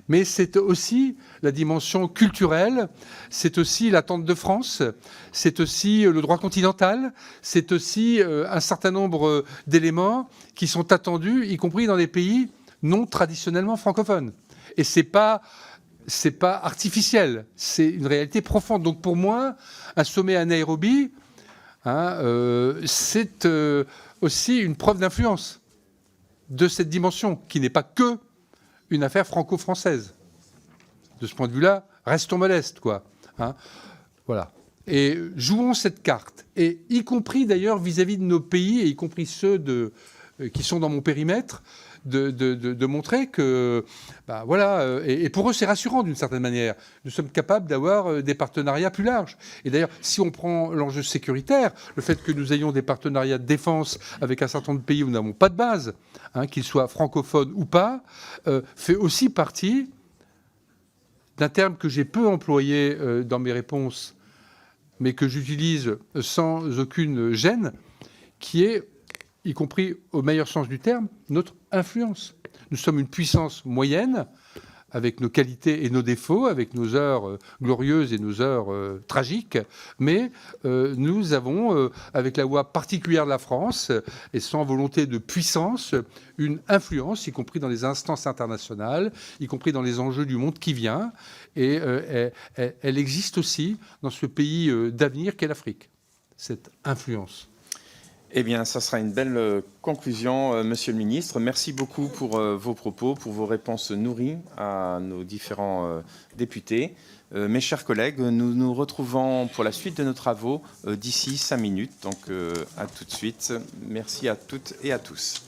Mais c'est aussi la dimension culturelle, c'est aussi l'attente de France, c'est aussi le droit continental, c'est aussi un certain nombre d'éléments qui sont attendus, y compris dans des pays non traditionnellement francophones. Et c'est pas artificiel, c'est une réalité profonde. Donc pour moi, un sommet à Nairobi, c'est aussi une preuve d'influence de cette dimension, qui n'est pas que une affaire franco-française. De ce point de vue-là, restons modestes, quoi. Hein, voilà. Et jouons cette carte, et y compris d'ailleurs vis-à-vis de nos pays, et y compris ceux qui sont dans mon périmètre, de montrer que, bah, voilà, et pour eux c'est rassurant d'une certaine manière. Nous sommes capables d'avoir des partenariats plus larges. Et d'ailleurs, si on prend l'enjeu sécuritaire, le fait que nous ayons des partenariats de défense avec un certain nombre de pays où nous n'avons pas de base, hein, qu'ils soient francophones ou pas, fait aussi partie d'un terme que j'ai peu employé dans mes réponses, mais que j'utilise sans aucune gêne, qui est, y compris au meilleur sens du terme, notre influence. Nous sommes une puissance moyenne, avec nos qualités et nos défauts, avec nos heures glorieuses et nos heures tragiques, mais nous avons, avec la voix particulière de la France, et sans volonté de puissance, une influence, y compris dans les instances internationales, y compris dans les enjeux du monde qui vient, et elle existe aussi dans ce pays d'avenir qu'est l'Afrique, cette influence. Eh bien, ça sera une belle conclusion, Monsieur le Ministre. Merci beaucoup pour vos propos, pour vos réponses nourries à nos différents députés. Mes chers collègues, nous nous retrouvons pour la suite de nos travaux d'ici 5 minutes. Donc, à tout de suite. Merci à toutes et à tous.